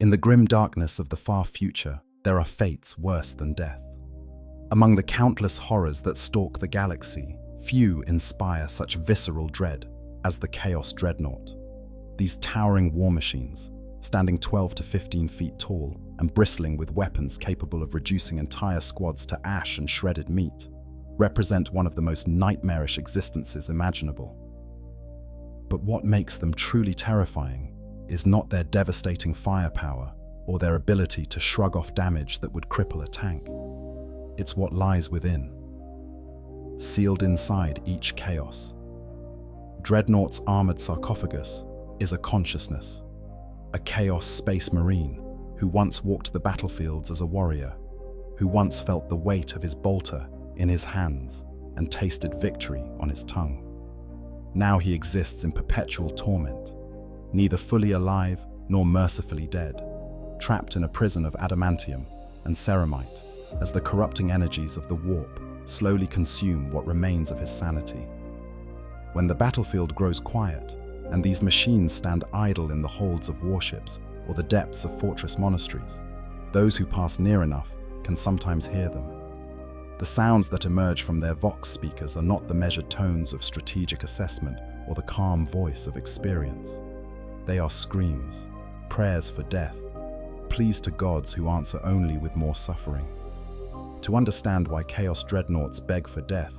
In the grim darkness of the far future, there are fates worse than death. Among the countless horrors that stalk the galaxy, few inspire such visceral dread as the Chaos Dreadnought. These towering war machines, standing 12 to 15 feet tall and bristling with weapons capable of reducing entire squads to ash and shredded meat, represent one of the most nightmarish existences imaginable. But what makes them truly terrifying is not their devastating firepower or their ability to shrug off damage that would cripple a tank. It's what lies within, sealed inside each chaos. Dreadnought's armored sarcophagus is a consciousness, a Chaos Space Marine who once walked the battlefields as a warrior, who once felt the weight of his bolter in his hands and tasted victory on his tongue. Now he exists in perpetual torment, neither fully alive nor mercifully dead, trapped in a prison of adamantium and ceramite as the corrupting energies of the warp slowly consume what remains of his sanity. When the battlefield grows quiet and these machines stand idle in the holds of warships or the depths of fortress monasteries, those who pass near enough can sometimes hear them. The sounds that emerge from their vox speakers are not the measured tones of strategic assessment or the calm voice of experience. They are screams, prayers for death, pleas to gods who answer only with more suffering. To understand why Chaos Dreadnoughts beg for death,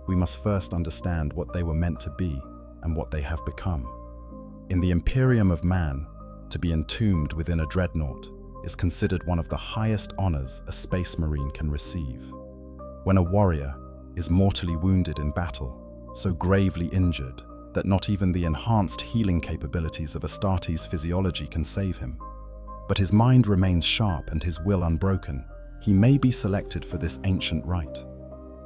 we must first understand what they were meant to be and what they have become. In the Imperium of man, to be entombed within a dreadnought is considered one of the highest honors a space marine can receive. When a warrior is mortally wounded in battle, so gravely injured that not even the enhanced healing capabilities of Astartes' physiology can save him, but his mind remains sharp and his will unbroken, he may be selected for this ancient rite.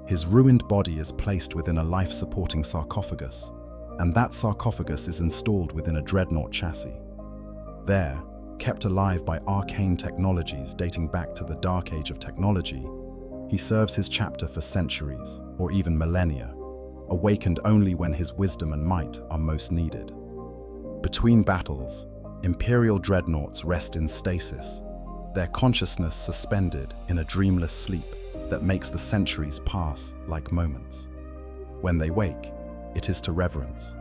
His ruined body is placed within a life-supporting sarcophagus, and that sarcophagus is installed within a dreadnought chassis. There, kept alive by arcane technologies dating back to the Dark Age of technology, he serves his chapter for centuries, or even millennia, awakened only when his wisdom and might are most needed. Between battles, Imperial dreadnoughts rest in stasis, their consciousness suspended in a dreamless sleep that makes the centuries pass like moments. When they wake, it is to reverence.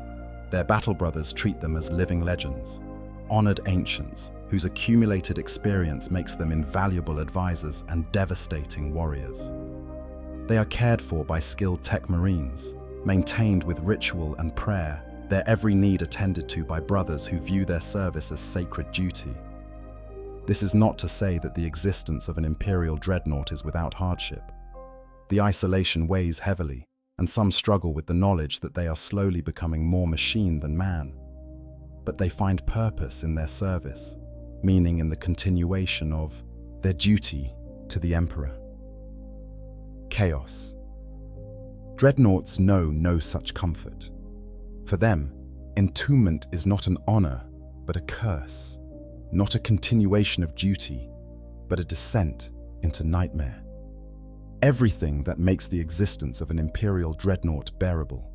Their battle brothers treat them as living legends, honored ancients whose accumulated experience makes them invaluable advisors and devastating warriors. They are cared for by skilled tech marines, maintained with ritual and prayer, their every need attended to by brothers who view their service as sacred duty. This is not to say that the existence of an Imperial dreadnought is without hardship. The isolation weighs heavily, and some struggle with the knowledge that they are slowly becoming more machine than man. But they find purpose in their service, meaning in the continuation of their duty to the Emperor. Chaos. Dreadnoughts know no such comfort. For them, entombment is not an honor, but a curse, not a continuation of duty, but a descent into nightmare. Everything that makes the existence of an Imperial dreadnought bearable,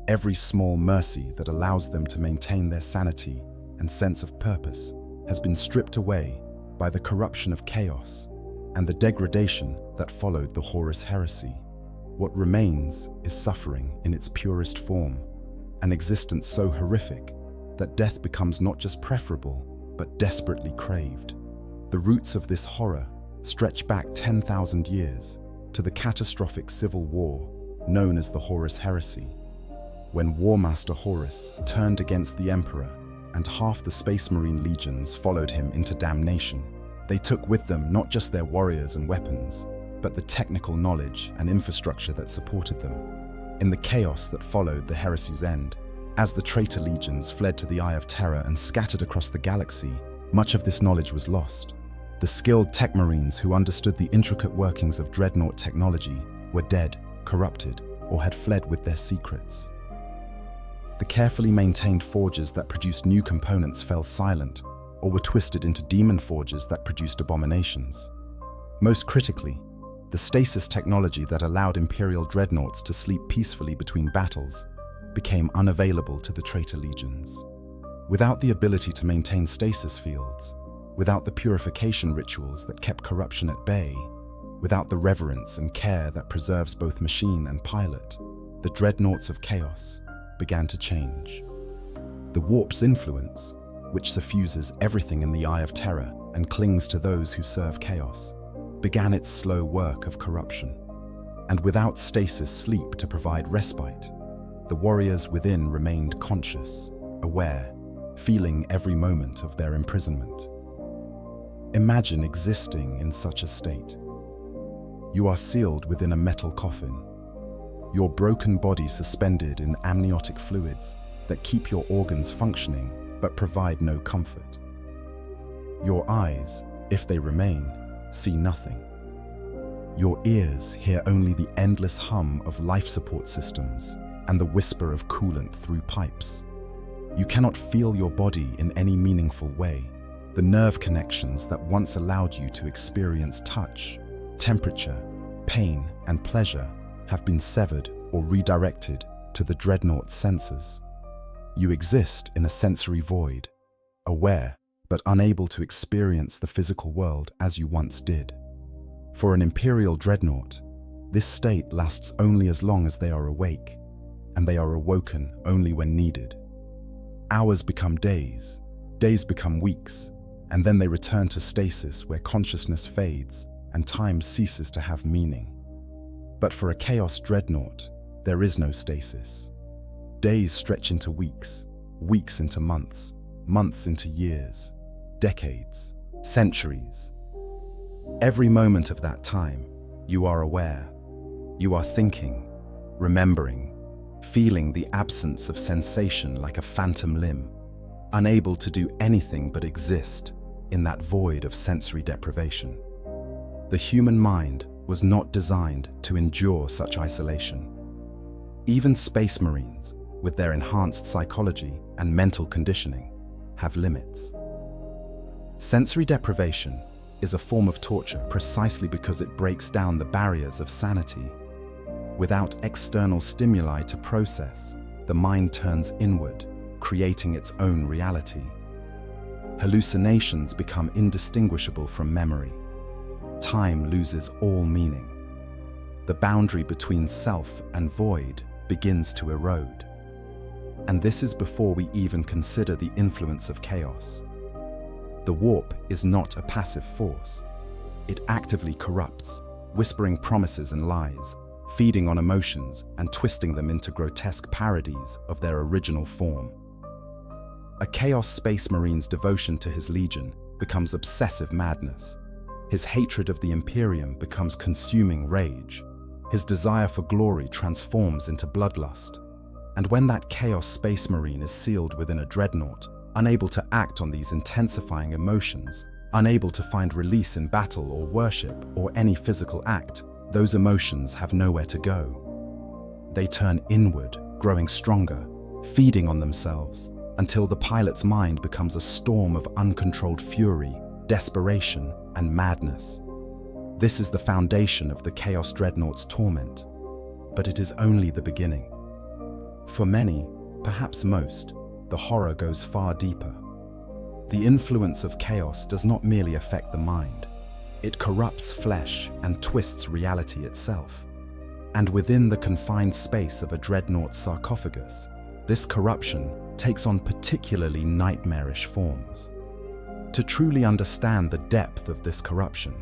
every small mercy that allows them to maintain their sanity and sense of purpose, has been stripped away by the corruption of chaos and the degradation that followed the Horus heresy. What remains is suffering in its purest form, an existence so horrific that death becomes not just preferable, but desperately craved. The roots of this horror stretch back 10,000 years to the catastrophic civil war known as the Horus heresy, when Warmaster Horus turned against the Emperor and half the Space Marine legions followed him into damnation. They took with them not just their warriors and weapons, but the technical knowledge and infrastructure that supported them. In the chaos that followed the heresy's end, as the traitor legions fled to the Eye of Terror and scattered across the galaxy, much of this knowledge was lost. The skilled tech marines who understood the intricate workings of dreadnought technology were dead, corrupted, or had fled with their secrets. The carefully maintained forges that produced new components fell silent, or were twisted into demon forges that produced abominations. Most critically, the stasis technology that allowed Imperial dreadnoughts to sleep peacefully between battles became unavailable to the traitor legions. Without the ability to maintain stasis fields, without the purification rituals that kept corruption at bay, without the reverence and care that preserves both machine and pilot, the dreadnoughts of chaos began to change. The warp's influence, which suffuses everything in the eye of terror and clings to those who serve chaos, began its slow work of corruption. And without stasis sleep to provide respite, the warriors within remained conscious, aware, feeling every moment of their imprisonment. Imagine existing in such a state. You are sealed within a metal coffin, your broken body suspended in amniotic fluids that keep your organs functioning but provide no comfort. Your eyes, if they remain, see nothing. Your ears hear only the endless hum of life support systems and the whisper of coolant through pipes. You cannot feel your body in any meaningful way. The nerve connections that once allowed you to experience touch, temperature, pain, and pleasure have been severed or redirected to the dreadnought senses. You exist in a sensory void, aware but unable to experience the physical world as you once did. For an Imperial dreadnought, this state lasts only as long as they are awake, and they are awoken only when needed. Hours become days, days become weeks, and then they return to stasis where consciousness fades and time ceases to have meaning. But for a Chaos dreadnought, there is no stasis. Days stretch into weeks, weeks into months, months into years, decades, centuries. Every moment of that time, you are aware. You are thinking, remembering, feeling the absence of sensation like a phantom limb, unable to do anything but exist in that void of sensory deprivation. The human mind was not designed to endure such isolation. Even space marines, with their enhanced psychology and mental conditioning, have limits. Sensory deprivation is a form of torture precisely because it breaks down the barriers of sanity. Without external stimuli to process, the mind turns inward, creating its own reality. Hallucinations become indistinguishable from memory. Time loses all meaning. The boundary between self and void begins to erode. And this is before we even consider the influence of chaos. The warp is not a passive force. It actively corrupts, whispering promises and lies, feeding on emotions and twisting them into grotesque parodies of their original form. A Chaos Space Marine's devotion to his legion becomes obsessive madness. His hatred of the Imperium becomes consuming rage. His desire for glory transforms into bloodlust. And when that Chaos Space Marine is sealed within a dreadnought, unable to act on these intensifying emotions, unable to find release in battle or worship or any physical act, those emotions have nowhere to go. They turn inward, growing stronger, feeding on themselves, until the pilot's mind becomes a storm of uncontrolled fury, desperation, and madness. This is the foundation of the Chaos Dreadnought's torment, but it is only the beginning. For many, perhaps most, the horror goes far deeper. The influence of chaos does not merely affect the mind. It corrupts flesh and twists reality itself. And within the confined space of a dreadnought sarcophagus, this corruption takes on particularly nightmarish forms. To truly understand the depth of this corruption,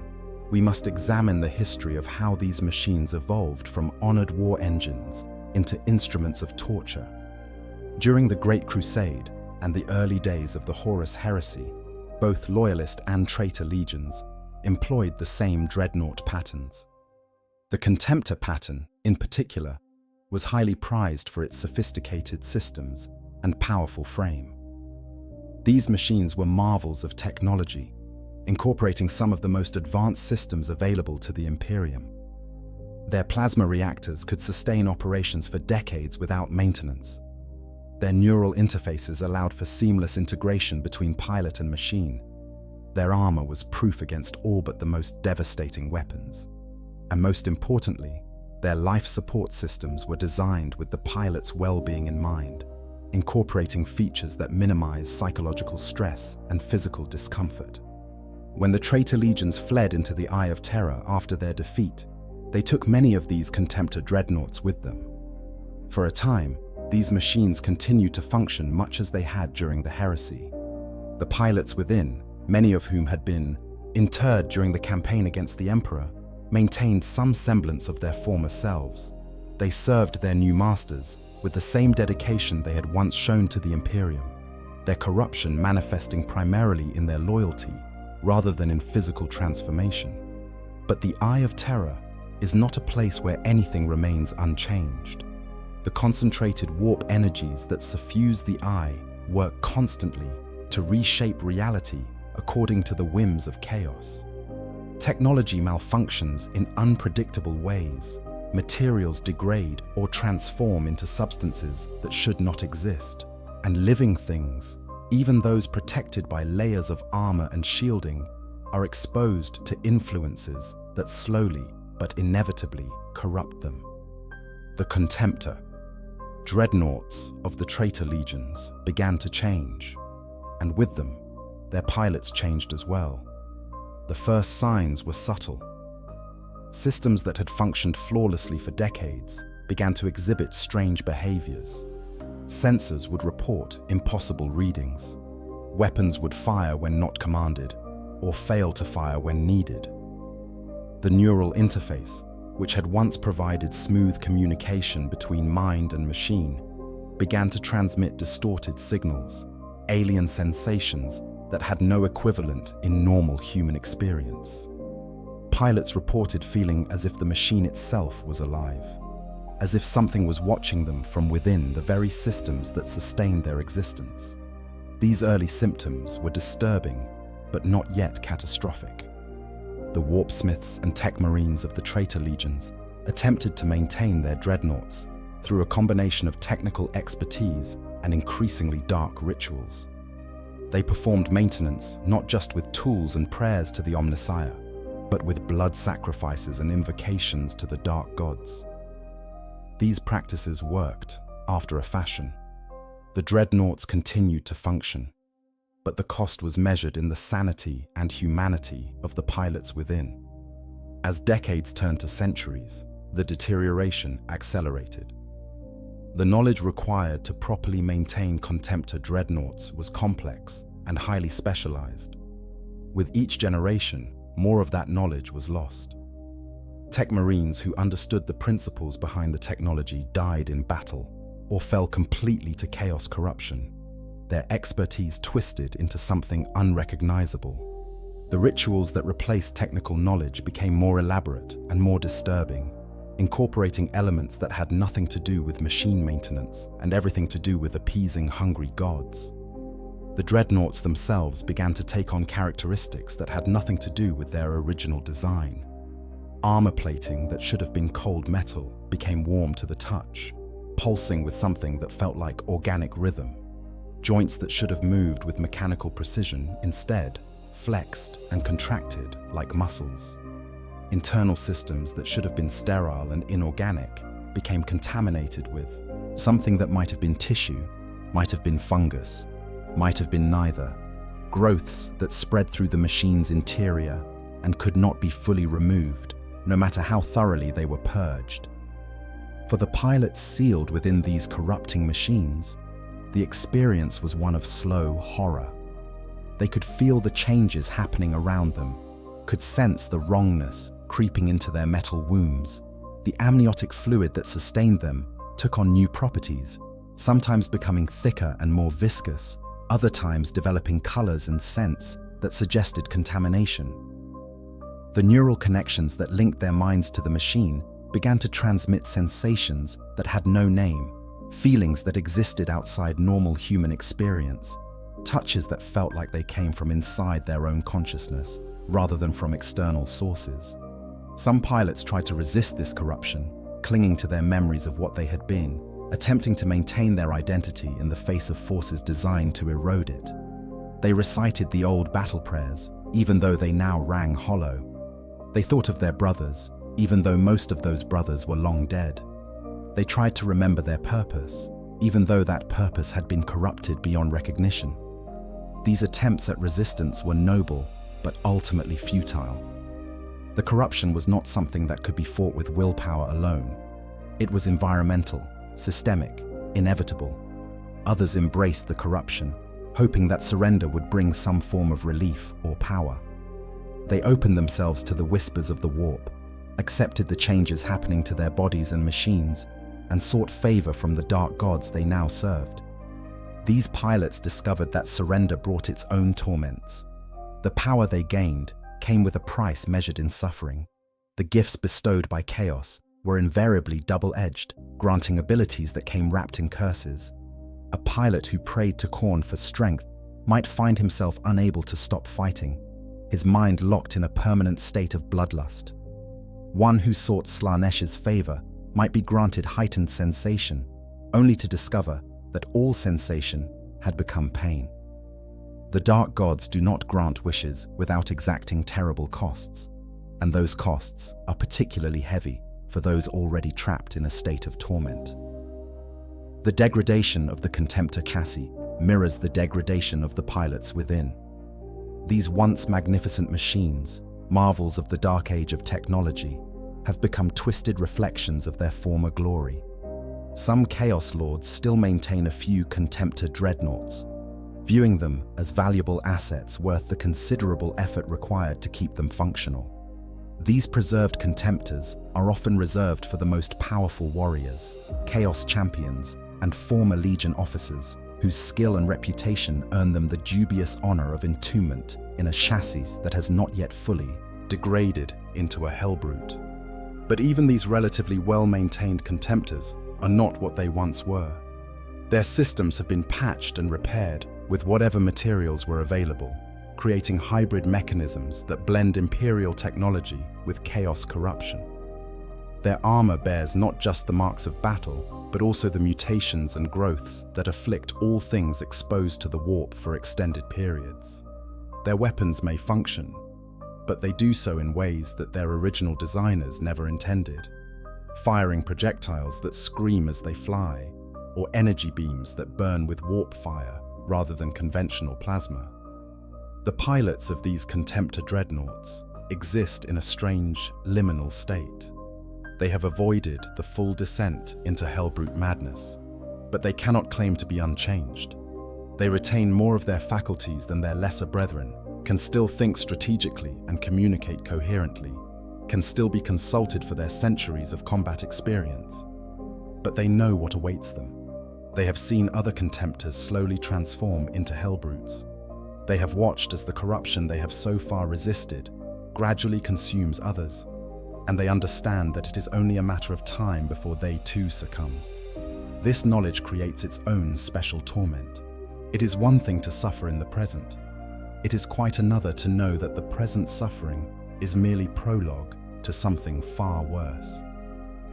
we must examine the history of how these machines evolved from honored war engines into instruments of torture. During the Great Crusade and the early days of the Horus Heresy, both loyalist and traitor legions employed the same dreadnought patterns. The Contemptor pattern, in particular, was highly prized for its sophisticated systems and powerful frame. These machines were marvels of technology, incorporating some of the most advanced systems available to the Imperium. Their plasma reactors could sustain operations for decades without maintenance. Their neural interfaces allowed for seamless integration between pilot and machine. Their armor was proof against all but the most devastating weapons. And most importantly, their life support systems were designed with the pilot's well-being in mind, incorporating features that minimize psychological stress and physical discomfort. When the traitor legions fled into the Eye of Terror after their defeat, they took many of these Contemptor dreadnoughts with them. For a time, these machines continued to function much as they had during the heresy. The pilots within, many of whom had been interred during the campaign against the Emperor, maintained some semblance of their former selves. They served their new masters with the same dedication they had once shown to the Imperium, their corruption manifesting primarily in their loyalty rather than in physical transformation. But the Eye of Terror is not a place where anything remains unchanged. The concentrated warp energies that suffuse the Eye work constantly to reshape reality according to the whims of chaos. Technology malfunctions in unpredictable ways. Materials degrade or transform into substances that should not exist. And living things, even those protected by layers of armor and shielding, are exposed to influences that slowly but inevitably corrupt them. The Contemptor, dreadnoughts of the traitor legions, began to change, and with them, their pilots changed as well. The first signs were subtle. Systems that had functioned flawlessly for decades began to exhibit strange behaviors. Sensors would report impossible readings. Weapons would fire when not commanded, or fail to fire when needed. The neural interface, which had once provided smooth communication between mind and machine, began to transmit distorted signals, alien sensations that had no equivalent in normal human experience. Pilots reported feeling as if the machine itself was alive, as if something was watching them from within the very systems that sustained their existence. These early symptoms were disturbing, but not yet catastrophic. The warpsmiths and tech marines of the traitor legions attempted to maintain their dreadnoughts through a combination of technical expertise and increasingly dark rituals. They performed maintenance not just with tools and prayers to the Omnissiah, but with blood sacrifices and invocations to the dark gods. These practices worked after a fashion. The dreadnoughts continued to function, but the cost was measured in the sanity and humanity of the pilots within. As decades turned to centuries, the deterioration accelerated. The knowledge required to properly maintain Contemptor dreadnoughts was complex and highly specialized. With each generation, more of that knowledge was lost. Tech marines who understood the principles behind the technology died in battle or fell completely to chaos corruption, their expertise twisted into something unrecognizable. The rituals that replaced technical knowledge became more elaborate and more disturbing, incorporating elements that had nothing to do with machine maintenance and everything to do with appeasing hungry gods. The dreadnoughts themselves began to take on characteristics that had nothing to do with their original design. Armor plating that should have been cold metal became warm to the touch, pulsing with something that felt like organic rhythm. Joints that should have moved with mechanical precision instead flexed and contracted like muscles. Internal systems that should have been sterile and inorganic became contaminated with something that might have been tissue, might have been fungus, might have been neither. Growths that spread through the machine's interior and could not be fully removed, no matter how thoroughly they were purged. For the pilots sealed within these corrupting machines, the experience was one of slow horror. They could feel the changes happening around them, could sense the wrongness creeping into their metal wombs. The amniotic fluid that sustained them took on new properties, sometimes becoming thicker and more viscous, other times developing colors and scents that suggested contamination. The neural connections that linked their minds to the machine began to transmit sensations that had no name, feelings that existed outside normal human experience, touches that felt like they came from inside their own consciousness rather than from external sources. Some pilots tried to resist this corruption, clinging to their memories of what they had been, attempting to maintain their identity in the face of forces designed to erode it. They recited the old battle prayers, even though they now rang hollow. They thought of their brothers, even though most of those brothers were long dead. They tried to remember their purpose, even though that purpose had been corrupted beyond recognition. These attempts at resistance were noble, but ultimately futile. The corruption was not something that could be fought with willpower alone. It was environmental, systemic, inevitable. Others embraced the corruption, hoping that surrender would bring some form of relief or power. They opened themselves to the whispers of the warp, accepted the changes happening to their bodies and machines, and sought favor from the dark gods they now served. These pilots discovered that surrender brought its own torments. The power they gained came with a price measured in suffering. The gifts bestowed by chaos were invariably double-edged, granting abilities that came wrapped in curses. A pilot who prayed to Khorne for strength might find himself unable to stop fighting, his mind locked in a permanent state of bloodlust. One who sought Slaanesh's favor might be granted heightened sensation, only to discover that all sensation had become pain. The dark gods do not grant wishes without exacting terrible costs, and those costs are particularly heavy for those already trapped in a state of torment. The degradation of the Contemptor chassis mirrors the degradation of the pilots within. These once magnificent machines, marvels of the dark age of technology, have become twisted reflections of their former glory. Some Chaos Lords still maintain a few Contemptor Dreadnoughts, viewing them as valuable assets worth the considerable effort required to keep them functional. These preserved Contemptors are often reserved for the most powerful warriors, Chaos Champions, and former Legion officers, whose skill and reputation earn them the dubious honor of entombment in a chassis that has not yet fully degraded into a hellbrute. But even these relatively well-maintained Contemptors are not what they once were. Their systems have been patched and repaired with whatever materials were available, creating hybrid mechanisms that blend Imperial technology with Chaos corruption. Their armor bears not just the marks of battle, but also the mutations and growths that afflict all things exposed to the warp for extended periods. Their weapons may function, but they do so in ways that their original designers never intended, firing projectiles that scream as they fly, or energy beams that burn with warp fire rather than conventional plasma. The pilots of these Contemptor Dreadnoughts exist in a strange, liminal state. They have avoided the full descent into hellbrute madness, but they cannot claim to be unchanged. They retain more of their faculties than their lesser brethren, can still think strategically and communicate coherently, can still be consulted for their centuries of combat experience. But they know what awaits them. They have seen other Contemptors slowly transform into hellbrutes. They have watched as the corruption they have so far resisted gradually consumes others, and they understand that it is only a matter of time before they too succumb. This knowledge creates its own special torment. It is one thing to suffer in the present. It is quite another to know that the present suffering is merely prologue to something far worse.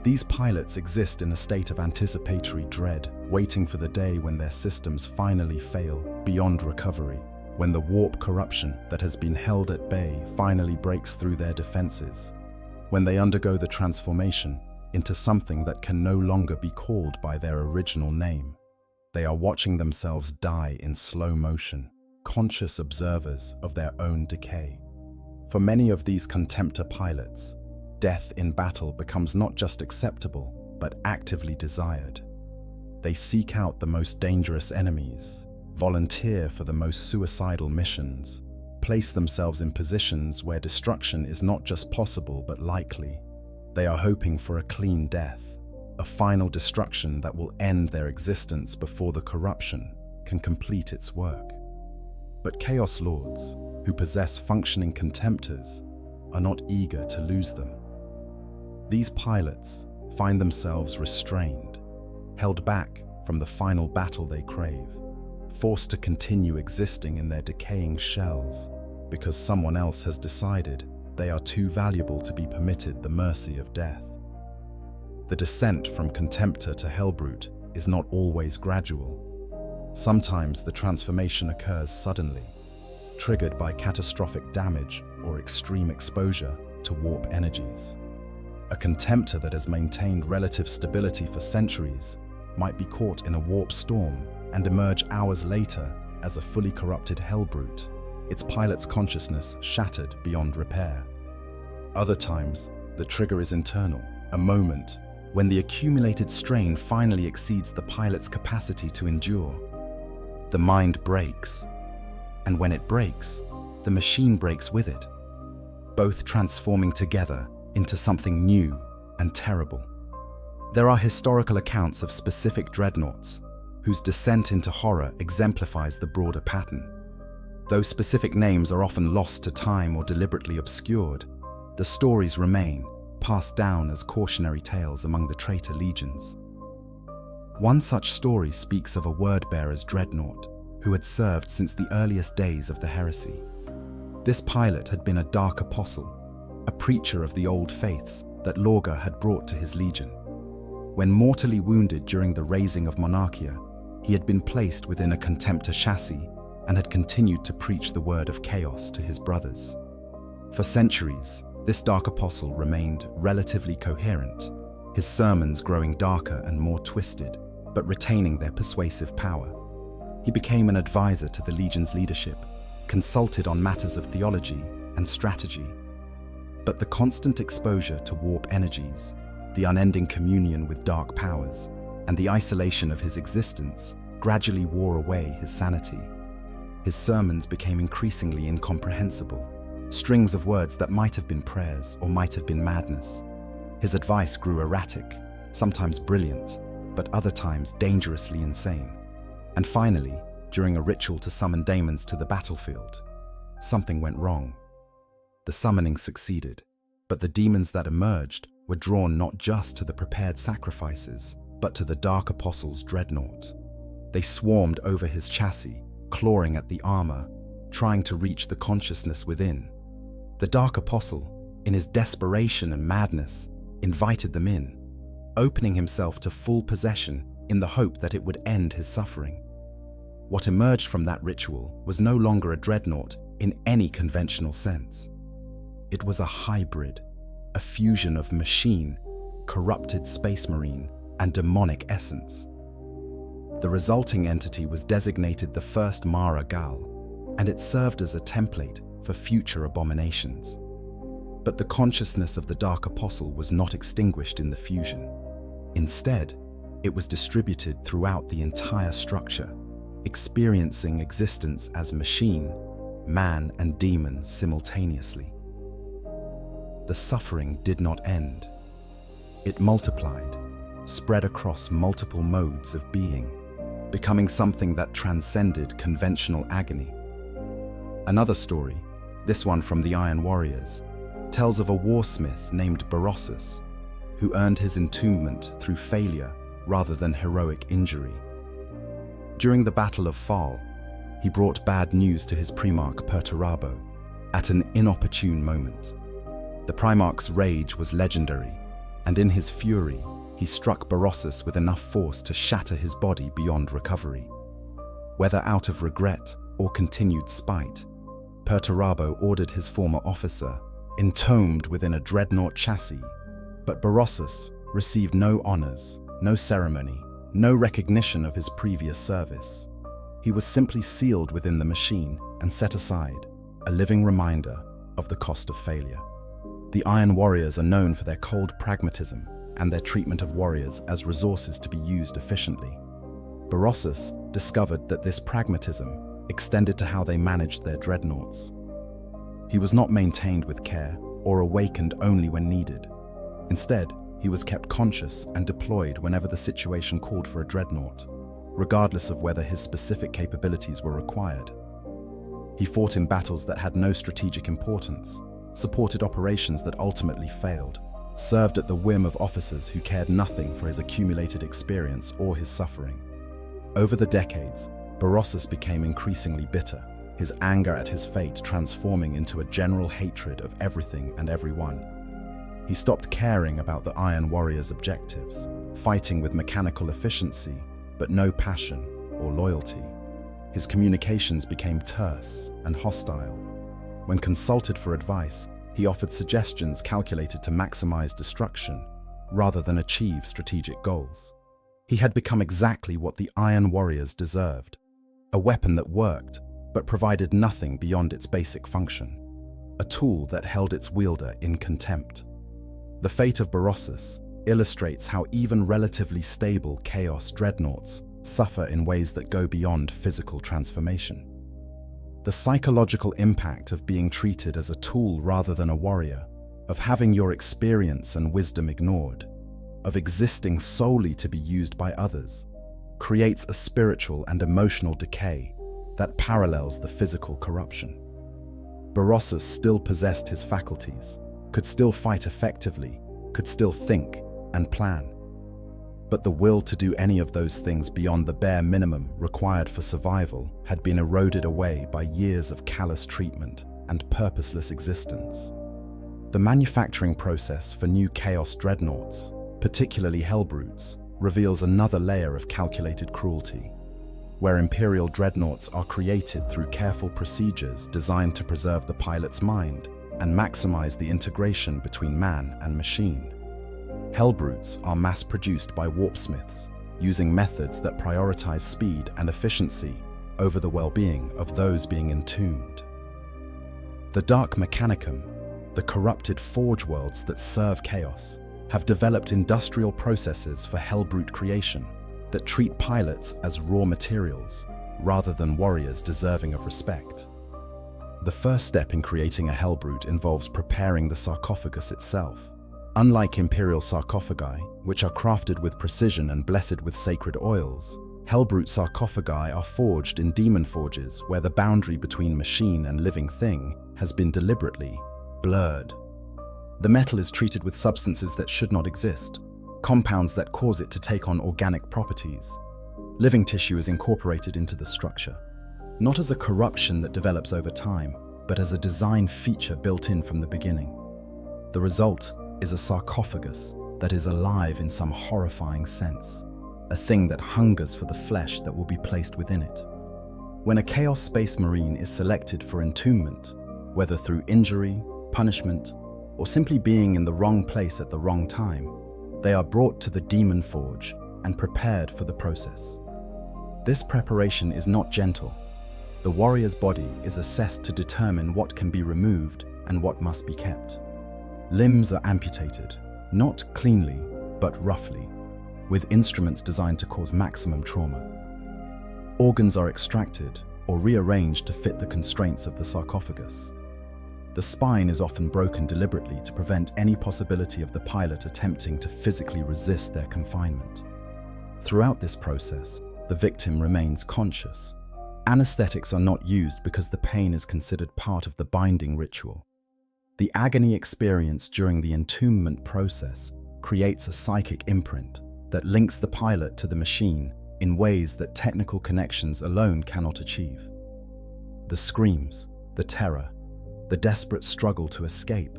These pilots exist in a state of anticipatory dread, waiting for the day when their systems finally fail beyond recovery, when the warp corruption that has been held at bay finally breaks through their defenses, when they undergo the transformation into something that can no longer be called by their original name. They are watching themselves die in slow motion, conscious observers of their own decay. For many of these Contemptor pilots, death in battle becomes not just acceptable, but actively desired. They seek out the most dangerous enemies, volunteer for the most suicidal missions, place themselves in positions where destruction is not just possible but likely. They are hoping for a clean death, a final destruction that will end their existence before the corruption can complete its work. But Chaos Lords, who possess functioning Contemptors, are not eager to lose them. These pilots find themselves restrained, held back from the final battle they crave, forced to continue existing in their decaying shells because someone else has decided they are too valuable to be permitted the mercy of death. The descent from Contemptor to hellbrute is not always gradual. Sometimes the transformation occurs suddenly, triggered by catastrophic damage or extreme exposure to warp energies. A Contemptor that has maintained relative stability for centuries might be caught in a warp storm and emerge hours later as a fully corrupted hellbrute, its pilot's consciousness shattered beyond repair. Other times, the trigger is internal, a moment when the accumulated strain finally exceeds the pilot's capacity to endure. The mind breaks, and when it breaks, the machine breaks with it, both transforming together into something new and terrible. There are historical accounts of specific dreadnoughts whose descent into horror exemplifies the broader pattern. Though specific names are often lost to time or deliberately obscured, the stories remain, passed down as cautionary tales among the traitor legions. One such story speaks of a word-bearer's dreadnought who had served since the earliest days of the heresy. This pilot had been a dark apostle, a preacher of the old faiths that Lorga had brought to his legion. When mortally wounded during the raising of Monarchia, he had been placed within a contemptor chassis and had continued to preach the word of chaos to his brothers. For centuries, this dark apostle remained relatively coherent, his sermons growing darker and more twisted, but retaining their persuasive power. He became an advisor to the legion's leadership, consulted on matters of theology and strategy. But the constant exposure to warp energies, the unending communion with dark powers, and the isolation of his existence gradually wore away his sanity. His sermons became increasingly incomprehensible, strings of words that might have been prayers or might have been madness. His advice grew erratic, sometimes brilliant, but other times dangerously insane. And finally, during a ritual to summon daemons to the battlefield, something went wrong. The summoning succeeded, but the demons that emerged were drawn not just to the prepared sacrifices, but to the Dark Apostle's dreadnought. They swarmed over his chassis, clawing at the armor, trying to reach the consciousness within. The Dark Apostle, in his desperation and madness, invited them in, opening himself to full possession in the hope that it would end his suffering. What emerged from that ritual was no longer a dreadnought in any conventional sense. It was a hybrid, a fusion of machine, corrupted space marine, and demonic essence. The resulting entity was designated the first Mara Gal, and it served as a template for future abominations. But the consciousness of the Dark Apostle was not extinguished in the fusion. Instead, it was distributed throughout the entire structure, experiencing existence as machine, man, and demon simultaneously. The suffering did not end. It multiplied, spread across multiple modes of being, becoming something that transcended conventional agony. Another story, this one from the Iron Warriors, tells of a warsmith named Berossus, who earned his entombment through failure rather than heroic injury. During the Battle of Fall, he brought bad news to his Primarch Perturabo at an inopportune moment. The Primarch's rage was legendary, and in his fury, he struck Berossus with enough force to shatter his body beyond recovery. Whether out of regret or continued spite, Perturabo ordered his former officer entombed within a dreadnought chassis, but Berossus received no honors, no ceremony, no recognition of his previous service. He was simply sealed within the machine and set aside, a living reminder of the cost of failure. The Iron Warriors are known for their cold pragmatism and their treatment of warriors as resources to be used efficiently. Berossus discovered that this pragmatism extended to how they managed their dreadnoughts. He was not maintained with care or awakened only when needed. Instead, he was kept conscious and deployed whenever the situation called for a dreadnought, regardless of whether his specific capabilities were required. He fought in battles that had no strategic importance, supported operations that ultimately failed, served at the whim of officers who cared nothing for his accumulated experience or his suffering. Over the decades, Berossus became increasingly bitter, his anger at his fate transforming into a general hatred of everything and everyone. He stopped caring about the Iron Warriors' objectives, fighting with mechanical efficiency, but no passion or loyalty. His communications became terse and hostile. When consulted for advice, he offered suggestions calculated to maximize destruction rather than achieve strategic goals. He had become exactly what the Iron Warriors deserved, a weapon that worked, but provided nothing beyond its basic function, a tool that held its wielder in contempt. The fate of Berossus illustrates how even relatively stable Chaos Dreadnoughts suffer in ways that go beyond physical transformation. The psychological impact of being treated as a tool rather than a warrior, of having your experience and wisdom ignored, of existing solely to be used by others, creates a spiritual and emotional decay that parallels the physical corruption. Berossus still possessed his faculties, could still fight effectively, could still think and plan. But the will to do any of those things beyond the bare minimum required for survival had been eroded away by years of callous treatment and purposeless existence. The manufacturing process for new Chaos Dreadnoughts, particularly Hellbrutes, reveals another layer of calculated cruelty, where Imperial Dreadnoughts are created through careful procedures designed to preserve the pilot's mind and maximize the integration between man and machine. Hellbrutes are mass-produced by warpsmiths, using methods that prioritize speed and efficiency over the well-being of those being entombed. The Dark Mechanicum, the corrupted forge worlds that serve chaos, have developed industrial processes for Hellbrute creation that treat pilots as raw materials rather than warriors deserving of respect. The first step in creating a Hellbrute involves preparing the sarcophagus itself. Unlike Imperial sarcophagi, which are crafted with precision and blessed with sacred oils, Hellbrute sarcophagi are forged in demon forges where the boundary between machine and living thing has been deliberately blurred. The metal is treated with substances that should not exist, compounds that cause it to take on organic properties. Living tissue is incorporated into the structure, not as a corruption that develops over time, but as a design feature built in from the beginning. The result is a sarcophagus that is alive in some horrifying sense, a thing that hungers for the flesh that will be placed within it. When a Chaos Space Marine is selected for entombment, whether through injury, punishment, or simply being in the wrong place at the wrong time, they are brought to the Demon Forge and prepared for the process. This preparation is not gentle. The warrior's body is assessed to determine what can be removed and what must be kept. Limbs are amputated, not cleanly, but roughly, with instruments designed to cause maximum trauma. Organs are extracted or rearranged to fit the constraints of the sarcophagus. The spine is often broken deliberately to prevent any possibility of the pilot attempting to physically resist their confinement. Throughout this process, the victim remains conscious. Anesthetics are not used because the pain is considered part of the binding ritual. The agony experienced during the entombment process creates a psychic imprint that links the pilot to the machine in ways that technical connections alone cannot achieve. The screams, the terror, the desperate struggle to escape,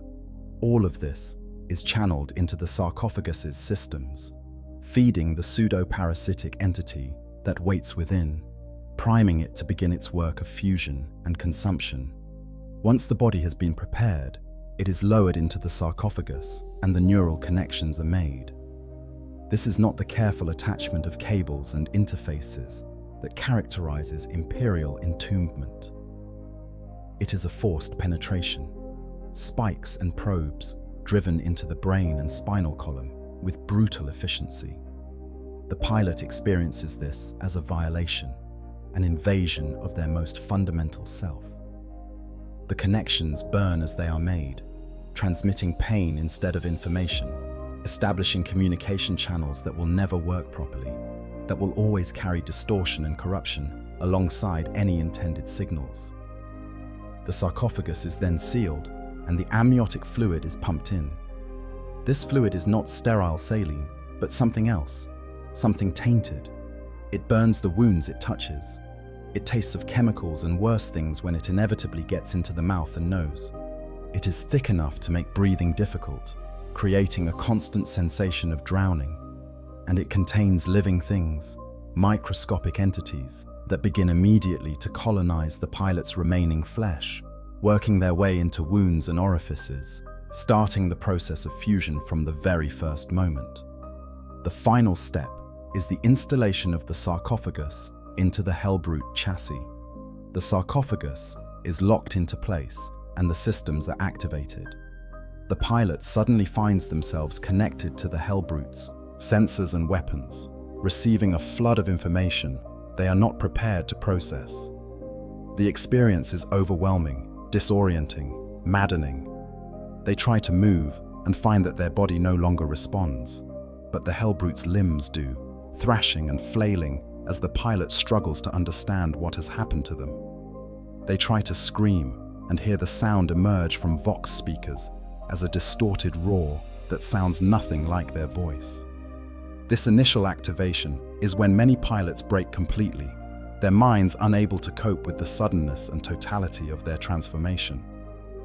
all of this is channeled into the sarcophagus's systems, feeding the pseudo-parasitic entity that waits within, priming it to begin its work of fusion and consumption. Once the body has been prepared, it is lowered into the sarcophagus and the neural connections are made. This is not the careful attachment of cables and interfaces that characterizes Imperial entombment. It is a forced penetration, spikes and probes driven into the brain and spinal column with brutal efficiency. The pilot experiences this as a violation, an invasion of their most fundamental self. The connections burn as they are made, transmitting pain instead of information, establishing communication channels that will never work properly, that will always carry distortion and corruption alongside any intended signals. The sarcophagus is then sealed, and the amniotic fluid is pumped in. This fluid is not sterile saline, but something else, something tainted. It burns the wounds it touches. It tastes of chemicals and worse things when it inevitably gets into the mouth and nose. It is thick enough to make breathing difficult, creating a constant sensation of drowning. And it contains living things, microscopic entities that begin immediately to colonize the pilot's remaining flesh, working their way into wounds and orifices, starting the process of fusion from the very first moment. The final step is the installation of the sarcophagus into the Hellbrute chassis. The sarcophagus is locked into place and the systems are activated. The pilot suddenly finds themselves connected to the Hellbrutes, sensors and weapons, receiving a flood of information they are not prepared to process. The experience is overwhelming, disorienting, maddening. They try to move and find that their body no longer responds, but the Hellbrutes' limbs do, thrashing and flailing as the pilot struggles to understand what has happened to them. They try to scream and hear the sound emerge from Vox speakers as a distorted roar that sounds nothing like their voice. This initial activation is when many pilots break completely, their minds unable to cope with the suddenness and totality of their transformation.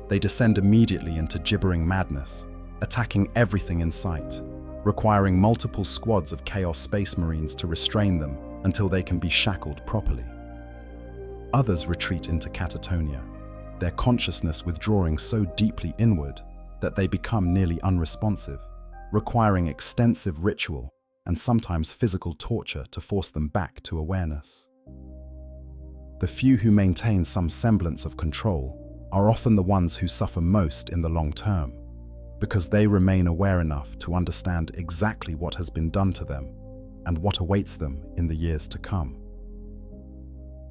They descend immediately into gibbering madness, attacking everything in sight, requiring multiple squads of Chaos Space Marines to restrain them until they can be shackled properly. Others retreat into catatonia, their consciousness withdrawing so deeply inward that they become nearly unresponsive, requiring extensive ritual and sometimes physical torture to force them back to awareness. The few who maintain some semblance of control are often the ones who suffer most in the long term, because they remain aware enough to understand exactly what has been done to them and what awaits them in the years to come.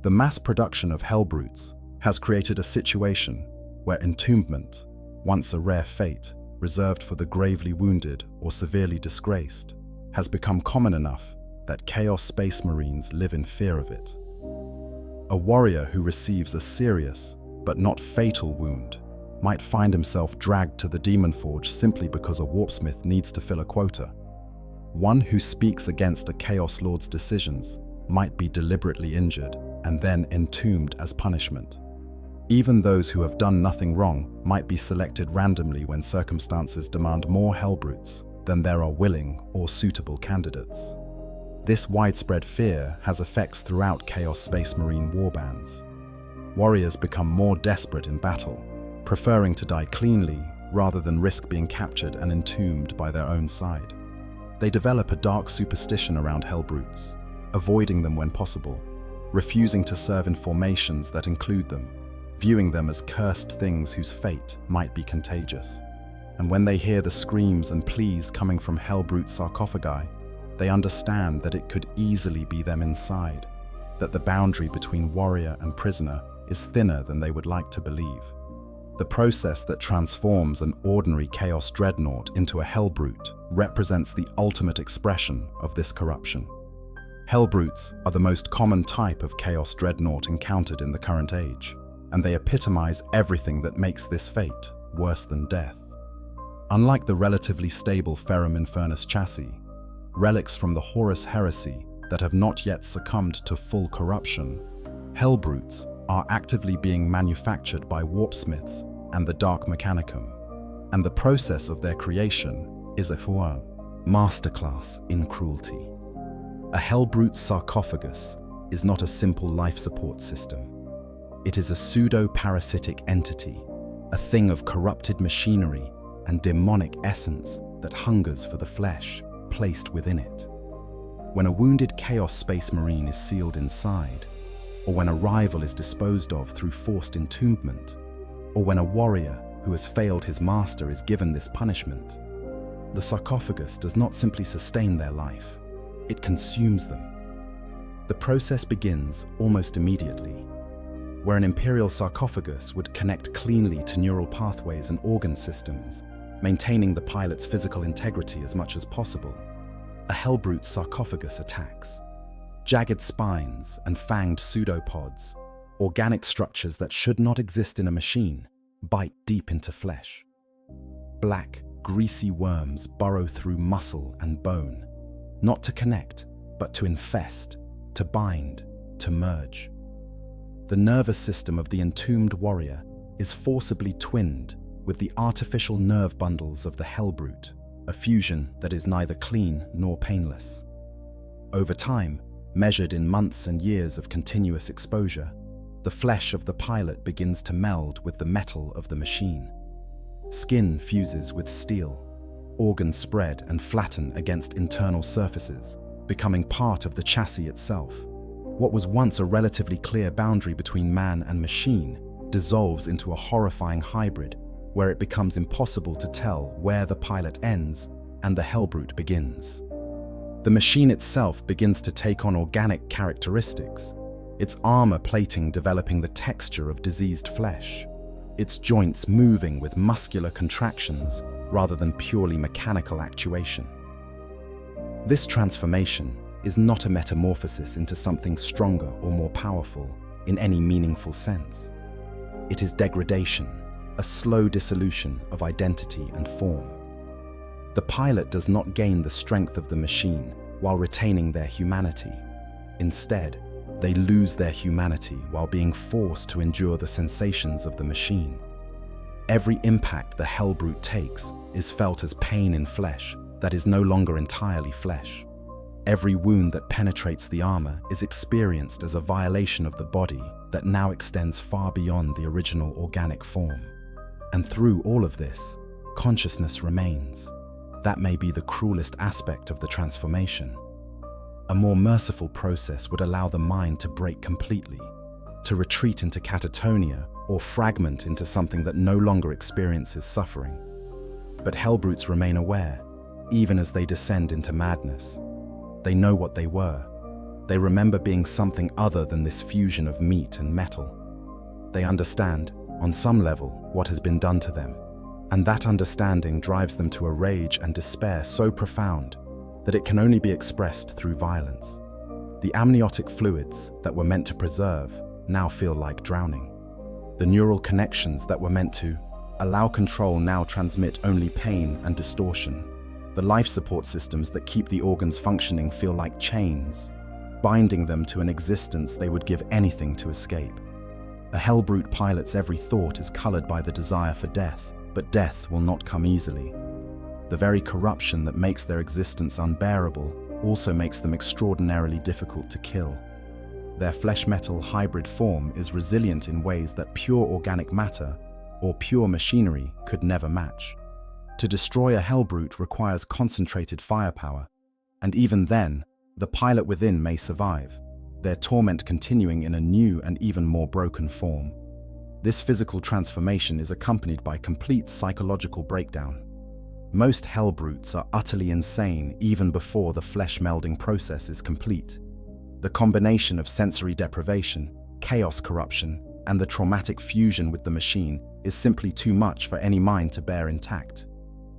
The mass production of Hellbrutes has created a situation where entombment, once a rare fate reserved for the gravely wounded or severely disgraced, has become common enough that Chaos Space Marines live in fear of it. A warrior who receives a serious but not fatal wound might find himself dragged to the Demon Forge simply because a warpsmith needs to fill a quota. One who speaks against a Chaos Lord's decisions might be deliberately injured and then entombed as punishment. Even those who have done nothing wrong might be selected randomly when circumstances demand more Hellbrutes than there are willing or suitable candidates. This widespread fear has effects throughout Chaos Space Marine warbands. Warriors become more desperate in battle, preferring to die cleanly rather than risk being captured and entombed by their own side. They develop a dark superstition around Hellbrutes, avoiding them when possible, refusing to serve in formations that include them, viewing them as cursed things whose fate might be contagious. And when they hear the screams and pleas coming from Hellbrute sarcophagi, they understand that it could easily be them inside, that the boundary between warrior and prisoner is thinner than they would like to believe. The process that transforms an ordinary Chaos Dreadnought into a Hellbrute represents the ultimate expression of this corruption. Hellbrutes are the most common type of Chaos Dreadnought encountered in the current age, and they epitomize everything that makes this fate worse than death. Unlike the relatively stable Ferrum Infernus chassis, relics from the Horus heresy that have not yet succumbed to full corruption, Hellbrutes are actively being manufactured by warpsmiths and the Dark Mechanicum, and the process of their creation is a masterclass in cruelty. A Hellbrute sarcophagus is not a simple life support system. It is a pseudo-parasitic entity, a thing of corrupted machinery and demonic essence that hungers for the flesh placed within it. When a wounded Chaos Space Marine is sealed inside, or when a rival is disposed of through forced entombment, or when a warrior who has failed his master is given this punishment, the sarcophagus does not simply sustain their life, it consumes them. The process begins almost immediately. Where an Imperial sarcophagus would connect cleanly to neural pathways and organ systems, maintaining the pilot's physical integrity as much as possible, a Hellbrute sarcophagus attacks. Jagged spines and fanged pseudopods, organic structures that should not exist in a machine, bite deep into flesh. Black, greasy worms burrow through muscle and bone, not to connect, but to infest, to bind, to merge. The nervous system of the entombed warrior is forcibly twinned with the artificial nerve bundles of the Hellbrute, a fusion that is neither clean nor painless. Over time, measured in months and years of continuous exposure, the flesh of the pilot begins to meld with the metal of the machine. Skin fuses with steel, organs spread and flatten against internal surfaces, becoming part of the chassis itself. What was once a relatively clear boundary between man and machine dissolves into a horrifying hybrid where it becomes impossible to tell where the pilot ends and the Hellbrute begins. The machine itself begins to take on organic characteristics, its armor plating developing the texture of diseased flesh, its joints moving with muscular contractions rather than purely mechanical actuation. This transformation is not a metamorphosis into something stronger or more powerful in any meaningful sense. It is degradation, a slow dissolution of identity and form. The pilot does not gain the strength of the machine while retaining their humanity. Instead, they lose their humanity while being forced to endure the sensations of the machine. Every impact the Hellbrute takes is felt as pain in flesh that is no longer entirely flesh. Every wound that penetrates the armor is experienced as a violation of the body that now extends far beyond the original organic form. And through all of this, consciousness remains. That may be the cruelest aspect of the transformation. A more merciful process would allow the mind to break completely, to retreat into catatonia or fragment into something that no longer experiences suffering. But Hellbrutes remain aware, even as they descend into madness. They know what they were. They remember being something other than this fusion of meat and metal. They understand, on some level, what has been done to them, and that understanding drives them to a rage and despair so profound that it can only be expressed through violence. The amniotic fluids that were meant to preserve now feel like drowning. The neural connections that were meant to allow control now transmit only pain and distortion. The life support systems that keep the organs functioning feel like chains, binding them to an existence they would give anything to escape. A Hellbrute pilot's every thought is colored by the desire for death, but death will not come easily. The very corruption that makes their existence unbearable also makes them extraordinarily difficult to kill. Their flesh-metal hybrid form is resilient in ways that pure organic matter or pure machinery could never match. To destroy a Hellbrute requires concentrated firepower, and even then, the pilot within may survive, their torment continuing in a new and even more broken form. This physical transformation is accompanied by complete psychological breakdown. Most Hellbrutes are utterly insane even before the flesh-melding process is complete. The combination of sensory deprivation, chaos corruption, and the traumatic fusion with the machine is simply too much for any mind to bear intact.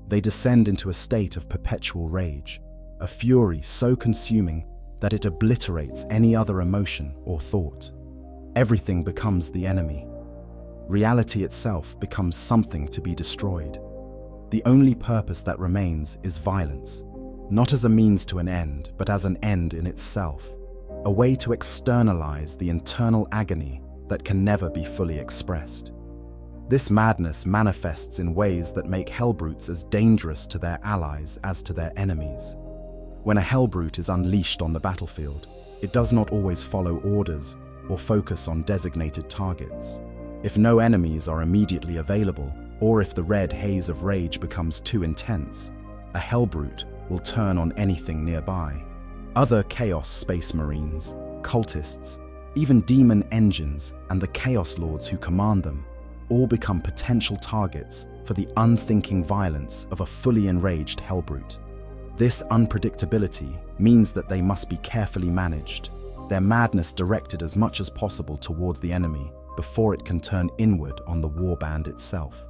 They descend into a state of perpetual rage, a fury so consuming that it obliterates any other emotion or thought. Everything becomes the enemy. Reality itself becomes something to be destroyed. The only purpose that remains is violence, not as a means to an end, but as an end in itself, a way to externalize the internal agony that can never be fully expressed. This madness manifests in ways that make Hellbrutes as dangerous to their allies as to their enemies. When a Hellbrute is unleashed on the battlefield, it does not always follow orders or focus on designated targets. If no enemies are immediately available, or if the red haze of rage becomes too intense, a Hellbrute will turn on anything nearby. Other Chaos Space Marines, cultists, even demon engines, and the Chaos Lords who command them all become potential targets for the unthinking violence of a fully enraged Hellbrute. This unpredictability means that they must be carefully managed, their madness directed as much as possible toward the enemy before it can turn inward on the warband itself.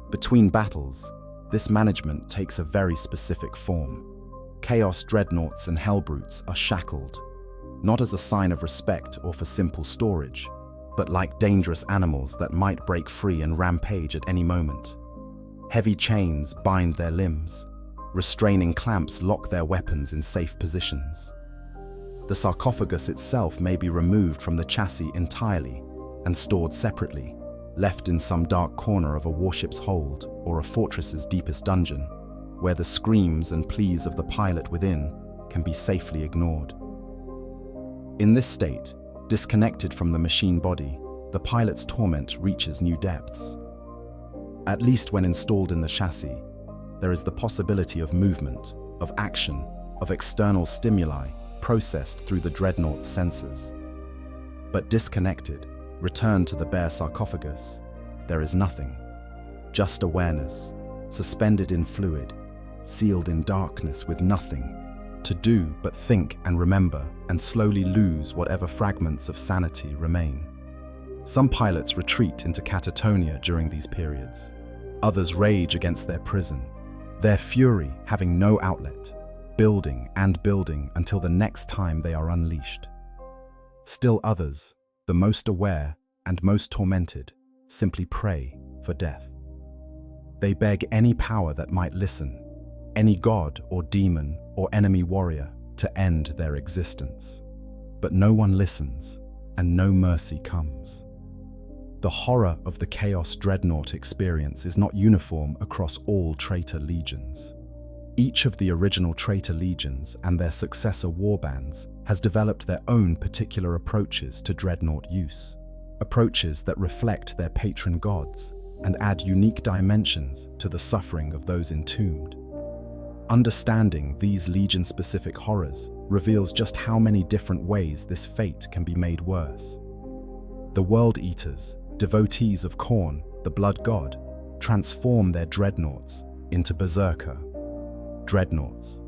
Between battles, this management takes a very specific form. Chaos Dreadnoughts and Hellbrutes are shackled, not as a sign of respect or for simple storage, but like dangerous animals that might break free and rampage at any moment. Heavy chains bind their limbs. Restraining clamps lock their weapons in safe positions. The sarcophagus itself may be removed from the chassis entirely and stored separately, left in some dark corner of a warship's hold or a fortress's deepest dungeon, where the screams and pleas of the pilot within can be safely ignored. In this state, disconnected from the machine body, the pilot's torment reaches new depths. At least when installed in the chassis, there is the possibility of movement, of action, of external stimuli, processed through the Dreadnoughts' sensors. But disconnected, returned to the bare sarcophagus, there is nothing. Just awareness, suspended in fluid, sealed in darkness with nothing to do but think and remember and slowly lose whatever fragments of sanity remain. Some pilots retreat into catatonia during these periods. Others rage against their prison, their fury having no outlet, building and building until the next time they are unleashed. Still others, the most aware and most tormented, simply pray for death. They beg any power that might listen, any god or demon or enemy warrior to end their existence. But no one listens, and no mercy comes. The horror of the Chaos Dreadnought experience is not uniform across all traitor legions. Each of the original traitor legions and their successor warbands has developed their own particular approaches to Dreadnought use, approaches that reflect their patron gods and add unique dimensions to the suffering of those entombed. Understanding these legion-specific horrors reveals just how many different ways this fate can be made worse. The World Eaters, devotees of Khorne, the blood god, transform their dreadnoughts into berserker dreadnoughts.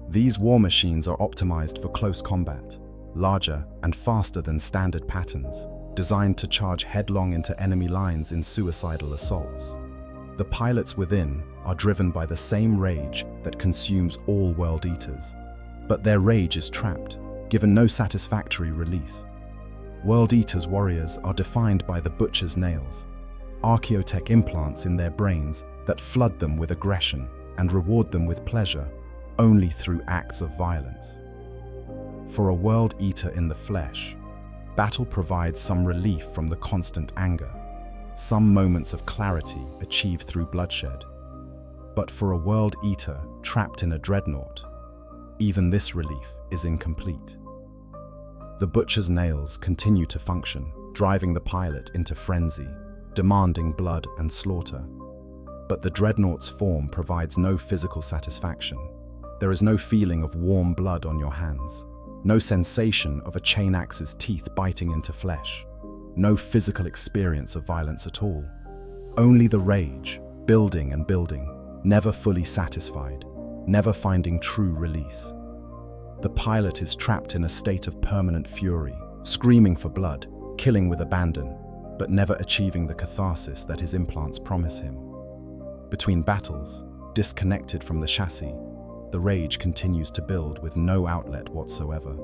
These war machines are optimized for close combat, larger and faster than standard patterns, designed to charge headlong into enemy lines in suicidal assaults. The pilots within are driven by the same rage that consumes all World Eaters, but their rage is trapped, given no satisfactory release. World Eaters' warriors are defined by the butcher's nails, archaeotech implants in their brains that flood them with aggression and reward them with pleasure only through acts of violence. For a World Eater in the flesh, battle provides some relief from the constant anger, some moments of clarity achieved through bloodshed. But for a World Eater trapped in a dreadnought, even this relief is incomplete. The butcher's nails continue to function, driving the pilot into frenzy, demanding blood and slaughter. But the dreadnought's form provides no physical satisfaction. There is no feeling of warm blood on your hands, no sensation of a chain axe's teeth biting into flesh, no physical experience of violence at all. Only the rage, building and building, never fully satisfied, never finding true release. The pilot is trapped in a state of permanent fury, screaming for blood, killing with abandon, but never achieving the catharsis that his implants promise him. Between battles, disconnected from the chassis, the rage continues to build with no outlet whatsoever.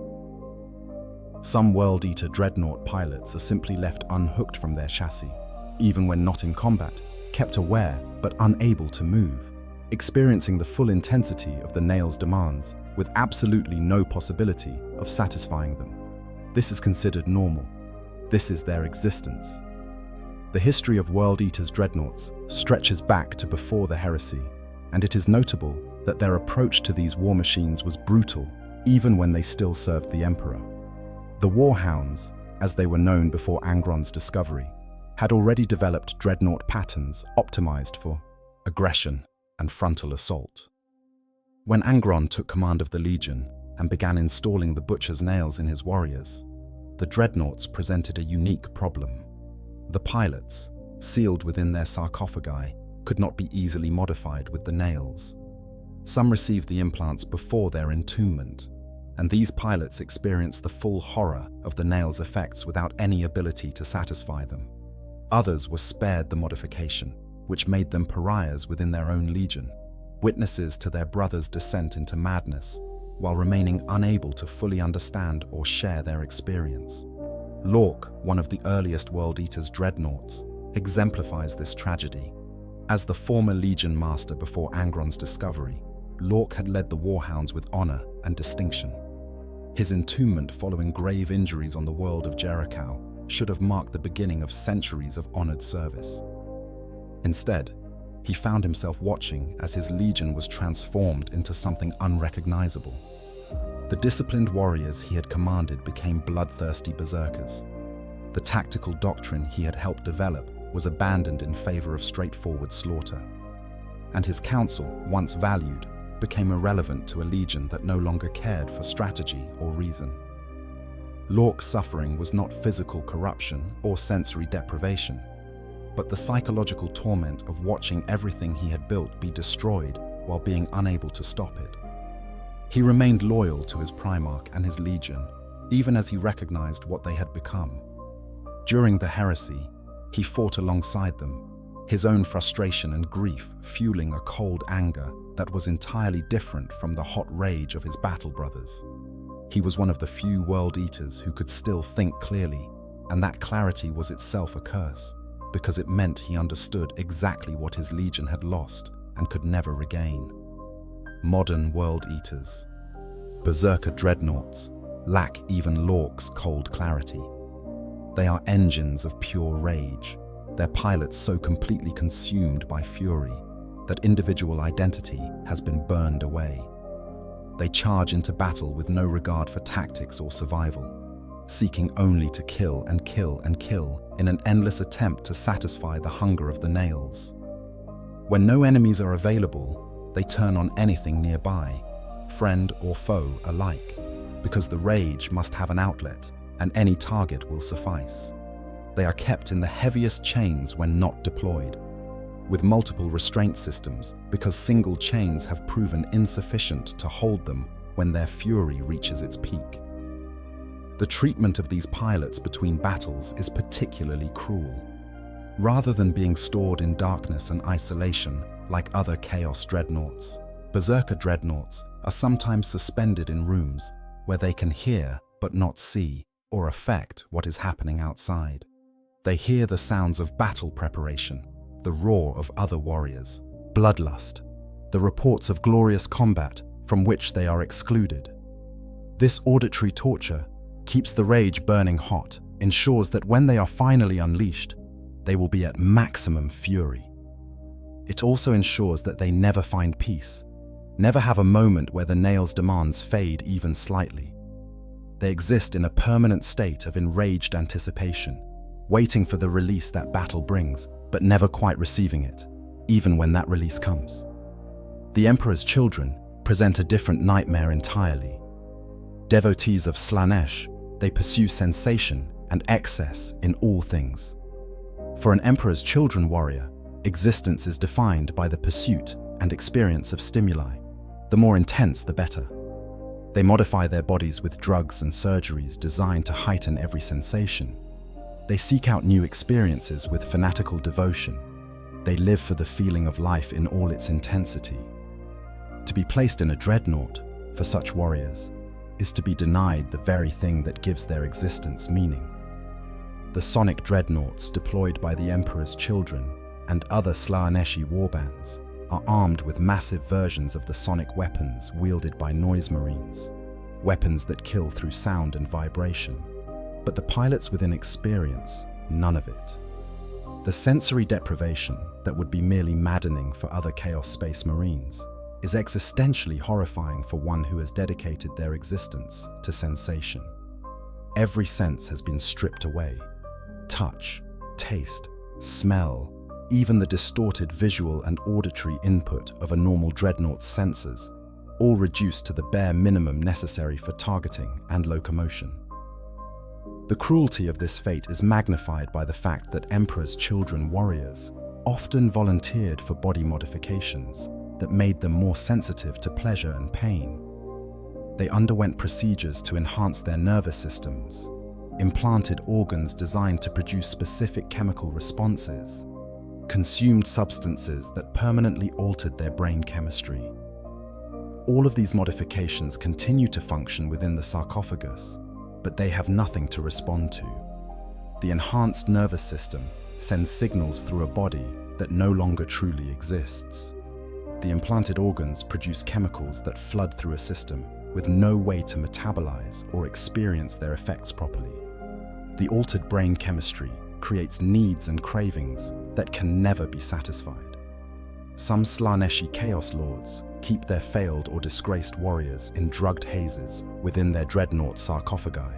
Some World Eater dreadnought pilots are simply left unhooked from their chassis, even when not in combat, kept aware but unable to move, experiencing the full intensity of the nail's demands with absolutely no possibility of satisfying them. This is considered normal. This is their existence. The history of World Eaters' dreadnoughts stretches back to before the heresy, and it is notable that their approach to these war machines was brutal, even when they still served the Emperor. The Warhounds, as they were known before Angron's discovery, had already developed dreadnought patterns optimized for aggression and frontal assault. When Angron took command of the Legion and began installing the butcher's nails in his warriors, the dreadnoughts presented a unique problem. The pilots, sealed within their sarcophagi, could not be easily modified with the nails. Some received the implants before their entombment, and these pilots experienced the full horror of the nails' effects without any ability to satisfy them. Others were spared the modification, which made them pariahs within their own legion, witnesses to their brothers' descent into madness, while remaining unable to fully understand or share their experience. Lork, one of the earliest World Eaters' dreadnoughts, exemplifies this tragedy. As the former Legion master before Angron's discovery, Lork had led the Warhounds with honor and distinction. His entombment following grave injuries on the world of Jericho should have marked the beginning of centuries of honored service. Instead, he found himself watching as his legion was transformed into something unrecognizable. The disciplined warriors he had commanded became bloodthirsty berserkers. The tactical doctrine he had helped develop was abandoned in favor of straightforward slaughter. And his counsel, once valued, became irrelevant to a legion that no longer cared for strategy or reason. Lork's suffering was not physical corruption or sensory deprivation, but the psychological torment of watching everything he had built be destroyed while being unable to stop it. He remained loyal to his Primarch and his legion, even as he recognized what they had become. During the heresy, he fought alongside them, his own frustration and grief fueling a cold anger that was entirely different from the hot rage of his battle brothers. He was one of the few World Eaters who could still think clearly, and that clarity was itself a curse, because it meant he understood exactly what his legion had lost and could never regain. Modern World Eaters, Berserker Dreadnoughts, lack even Lork's cold clarity. They are engines of pure rage, their pilots so completely consumed by fury that individual identity has been burned away. They charge into battle with no regard for tactics or survival, seeking only to kill and kill and kill in an endless attempt to satisfy the hunger of the nails. When no enemies are available, they turn on anything nearby, friend or foe alike, because the rage must have an outlet and any target will suffice. They are kept in the heaviest chains when not deployed, with multiple restraint systems because single chains have proven insufficient to hold them when their fury reaches its peak. The treatment of these pilots between battles is particularly cruel. Rather than being stored in darkness and isolation like other Chaos Dreadnoughts, Berserker Dreadnoughts are sometimes suspended in rooms where they can hear but not see or affect what is happening outside. They hear the sounds of battle preparation, the roar of other warriors, bloodlust, the reports of glorious combat from which they are excluded. This auditory torture keeps the rage burning hot, ensures that when they are finally unleashed, they will be at maximum fury. It also ensures that they never find peace, never have a moment where the nail's demands fade even slightly. They exist in a permanent state of enraged anticipation, waiting for the release that battle brings, but never quite receiving it, even when that release comes. The Emperor's children present a different nightmare entirely. Devotees of Slaanesh, they pursue sensation and excess in all things. For an Emperor's children warrior, existence is defined by the pursuit and experience of stimuli. The more intense, the better. They modify their bodies with drugs and surgeries designed to heighten every sensation. They seek out new experiences with fanatical devotion. They live for the feeling of life in all its intensity. To be placed in a dreadnought, for such warriors, is to be denied the very thing that gives their existence meaning. The sonic dreadnoughts deployed by the Emperor's children and other Slaaneshi warbands are armed with massive versions of the sonic weapons wielded by noise marines, weapons that kill through sound and vibration. But the pilots within experience none of it. The sensory deprivation that would be merely maddening for other Chaos Space Marines is existentially horrifying for one who has dedicated their existence to sensation. Every sense has been stripped away. Touch, taste, smell, even the distorted visual and auditory input of a normal dreadnought's senses, all reduced to the bare minimum necessary for targeting and locomotion. The cruelty of this fate is magnified by the fact that Emperor's children warriors often volunteered for body modifications that made them more sensitive to pleasure and pain. They underwent procedures to enhance their nervous systems, implanted organs designed to produce specific chemical responses, consumed substances that permanently altered their brain chemistry. All of these modifications continue to function within the sarcophagus, but they have nothing to respond to. The enhanced nervous system sends signals through a body that no longer truly exists. The implanted organs produce chemicals that flood through a system with no way to metabolize or experience their effects properly. The altered brain chemistry creates needs and cravings that can never be satisfied. Some Slaaneshi Chaos Lords keep their failed or disgraced warriors in drugged hazes within their dreadnought sarcophagi,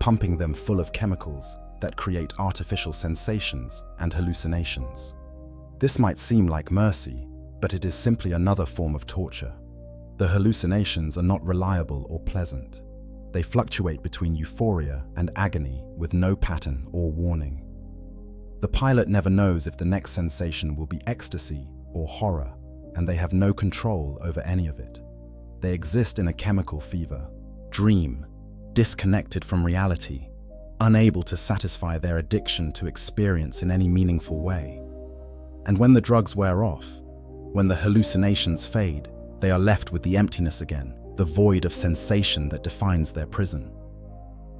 pumping them full of chemicals that create artificial sensations and hallucinations. This might seem like mercy, but it is simply another form of torture. The hallucinations are not reliable or pleasant. They fluctuate between euphoria and agony with no pattern or warning. The pilot never knows if the next sensation will be ecstasy or horror, and they have no control over any of it. They exist in a chemical fever, dream, disconnected from reality, unable to satisfy their addiction to experience in any meaningful way. And when the drugs wear off, when the hallucinations fade, they are left with the emptiness again, the void of sensation that defines their prison.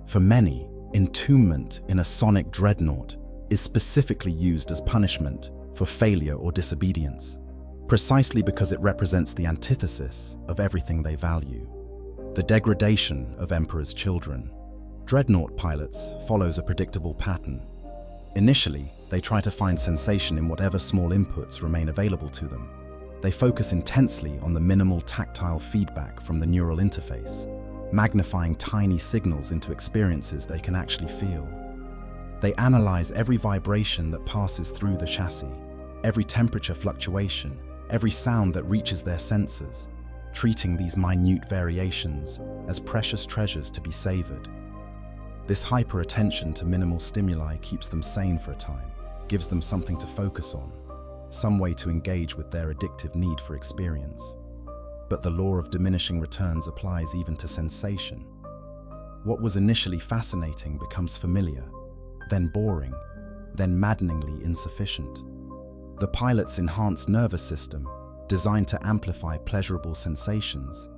For many, entombment in a sonic dreadnought is specifically used as punishment for failure or disobedience, precisely because it represents the antithesis of everything they value, the degradation of Emperor's children. Dreadnought pilots follows a predictable pattern. Initially, they try to find sensation in whatever small inputs remain available to them. They focus intensely on the minimal tactile feedback from the neural interface, magnifying tiny signals into experiences they can actually feel. They analyze every vibration that passes through the chassis, every temperature fluctuation, every sound that reaches their senses, treating these minute variations as precious treasures to be savored. This hyper-attention to minimal stimuli keeps them sane for a time, gives them something to focus on, some way to engage with their addictive need for experience. But the law of diminishing returns applies even to sensation. What was initially fascinating becomes familiar, then boring, then maddeningly insufficient. The pilot's enhanced nervous system, designed to amplify pleasurable sensations,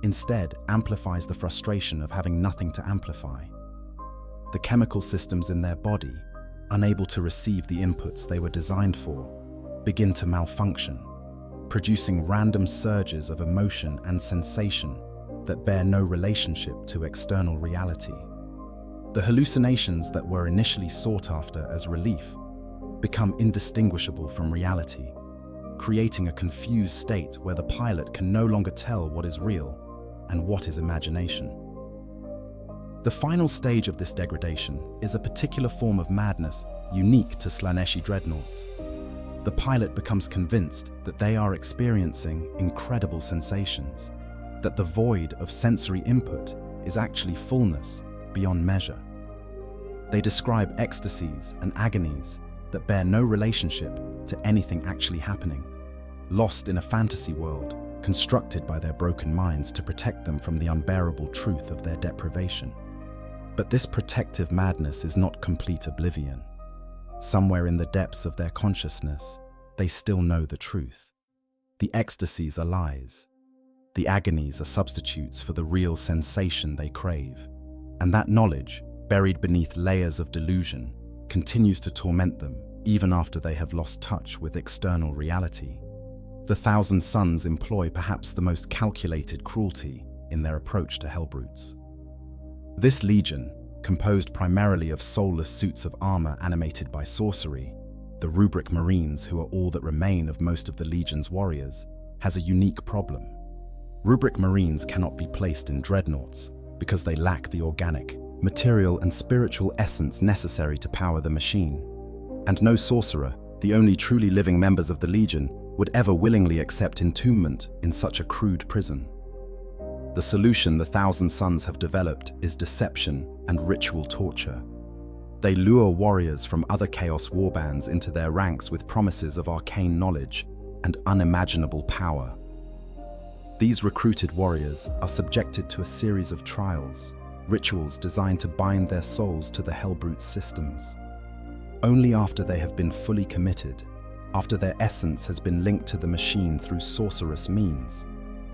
instead amplifies the frustration of having nothing to amplify. The chemical systems in their body, unable to receive the inputs they were designed for, begin to malfunction, producing random surges of emotion and sensation that bear no relationship to external reality. The hallucinations that were initially sought after as relief become indistinguishable from reality, creating a confused state where the pilot can no longer tell what is real and what is imagination. The final stage of this degradation is a particular form of madness unique to Slaaneshi dreadnoughts. The pilot becomes convinced that they are experiencing incredible sensations, that the void of sensory input is actually fullness beyond measure. They describe ecstasies and agonies that bear no relationship to anything actually happening, lost in a fantasy world constructed by their broken minds to protect them from the unbearable truth of their deprivation. But this protective madness is not complete oblivion. Somewhere in the depths of their consciousness, they still know the truth. The ecstasies are lies. The agonies are substitutes for the real sensation they crave. And that knowledge, buried beneath layers of delusion, continues to torment them even after they have lost touch with external reality. The Thousand Sons employ perhaps the most calculated cruelty in their approach to Hellbrutes. This legion, composed primarily of soulless suits of armor animated by sorcery, the Rubric Marines, who are all that remain of most of the Legion's warriors, has a unique problem. Rubric Marines cannot be placed in dreadnoughts because they lack the organic, material and spiritual essence necessary to power the machine. And no sorcerer, the only truly living members of the Legion, would ever willingly accept entombment in such a crude prison. The solution the Thousand Sons have developed is deception and ritual torture. They lure warriors from other Chaos warbands into their ranks with promises of arcane knowledge and unimaginable power. These recruited warriors are subjected to a series of trials, rituals designed to bind their souls to the Hellbrute systems. Only after they have been fully committed, after their essence has been linked to the machine through sorcerous means,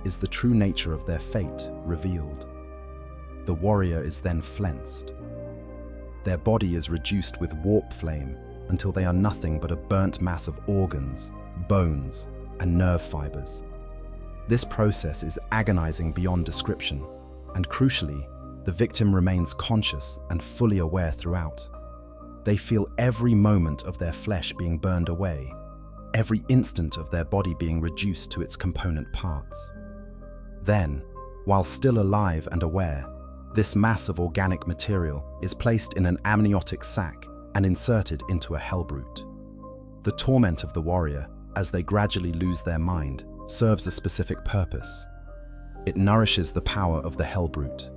is the true nature of their fate revealed. The warrior is then flensed. Their body is reduced with warp flame until they are nothing but a burnt mass of organs, bones, and nerve fibers. This process is agonizing beyond description, and crucially, the victim remains conscious and fully aware throughout. They feel every moment of their flesh being burned away, every instant of their body being reduced to its component parts. Then, while still alive and aware, this mass of organic material is placed in an amniotic sac and inserted into a Hellbrute. The torment of the warrior, as they gradually lose their mind, serves a specific purpose: It nourishes the power of the Hellbrute.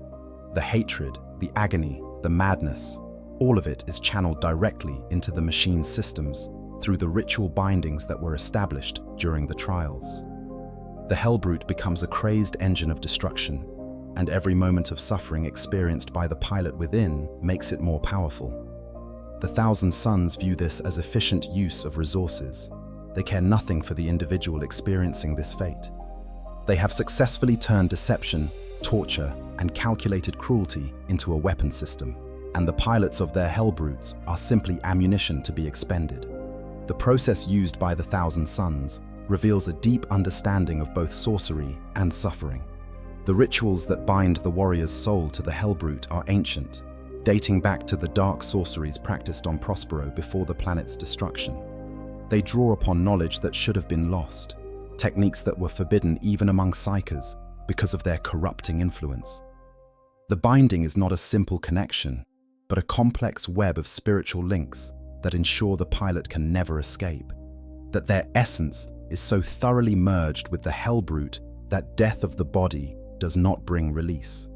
The hatred, the agony, the madness, all of it is channeled directly into the machine's systems through the ritual bindings that were established during the trials. The Hellbrute becomes a crazed engine of destruction, and every moment of suffering experienced by the pilot within makes it more powerful. The Thousand Sons view this as efficient use of resources. They care nothing for the individual experiencing this fate. They have successfully turned deception, torture, and calculated cruelty into a weapon system, and the pilots of their Hellbrutes are simply ammunition to be expended. The process used by the Thousand Sons reveals a deep understanding of both sorcery and suffering. The rituals that bind the warrior's soul to the Hellbrute are ancient, dating back to the dark sorceries practiced on Prospero before the planet's destruction. They draw upon knowledge that should have been lost, techniques that were forbidden even among psychers because of their corrupting influence. The binding is not a simple connection, but a complex web of spiritual links that ensure the pilot can never escape, that their essence is so thoroughly merged with the Hellbrute that death of the body does not bring release.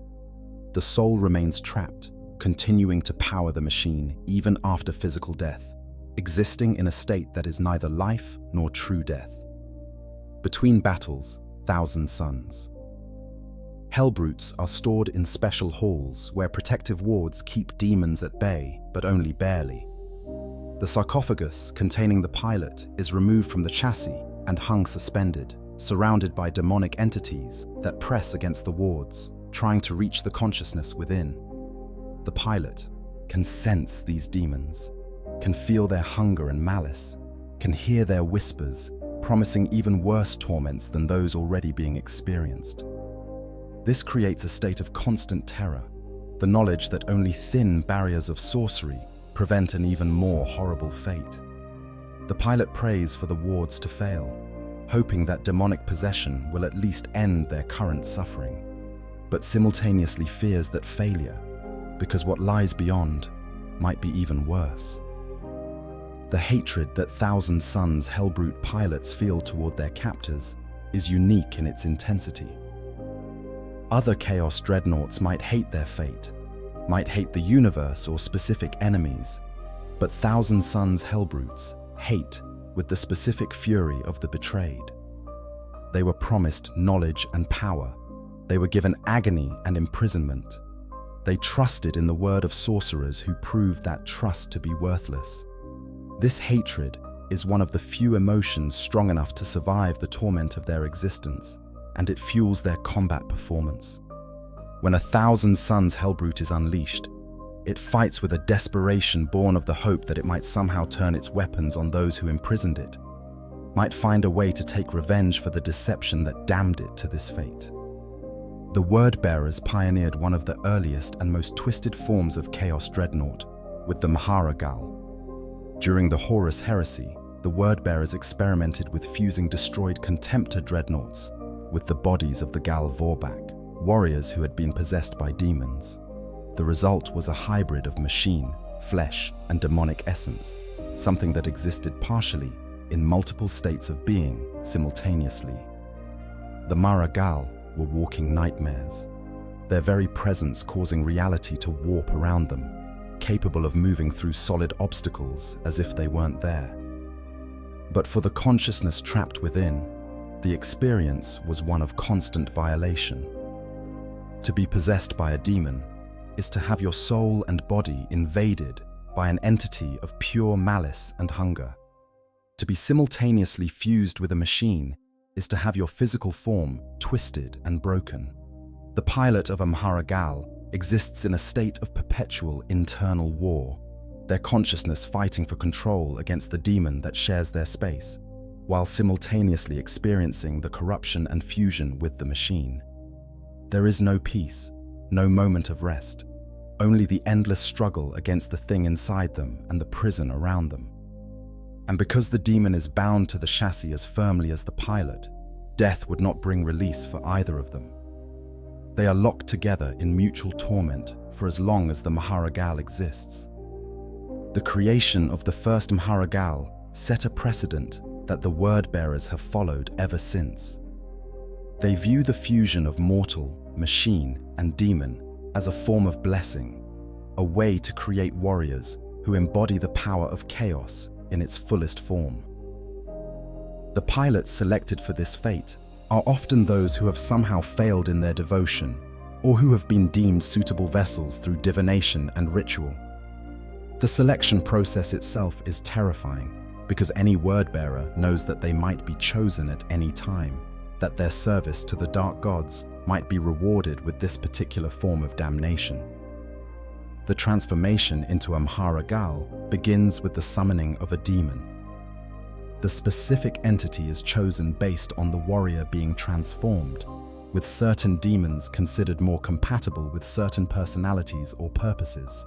The soul remains trapped, continuing to power the machine even after physical death, existing in a state that is neither life nor true death. Between battles, Thousand Sons. Hellbrutes are stored in special halls where protective wards keep demons at bay, but only barely. The sarcophagus containing the pilot is removed from the chassis and hung suspended, surrounded by demonic entities that press against the wards, trying to reach the consciousness within. The pilot can sense these demons, can feel their hunger and malice, can hear their whispers, promising even worse torments than those already being experienced. This creates a state of constant terror, the knowledge that only thin barriers of sorcery prevent an even more horrible fate. The pilot prays for the wards to fail, hoping that demonic possession will at least end their current suffering, but simultaneously fears that failure, because what lies beyond, might be even worse. The hatred that Thousand Sons Hellbrute pilots feel toward their captors is unique in its intensity. Other Chaos Dreadnoughts might hate their fate, might hate the universe or specific enemies, but Thousand Sons Hellbrutes hate with the specific fury of the betrayed. They were promised knowledge and power. They were given agony and imprisonment. They trusted in the word of sorcerers who proved that trust to be worthless. This hatred is one of the few emotions strong enough to survive the torment of their existence, and it fuels their combat performance. When a Thousand Sons Hellbrute is unleashed, it fights with a desperation born of the hope that it might somehow turn its weapons on those who imprisoned it, might find a way to take revenge for the deception that damned it to this fate. The Word-Bearers pioneered one of the earliest and most twisted forms of Chaos Dreadnought, with the Mahara Gal. During the Horus Heresy, the Word-Bearers experimented with fusing destroyed Contemptor Dreadnoughts with the bodies of the Gal Vorbak, warriors who had been possessed by demons. The result was a hybrid of machine, flesh, and demonic essence, something that existed partially in multiple states of being simultaneously. The Mahara Gal were walking nightmares, their very presence causing reality to warp around them, capable of moving through solid obstacles as if they weren't there. But for the consciousness trapped within, the experience was one of constant violation. To be possessed by a demon is to have your soul and body invaded by an entity of pure malice and hunger. To be simultaneously fused with a machine is to have your physical form twisted and broken. The pilot of a Mahara Gal exists in a state of perpetual internal war, their consciousness fighting for control against the demon that shares their space, while simultaneously experiencing the corruption and fusion with the machine. There is no peace, no moment of rest, only the endless struggle against the thing inside them and the prison around them. And because the demon is bound to the chassis as firmly as the pilot, death would not bring release for either of them. They are locked together in mutual torment for as long as the Mahara Gal exists. The creation of the first Mahara Gal set a precedent that the Word-Bearers have followed ever since. They view the fusion of mortal, machine, and demon as a form of blessing, a way to create warriors who embody the power of chaos in its fullest form. The pilots selected for this fate are often those who have somehow failed in their devotion, or who have been deemed suitable vessels through divination and ritual. The selection process itself is terrifying, because any word-bearer knows that they might be chosen at any time, that their service to the dark gods might be rewarded with this particular form of damnation. The transformation into a Mhara-Gal begins with the summoning of a demon. The specific entity is chosen based on the warrior being transformed, with certain demons considered more compatible with certain personalities or purposes.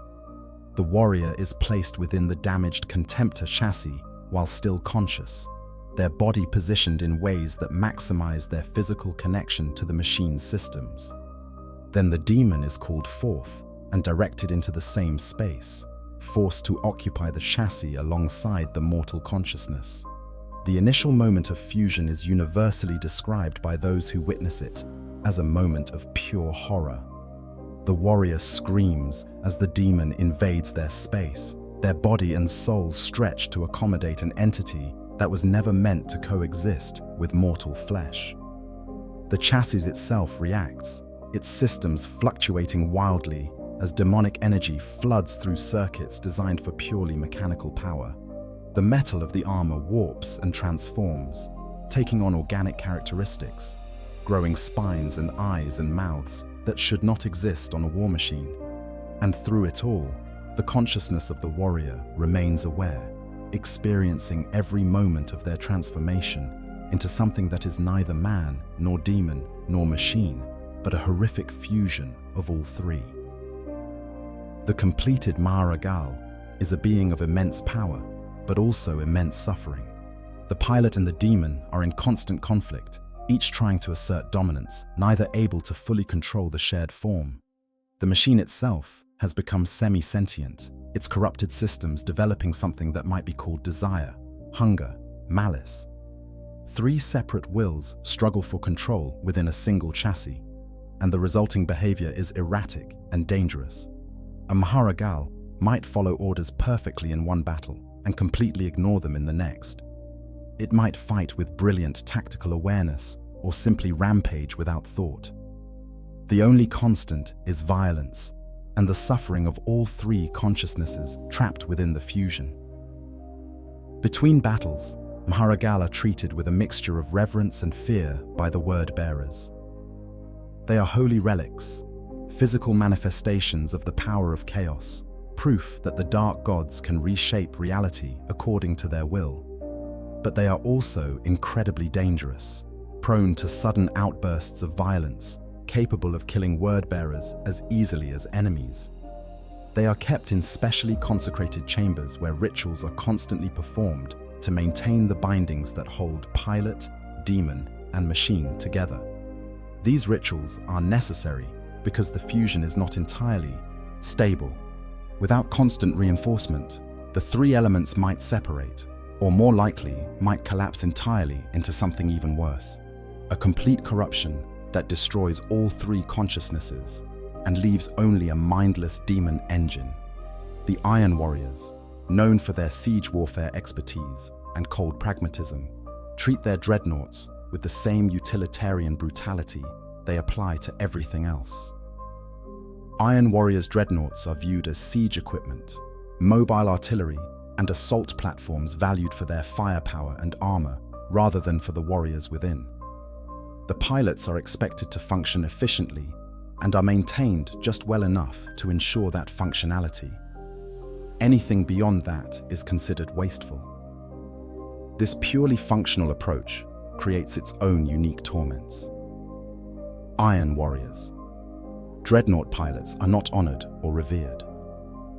The warrior is placed within the damaged Contemptor chassis while still conscious, their body positioned in ways that maximize their physical connection to the machine's systems. Then the demon is called forth and directed into the same space, forced to occupy the chassis alongside the mortal consciousness. The initial moment of fusion is universally described by those who witness it as a moment of pure horror. The warrior screams as the demon invades their space, their body and soul stretched to accommodate an entity that was never meant to coexist with mortal flesh. The chassis itself reacts, its systems fluctuating wildly as demonic energy floods through circuits designed for purely mechanical power. The metal of the armor warps and transforms, taking on organic characteristics, growing spines and eyes and mouths that should not exist on a war machine. And through it all, the consciousness of the warrior remains aware, experiencing every moment of their transformation into something that is neither man, nor demon, nor machine, but a horrific fusion of all three. The completed Mhara-Gal is a being of immense power, but also immense suffering. The pilot and the demon are in constant conflict, each trying to assert dominance, neither able to fully control the shared form. The machine itself has become semi-sentient, its corrupted systems developing something that might be called desire, hunger, malice. Three separate wills struggle for control within a single chassis, and the resulting behavior is erratic and dangerous. A Mhara-Gal might follow orders perfectly in one battle and completely ignore them in the next. It might fight with brilliant tactical awareness or simply rampage without thought. The only constant is violence and the suffering of all three consciousnesses trapped within the fusion. Between battles, Mhara-Gal are treated with a mixture of reverence and fear by the word-bearers. They are holy relics, physical manifestations of the power of chaos, proof that the dark gods can reshape reality according to their will. But they are also incredibly dangerous, prone to sudden outbursts of violence, capable of killing word-bearers as easily as enemies. They are kept in specially consecrated chambers where rituals are constantly performed to maintain the bindings that hold pilot, demon, and machine together. These rituals are necessary because the fusion is not entirely stable. Without constant reinforcement, the three elements might separate, or more likely, might collapse entirely into something even worse. A complete corruption that destroys all three consciousnesses and leaves only a mindless demon engine. The Iron Warriors, known for their siege warfare expertise and cold pragmatism, treat their dreadnoughts with the same utilitarian brutality they apply to everything else. Iron Warriors' dreadnoughts are viewed as siege equipment, mobile artillery, and assault platforms valued for their firepower and armor rather than for the warriors within. The pilots are expected to function efficiently and are maintained just well enough to ensure that functionality. Anything beyond that is considered wasteful. This purely functional approach creates its own unique torments. Iron Warriors. Dreadnought pilots are not honored or revered.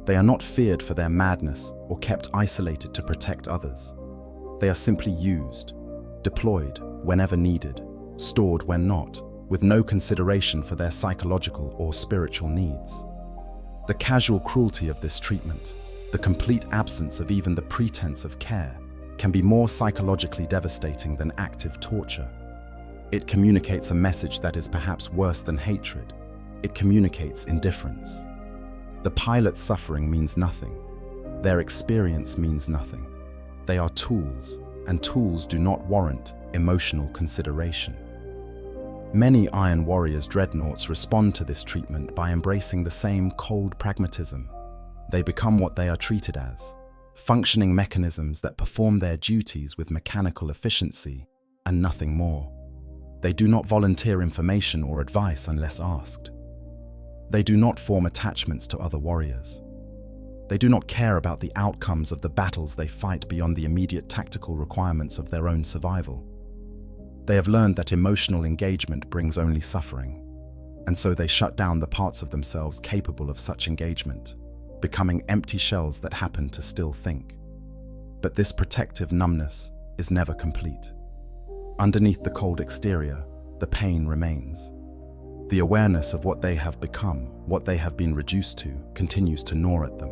They are not feared for their madness or kept isolated to protect others. They are simply used, deployed whenever needed, stored when not, with no consideration for their psychological or spiritual needs. The casual cruelty of this treatment, the complete absence of even the pretense of care, can be more psychologically devastating than active torture. It communicates a message that is perhaps worse than hatred. It communicates indifference. The pilot's suffering means nothing. Their experience means nothing. They are tools, and tools do not warrant emotional consideration. Many Iron Warriors dreadnoughts respond to this treatment by embracing the same cold pragmatism. They become what they are treated as, functioning mechanisms that perform their duties with mechanical efficiency and nothing more. They do not volunteer information or advice unless asked. They do not form attachments to other warriors. They do not care about the outcomes of the battles they fight beyond the immediate tactical requirements of their own survival. They have learned that emotional engagement brings only suffering, and so they shut down the parts of themselves capable of such engagement, becoming empty shells that happen to still think. But this protective numbness is never complete. Underneath the cold exterior, the pain remains. The awareness of what they have become, what they have been reduced to, continues to gnaw at them.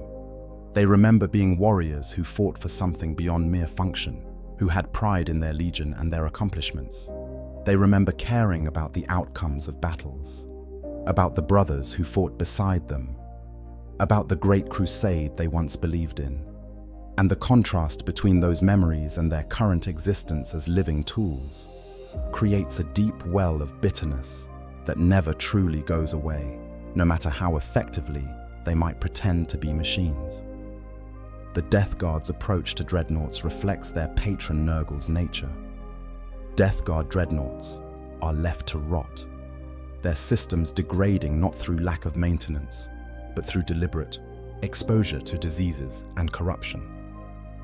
They remember being warriors who fought for something beyond mere function, who had pride in their legion and their accomplishments. They remember caring about the outcomes of battles, about the brothers who fought beside them, about the great crusade they once believed in. And the contrast between those memories and their current existence as living tools creates a deep well of bitterness that never truly goes away, no matter how effectively they might pretend to be machines. The Death Guard's approach to dreadnoughts reflects their patron Nurgle's nature. Death Guard dreadnoughts are left to rot, their systems degrading not through lack of maintenance, but through deliberate exposure to diseases and corruption.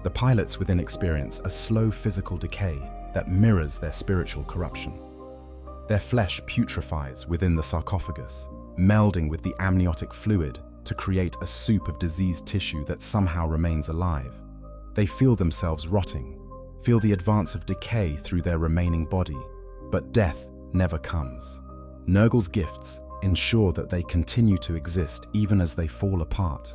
The pilots within experience a slow physical decay that mirrors their spiritual corruption. Their flesh putrefies within the sarcophagus, melding with the amniotic fluid to create a soup of diseased tissue that somehow remains alive. They feel themselves rotting, feel the advance of decay through their remaining body, but death never comes. Nurgle's gifts ensure that they continue to exist even as they fall apart,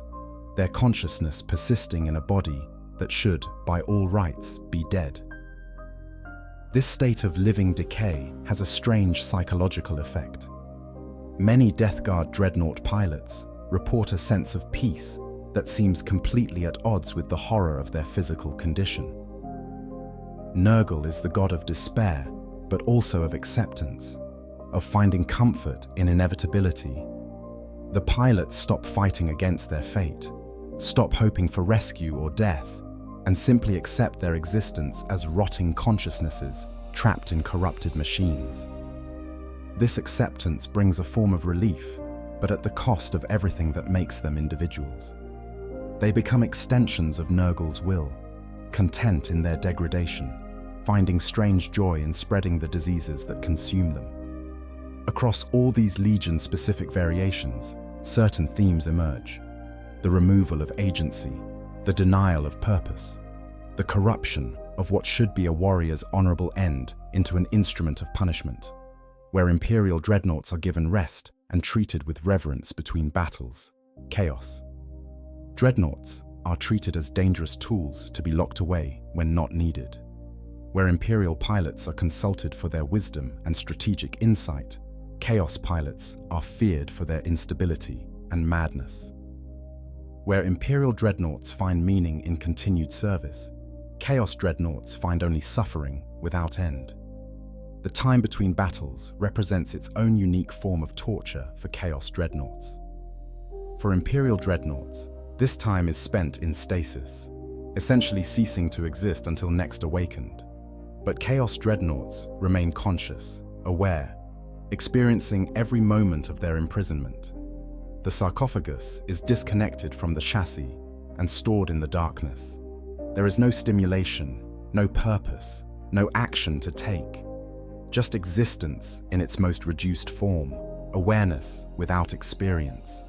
their consciousness persisting in a body that should, by all rights, be dead. This state of living decay has a strange psychological effect. Many Death Guard dreadnought pilots report a sense of peace that seems completely at odds with the horror of their physical condition. Nurgle is the god of despair, but also of acceptance, of finding comfort in inevitability. The pilots stop fighting against their fate, stop hoping for rescue or death, and simply accept their existence as rotting consciousnesses trapped in corrupted machines. This acceptance brings a form of relief, but at the cost of everything that makes them individuals. They become extensions of Nurgle's will, content in their degradation, finding strange joy in spreading the diseases that consume them. Across all these Legion-specific variations, certain themes emerge: the removal of agency, the denial of purpose, the corruption of what should be a warrior's honorable end into an instrument of punishment, where Imperial dreadnoughts are given rest and treated with reverence between battles, chaos. Dreadnoughts are treated as dangerous tools to be locked away when not needed, where Imperial pilots are consulted for their wisdom and strategic insight. Chaos pilots are feared for their instability and madness. Where Imperial dreadnoughts find meaning in continued service, Chaos dreadnoughts find only suffering without end. The time between battles represents its own unique form of torture for Chaos dreadnoughts. For Imperial dreadnoughts, this time is spent in stasis, essentially ceasing to exist until next awakened. But Chaos dreadnoughts remain conscious, aware, experiencing every moment of their imprisonment. The sarcophagus is disconnected from the chassis and stored in the darkness. There is no stimulation, no purpose, no action to take. Just existence in its most reduced form, awareness without experience.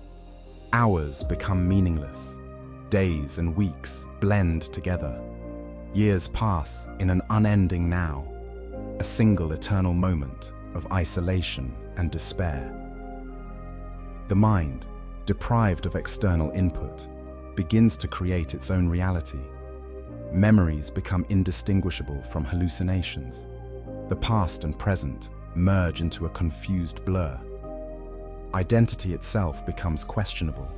Hours become meaningless. Days and weeks blend together. Years pass in an unending now, a single eternal moment of isolation and despair. The mind, deprived of external input, begins to create its own reality. Memories become indistinguishable from hallucinations. The past and present merge into a confused blur. Identity itself becomes questionable.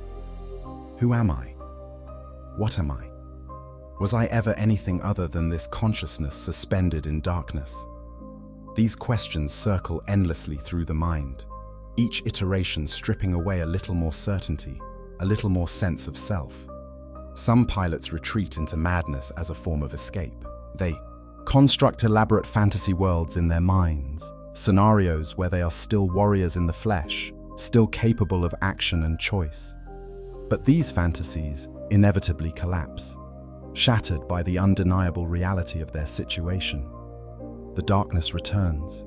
Who am I? What am I? Was I ever anything other than this consciousness suspended in darkness? These questions circle endlessly through the mind, each iteration stripping away a little more certainty, a little more sense of self. Some pilots retreat into madness as a form of escape. They construct elaborate fantasy worlds in their minds, scenarios where they are still warriors in the flesh, still capable of action and choice. But these fantasies inevitably collapse, shattered by the undeniable reality of their situation. The darkness returns,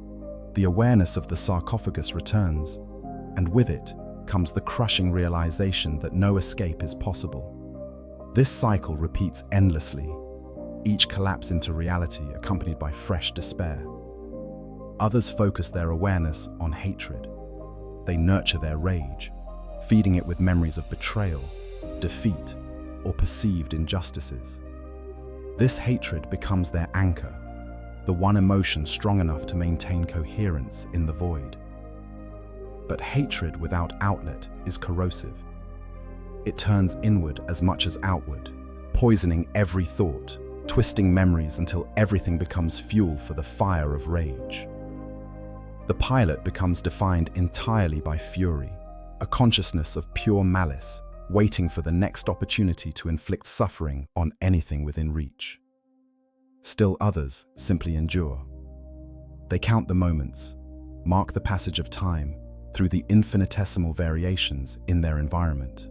the awareness of the sarcophagus returns, and with it comes the crushing realization that no escape is possible. This cycle repeats endlessly, each collapse into reality accompanied by fresh despair. Others focus their awareness on hatred. They nurture their rage, feeding it with memories of betrayal, defeat, or perceived injustices. This hatred becomes their anchor, the one emotion strong enough to maintain coherence in the void. But hatred without outlet is corrosive. It turns inward as much as outward, poisoning every thought, twisting memories until everything becomes fuel for the fire of rage. The pilot becomes defined entirely by fury, a consciousness of pure malice, waiting for the next opportunity to inflict suffering on anything within reach. Still others simply endure. They count the moments, mark the passage of time through the infinitesimal variations in their environment.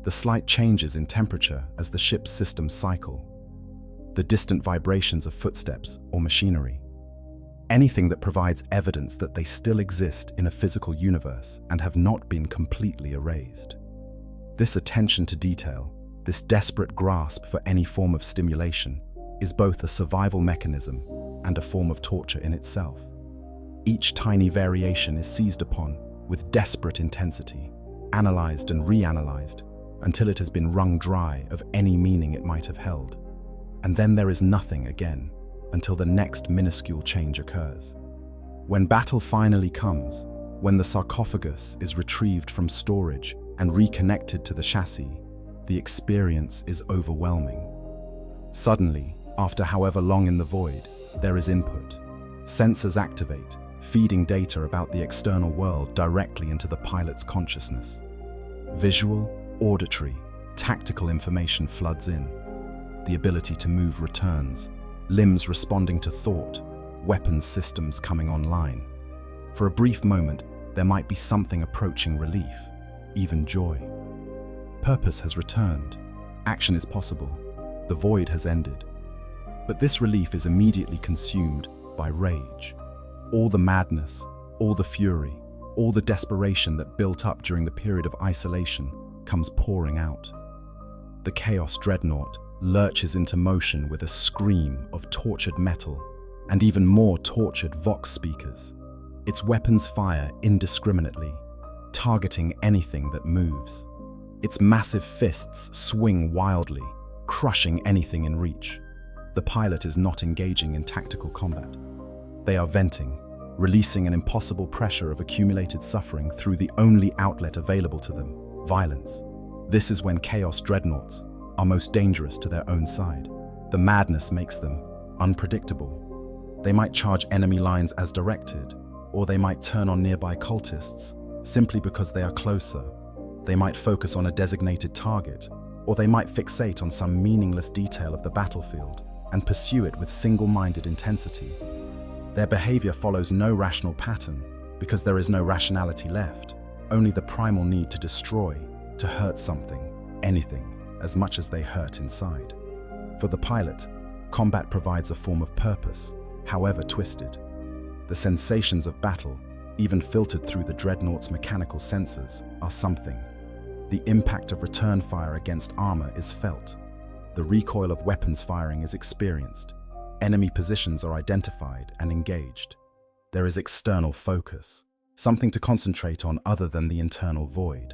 The slight changes in temperature as the ship's systems cycle, the distant vibrations of footsteps or machinery, anything that provides evidence that they still exist in a physical universe and have not been completely erased. This attention to detail, this desperate grasp for any form of stimulation, is both a survival mechanism and a form of torture in itself. Each tiny variation is seized upon with desperate intensity, analyzed and reanalyzed until it has been wrung dry of any meaning it might have held. And then there is nothing again until the next minuscule change occurs. When battle finally comes, when the sarcophagus is retrieved from storage and reconnected to the chassis, the experience is overwhelming. Suddenly, after however long in the void, there is input. Sensors activate, feeding data about the external world directly into the pilot's consciousness. Visual, auditory, tactical information floods in. The ability to move returns, limbs responding to thought, weapons systems coming online. For a brief moment, there might be something approaching relief, even joy. Purpose has returned, action is possible, the void has ended. But this relief is immediately consumed by rage. All the madness, all the fury, all the desperation that built up during the period of isolation comes pouring out. The Chaos Dreadnought lurches into motion with a scream of tortured metal and even more tortured vox speakers. Its weapons fire indiscriminately, targeting anything that moves. Its massive fists swing wildly, crushing anything in reach. The pilot is not engaging in tactical combat. They are venting, releasing an impossible pressure of accumulated suffering through the only outlet available to them, violence. This is when Chaos Dreadnoughts are most dangerous to their own side. The madness makes them unpredictable. They might charge enemy lines as directed, or they might turn on nearby cultists simply because they are closer. They might focus on a designated target, or they might fixate on some meaningless detail of the battlefield and pursue it with single-minded intensity. Their behavior follows no rational pattern because there is no rationality left, only the primal need to destroy, to hurt something, anything, as much as they hurt inside. For the pilot, combat provides a form of purpose, however twisted. The sensations of battle, even filtered through the Dreadnought's mechanical sensors, are something. The impact of return fire against armor is felt. The recoil of weapons firing is experienced. Enemy positions are identified and engaged. There is external focus, something to concentrate on other than the internal void.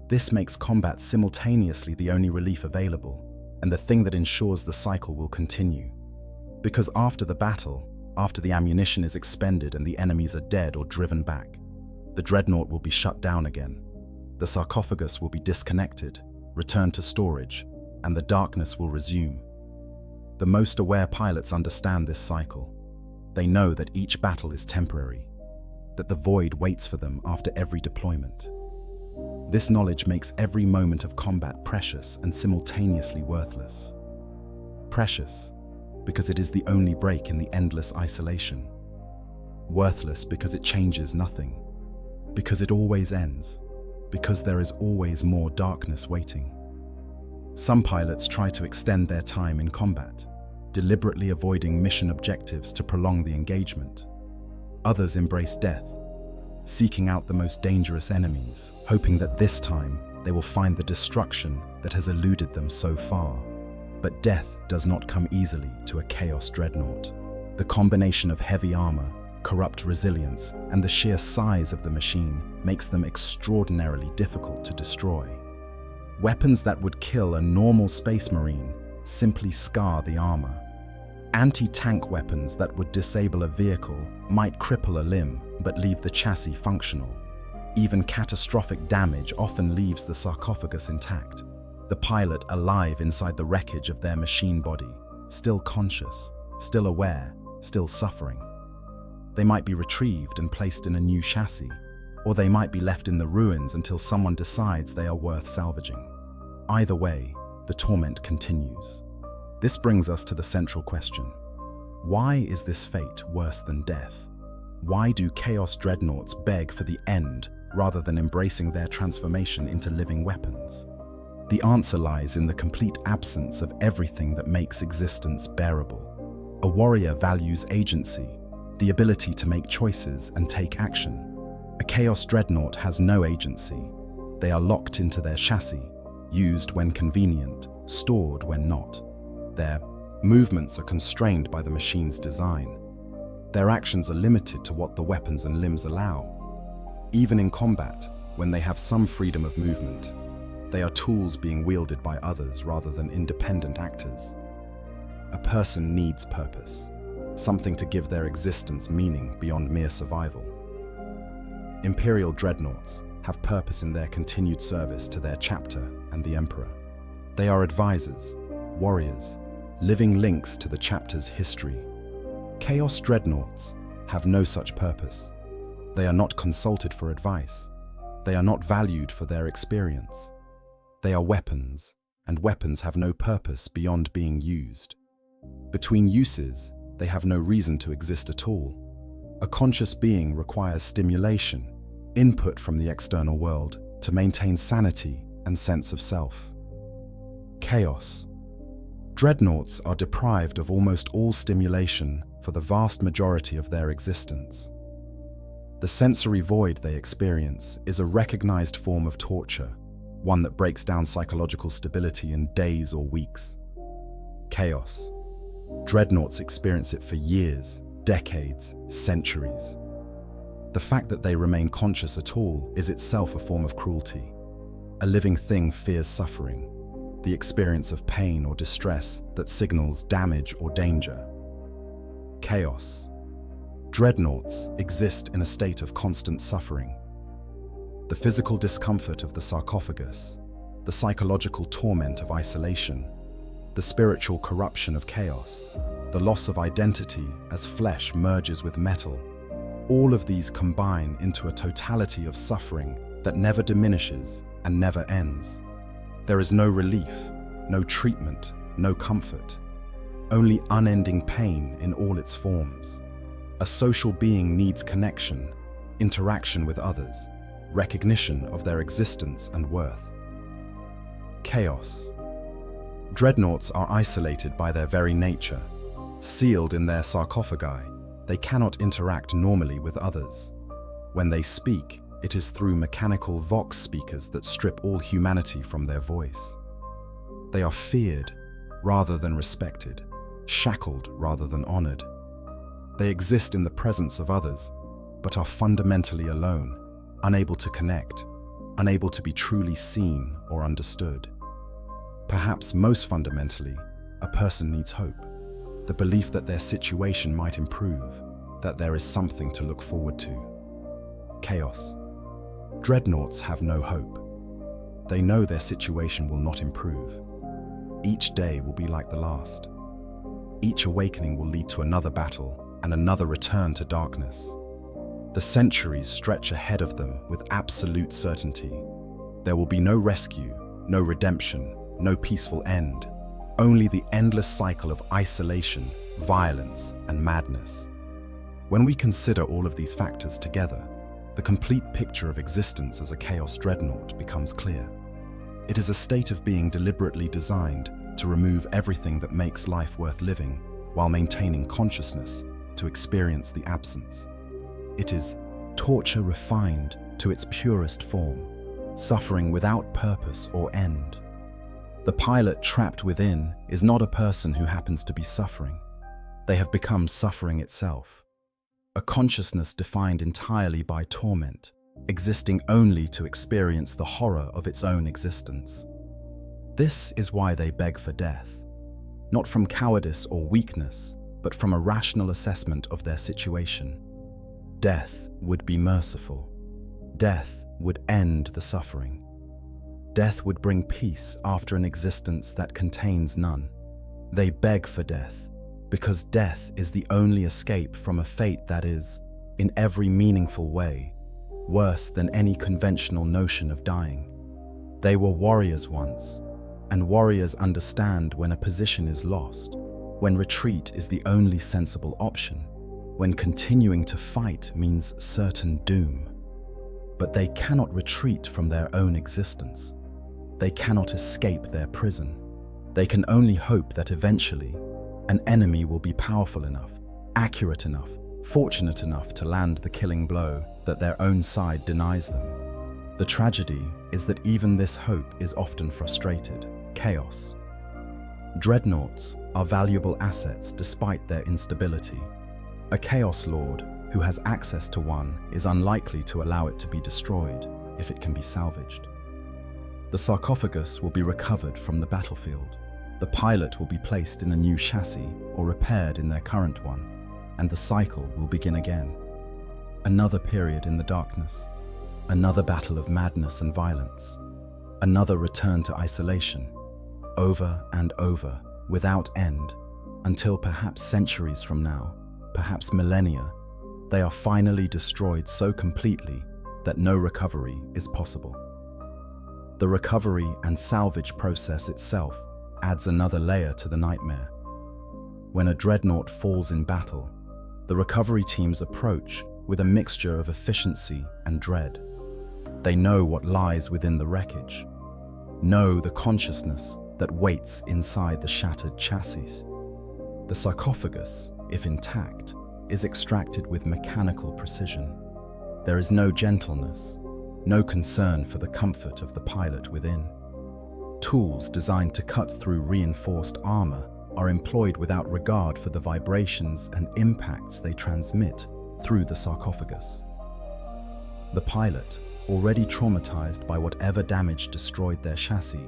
This makes combat simultaneously the only relief available, and the thing that ensures the cycle will continue. Because after the battle, After the ammunition is expended and the enemies are dead or driven back, the dreadnought will be shut down again. The sarcophagus will be disconnected, returned to storage, and the darkness will resume. The most aware pilots understand this cycle. They know that each battle is temporary, that the void waits for them after every deployment. This knowledge makes every moment of combat precious and simultaneously worthless. Precious, because it is the only break in the endless isolation. Worthless because it changes nothing, because it always ends, because there is always more darkness waiting. Some pilots try to extend their time in combat, deliberately avoiding mission objectives to prolong the engagement. Others embrace death, seeking out the most dangerous enemies, hoping that this time they will find the destruction that has eluded them so far. But death does not come easily to a Chaos Dreadnought. The combination of heavy armor, corrupt resilience, and the sheer size of the machine makes them extraordinarily difficult to destroy. Weapons that would kill a normal Space Marine simply scar the armor. Anti-tank weapons that would disable a vehicle might cripple a limb but leave the chassis functional. Even catastrophic damage often leaves the sarcophagus intact, the pilot alive inside the wreckage of their machine body, still conscious, still aware, still suffering. They might be retrieved and placed in a new chassis, or they might be left in the ruins until someone decides they are worth salvaging. Either way, the torment continues. This brings us to the central question. Why is this fate worse than death? Why do Chaos Dreadnoughts beg for the end rather than embracing their transformation into living weapons? The answer lies in the complete absence of everything that makes existence bearable. A warrior values agency, the ability to make choices and take action. A Chaos Dreadnought has no agency. They are locked into their chassis, used when convenient, stored when not. Their movements are constrained by the machine's design. Their actions are limited to what the weapons and limbs allow. Even in combat, when they have some freedom of movement, they are tools being wielded by others rather than independent actors. A person needs purpose, something to give their existence meaning beyond mere survival. Imperial Dreadnoughts have purpose in their continued service to their chapter and the Emperor. They are advisors, warriors, living links to the chapter's history. Chaos Dreadnoughts have no such purpose. They are not consulted for advice. They are not valued for their experience. They are weapons, and weapons have no purpose beyond being used. Between uses, they have no reason to exist at all. A conscious being requires stimulation, input from the external world to maintain sanity and sense of self. Chaos. Dreadnoughts are deprived of almost all stimulation for the vast majority of their existence. The sensory void they experience is a recognized form of torture, one that breaks down psychological stability in days or weeks. Chaos. Dreadnoughts experience it for years, decades, centuries. The fact that they remain conscious at all is itself a form of cruelty. A living thing fears suffering, the experience of pain or distress that signals damage or danger. Chaos. Dreadnoughts exist in a state of constant suffering. The physical discomfort of the sarcophagus, the psychological torment of isolation, the spiritual corruption of chaos, the loss of identity as flesh merges with metal, all of these combine into a totality of suffering that never diminishes and never ends. There is no relief, no treatment, no comfort, only unending pain in all its forms. A social being needs connection, interaction with others, recognition of their existence and worth. Chaos. Dreadnoughts are isolated by their very nature. Sealed in their sarcophagi, they cannot interact normally with others. When they speak, it is through mechanical vox speakers that strip all humanity from their voice. They are feared rather than respected, shackled rather than honored. They exist in the presence of others, but are fundamentally alone, unable to connect, unable to be truly seen or understood. Perhaps most fundamentally, a person needs hope. the belief that their situation might improve, that there is something to look forward to. Chaos. Dreadnoughts have no hope. They know their situation will not improve. Each day will be like the last. Each awakening will lead to another battle and another return to darkness. The centuries stretch ahead of them with absolute certainty. There will be no rescue, no redemption, no peaceful end. Only the endless cycle of isolation, violence, and madness. When we consider all of these factors together, the complete picture of existence as a Chaos Dreadnought becomes clear. It is a state of being deliberately designed to remove everything that makes life worth living while maintaining consciousness to experience the absence. It is torture refined to its purest form, suffering without purpose or end. The pilot trapped within is not a person who happens to be suffering. They have become suffering itself. A consciousness defined entirely by torment, existing only to experience the horror of its own existence. This is why they beg for death, not from cowardice or weakness, but from a rational assessment of their situation. Death would be merciful. Death would end the suffering. Death would bring peace after an existence that contains none. They beg for death, because death is the only escape from a fate that is, in every meaningful way, worse than any conventional notion of dying. They were warriors once, and warriors understand when a position is lost, when retreat is the only sensible option, when continuing to fight means certain doom. But they cannot retreat from their own existence. They cannot escape their prison. They can only hope that eventually, an enemy will be powerful enough, accurate enough, fortunate enough to land the killing blow that their own side denies them. The tragedy is that even this hope is often frustrated. Chaos. Dreadnoughts are valuable assets despite their instability. A Chaos Lord who has access to one is unlikely to allow it to be destroyed if it can be salvaged. The sarcophagus will be recovered from the battlefield. The pilot will be placed in a new chassis or repaired in their current one, and the cycle will begin again. Another period in the darkness, another battle of madness and violence, another return to isolation, over and over, without end, until perhaps centuries from now, perhaps millennia, they are finally destroyed so completely that no recovery is possible. The recovery and salvage process itself adds another layer to the nightmare. When a dreadnought falls in battle, the recovery teams approach with a mixture of efficiency and dread. They know what lies within the wreckage, know the consciousness that waits inside the shattered chassis. The sarcophagus, if intact, is extracted with mechanical precision. There is no gentleness, no concern for the comfort of the pilot within. Tools designed to cut through reinforced armor are employed without regard for the vibrations and impacts they transmit through the sarcophagus. The pilot, already traumatized by whatever damage destroyed their chassis,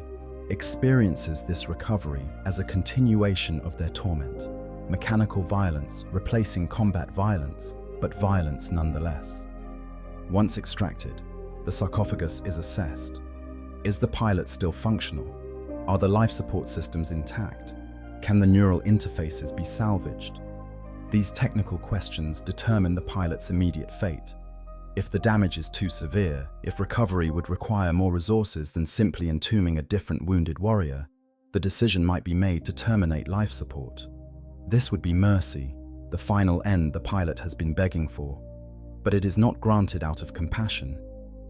experiences this recovery as a continuation of their torment. Mechanical violence replacing combat violence, but violence nonetheless. Once extracted, the sarcophagus is assessed. Is the pilot still functional? Are the life support systems intact? Can the neural interfaces be salvaged? These technical questions determine the pilot's immediate fate. If the damage is too severe, if recovery would require more resources than simply entombing a different wounded warrior, the decision might be made to terminate life support. This would be mercy, the final end the pilot has been begging for. But it is not granted out of compassion.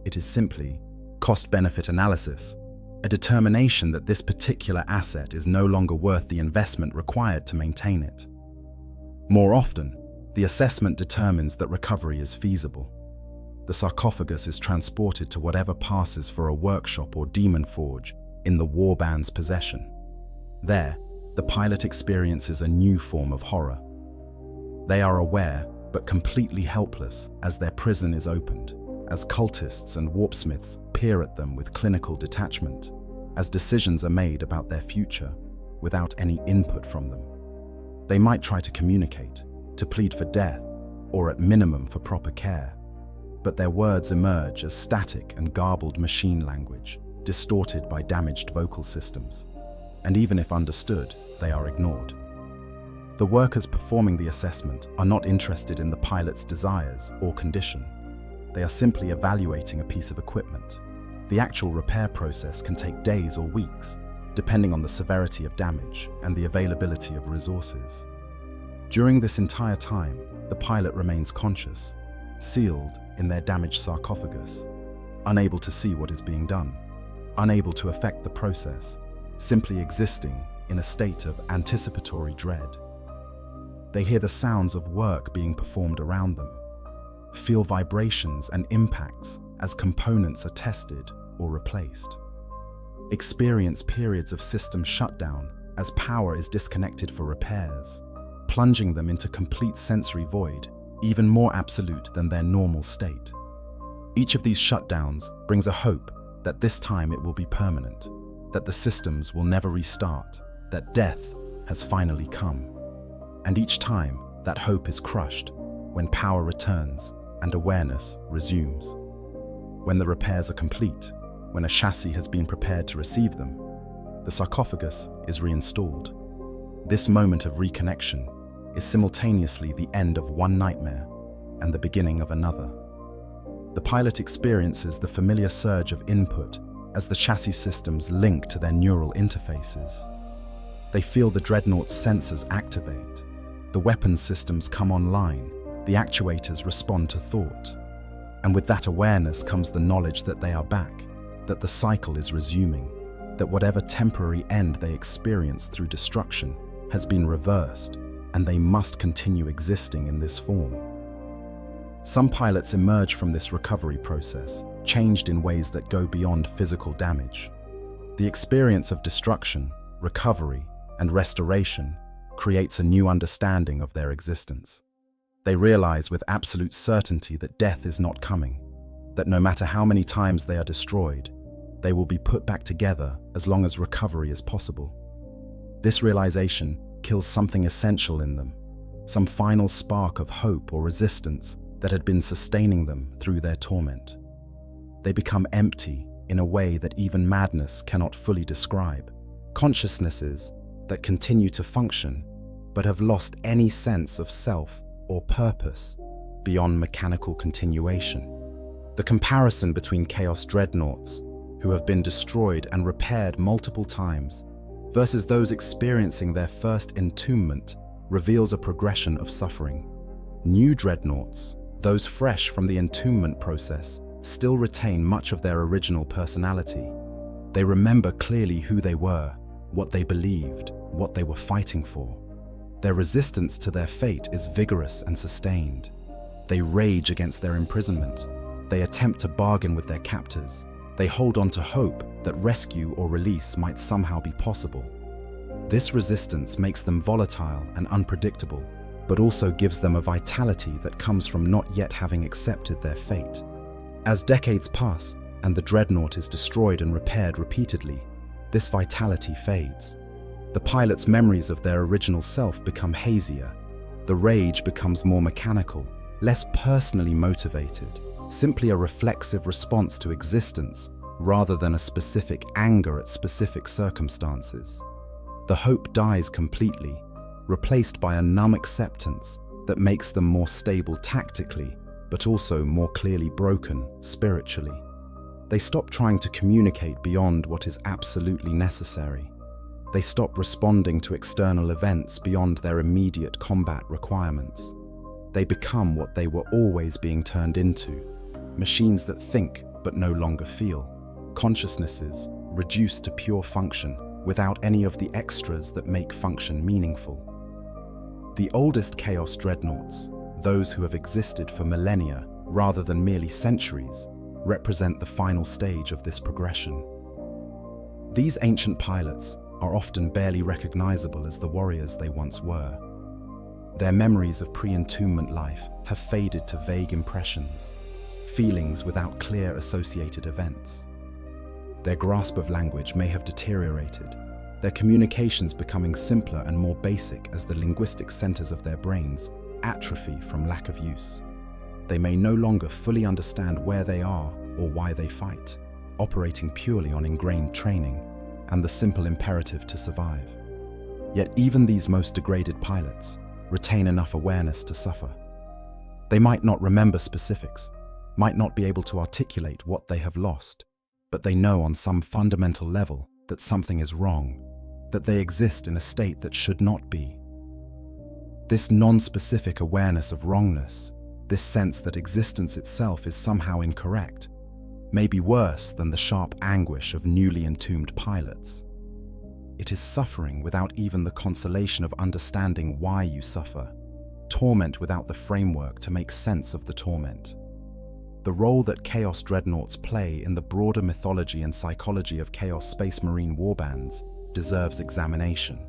It is simply cost-benefit analysis, a determination that this particular asset is no longer worth the investment required to maintain it. More often, the assessment determines that recovery is feasible. The sarcophagus is transported to whatever passes for a workshop or demon forge in the warband's possession. There, the pilot experiences a new form of horror. They are aware, but completely helpless, as their prison is opened, as cultists and warpsmiths peer at them with clinical detachment, as decisions are made about their future without any input from them. They might try to communicate, to plead for death, or at minimum for proper care. But their words emerge as static and garbled machine language, distorted by damaged vocal systems. And even if understood, they are ignored. The workers performing the assessment are not interested in the pilot's desires or condition. They are simply evaluating a piece of equipment. The actual repair process can take days or weeks, depending on the severity of damage and the availability of resources. During this entire time, the pilot remains conscious, sealed in their damaged sarcophagus, unable to see what is being done, unable to affect the process, simply existing in a state of anticipatory dread. They hear the sounds of work being performed around them, feel vibrations and impacts as components are tested or replaced, experience periods of system shutdown as power is disconnected for repairs, plunging them into complete sensory void, even more absolute than their normal state. Each of these shutdowns brings a hope that this time it will be permanent, that the systems will never restart, that death has finally come. And each time, that hope is crushed when power returns and awareness resumes. When the repairs are complete, when a chassis has been prepared to receive them, the sarcophagus is reinstalled. This moment of reconnection is simultaneously the end of one nightmare and the beginning of another. The pilot experiences the familiar surge of input as the chassis systems link to their neural interfaces. They feel the Dreadnoughts' sensors activate, the weapons systems come online, the actuators respond to thought. And with that awareness comes the knowledge that they are back, that the cycle is resuming, that whatever temporary end they experienced through destruction has been reversed, and they must continue existing in this form. Some pilots emerge from this recovery process, changed in ways that go beyond physical damage. The experience of destruction, recovery, and restoration creates a new understanding of their existence. They realize with absolute certainty that death is not coming, that no matter how many times they are destroyed, they will be put back together as long as recovery is possible. This realization kills something essential in them, some final spark of hope or resistance that had been sustaining them through their torment. They become empty in a way that even madness cannot fully describe. Consciousnesses that continue to function, but have lost any sense of self or purpose beyond mechanical continuation. The comparison between Chaos Dreadnoughts, who have been destroyed and repaired multiple times, versus those experiencing their first entombment, reveals a progression of suffering. New Dreadnoughts, those fresh from the entombment process, still retain much of their original personality. They remember clearly who they were, what they believed, what they were fighting for. Their resistance to their fate is vigorous and sustained. They rage against their imprisonment. They attempt to bargain with their captors. They hold on to hope that rescue or release might somehow be possible. This resistance makes them volatile and unpredictable, but also gives them a vitality that comes from not yet having accepted their fate. As decades pass and the Dreadnought is destroyed and repaired repeatedly, this vitality fades. The pilot's memories of their original self become hazier. The rage becomes more mechanical, less personally motivated, simply a reflexive response to existence rather than a specific anger at specific circumstances. The hope dies completely, replaced by a numb acceptance that makes them more stable tactically, but also more clearly broken spiritually. They stop trying to communicate beyond what is absolutely necessary. They stop responding to external events beyond their immediate combat requirements. They become what they were always being turned into, machines that think but no longer feel, consciousnesses reduced to pure function without any of the extras that make function meaningful. The oldest Chaos Dreadnoughts, those who have existed for millennia rather than merely centuries, represent the final stage of this progression. These ancient pilots are often barely recognizable as the warriors they once were. Their memories of pre-entombment life have faded to vague impressions, feelings without clear associated events. Their grasp of language may have deteriorated, their communications becoming simpler and more basic as the linguistic centers of their brains atrophy from lack of use. They may no longer fully understand where they are or why they fight, operating purely on ingrained training and the simple imperative to survive. Yet even these most degraded pilots retain enough awareness to suffer. They might not remember specifics, might not be able to articulate what they have lost, but they know on some fundamental level that something is wrong, that they exist in a state that should not be. This non-specific awareness of wrongness, this sense that existence itself is somehow incorrect, may be worse than the sharp anguish of newly entombed pilots. It is suffering without even the consolation of understanding why you suffer, torment without the framework to make sense of the torment. The role that Chaos Dreadnoughts play in the broader mythology and psychology of Chaos Space Marine warbands deserves examination.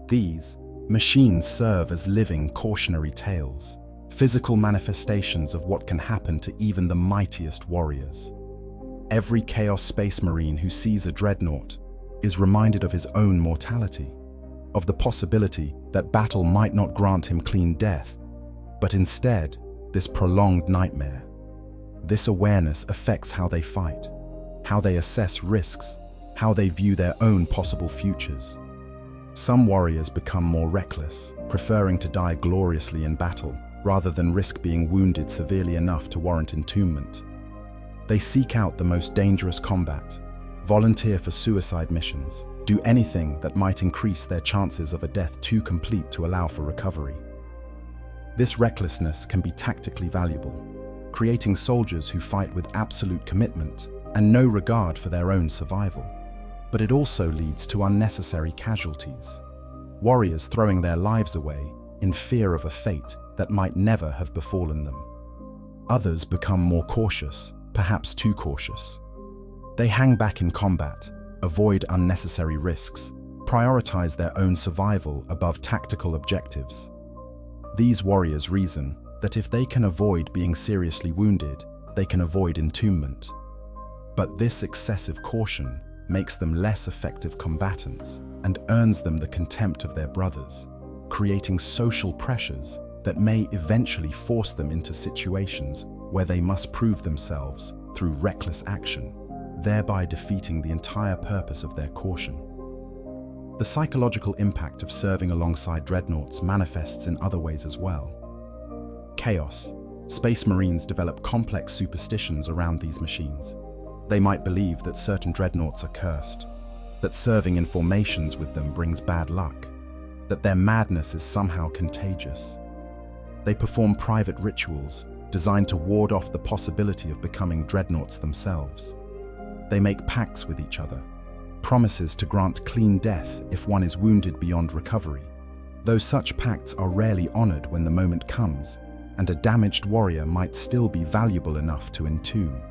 These machines serve as living cautionary tales, physical manifestations of what can happen to even the mightiest warriors. Every Chaos Space Marine who sees a dreadnought is reminded of his own mortality, of the possibility that battle might not grant him clean death, but instead this prolonged nightmare. This awareness affects how they fight, how they assess risks, how they view their own possible futures. Some warriors become more reckless, preferring to die gloriously in battle, rather than risk being wounded severely enough to warrant entombment. They seek out the most dangerous combat, volunteer for suicide missions, do anything that might increase their chances of a death too complete to allow for recovery. This recklessness can be tactically valuable, creating soldiers who fight with absolute commitment and no regard for their own survival. But it also leads to unnecessary casualties, warriors throwing their lives away in fear of a fate that might never have befallen them. Others become more cautious, perhaps too cautious. They hang back in combat, avoid unnecessary risks, prioritize their own survival above tactical objectives. These warriors reason that if they can avoid being seriously wounded, they can avoid entombment. But this excessive caution makes them less effective combatants and earns them the contempt of their brothers, creating social pressures that may eventually force them into situations where they must prove themselves through reckless action, thereby defeating the entire purpose of their caution. The psychological impact of serving alongside dreadnoughts manifests in other ways as well. Chaos. Space Marines develop complex superstitions around these machines. They might believe that certain dreadnoughts are cursed, that serving in formations with them brings bad luck, that their madness is somehow contagious. They perform private rituals designed to ward off the possibility of becoming dreadnoughts themselves. They make pacts with each other, promises to grant clean death if one is wounded beyond recovery, though such pacts are rarely honored when the moment comes, and a damaged warrior might still be valuable enough to entomb.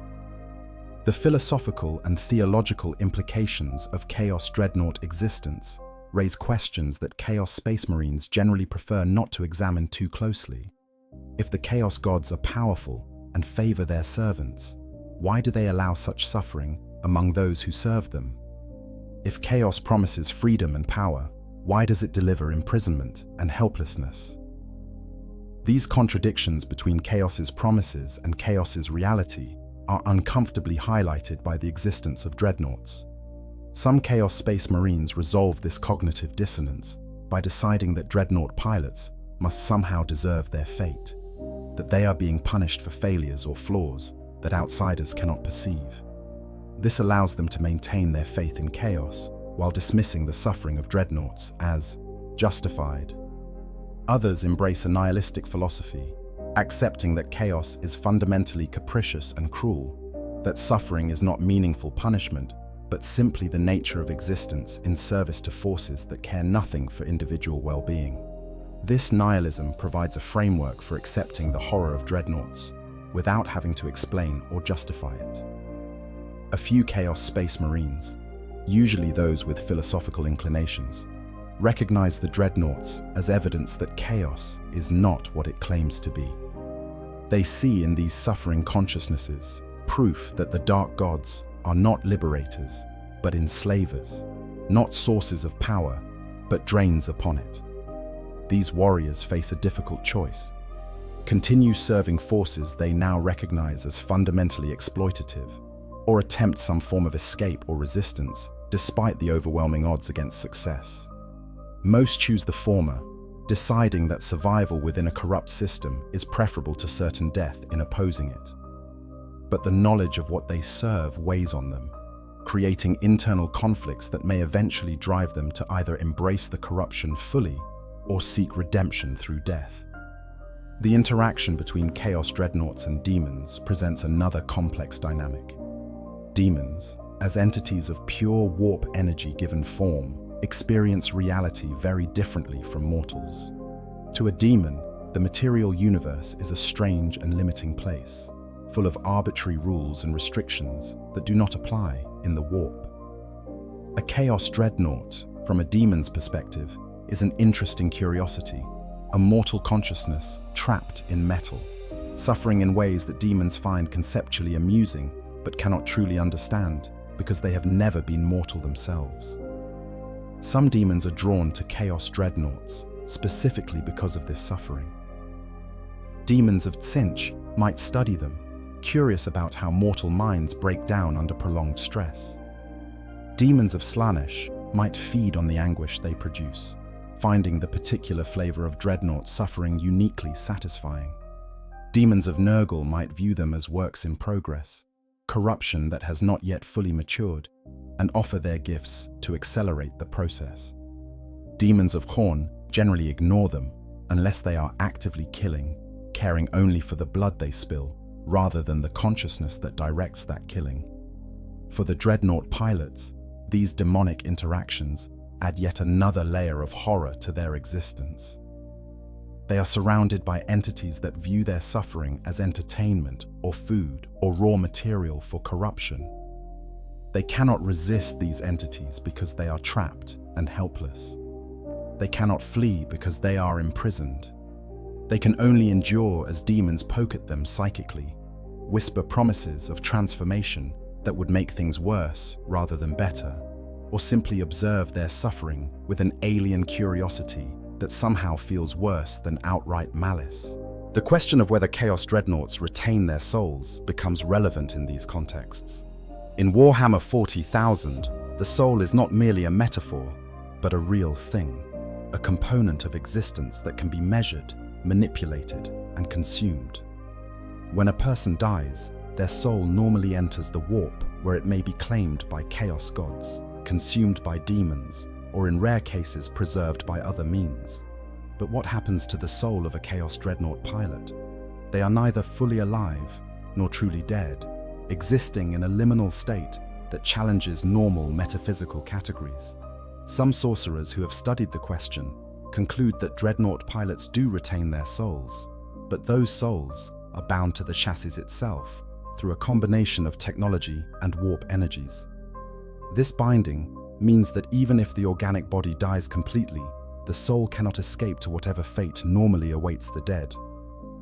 The philosophical and theological implications of Chaos Dreadnought existence raise questions that Chaos Space Marines generally prefer not to examine too closely. If the Chaos gods are powerful and favor their servants, why do they allow such suffering among those who serve them? If Chaos promises freedom and power, why does it deliver imprisonment and helplessness? These contradictions between Chaos's promises and Chaos's reality are uncomfortably highlighted by the existence of dreadnoughts. Some Chaos Space Marines resolve this cognitive dissonance by deciding that dreadnought pilots must somehow deserve their fate, that they are being punished for failures or flaws that outsiders cannot perceive. This allows them to maintain their faith in Chaos while dismissing the suffering of dreadnoughts as justified. Others embrace a nihilistic philosophy, accepting that Chaos is fundamentally capricious and cruel, that suffering is not meaningful punishment, but simply the nature of existence in service to forces that care nothing for individual well-being. This nihilism provides a framework for accepting the horror of dreadnoughts without having to explain or justify it. A few Chaos Space Marines, usually those with philosophical inclinations, recognize the dreadnoughts as evidence that Chaos is not what it claims to be. They see in these suffering consciousnesses proof that the dark gods are not liberators, but enslavers, not sources of power, but drains upon it. These warriors face a difficult choice: continue serving forces they now recognize as fundamentally exploitative, or attempt some form of escape or resistance, despite the overwhelming odds against success. Most choose the former, deciding that survival within a corrupt system is preferable to certain death in opposing it. But the knowledge of what they serve weighs on them, creating internal conflicts that may eventually drive them to either embrace the corruption fully or seek redemption through death. The interaction between Chaos Dreadnoughts and demons presents another complex dynamic. Demons, as entities of pure warp energy given form, experience reality very differently from mortals. To a demon, the material universe is a strange and limiting place, full of arbitrary rules and restrictions that do not apply in the warp. A Chaos Dreadnought, from a demon's perspective, is an interesting curiosity, a mortal consciousness trapped in metal, suffering in ways that demons find conceptually amusing but cannot truly understand because they have never been mortal themselves. Some demons are drawn to Chaos Dreadnoughts specifically because of this suffering. Demons of Tsinch might study them, curious about how mortal minds break down under prolonged stress. Demons of Slaanesh might feed on the anguish they produce, finding the particular flavor of Dreadnought suffering uniquely satisfying. Demons of Nurgle might view them as works in progress, corruption that has not yet fully matured, and offer their gifts to accelerate the process. Demons of Khorne generally ignore them unless they are actively killing, caring only for the blood they spill, rather than the consciousness that directs that killing. For the Dreadnought pilots, these demonic interactions add yet another layer of horror to their existence. They are surrounded by entities that view their suffering as entertainment or food or raw material for corruption. They cannot resist these entities because they are trapped and helpless. They cannot flee because they are imprisoned. They can only endure as demons poke at them psychically, whisper promises of transformation that would make things worse rather than better, or simply observe their suffering with an alien curiosity that somehow feels worse than outright malice. The question of whether Chaos Dreadnoughts retain their souls becomes relevant in these contexts. In Warhammer 40,000, the soul is not merely a metaphor, but a real thing, a component of existence that can be measured, manipulated, and consumed. When a person dies, their soul normally enters the warp, where it may be claimed by chaos gods, consumed by demons, or in rare cases preserved by other means. But what happens to the soul of a Chaos Dreadnought pilot? They are neither fully alive nor truly dead, existing in a liminal state that challenges normal metaphysical categories. Some sorcerers who have studied the question conclude that Dreadnought pilots do retain their souls, but those souls are bound to the chassis itself through a combination of technology and warp energies. This binding means that even if the organic body dies completely, the soul cannot escape to whatever fate normally awaits the dead.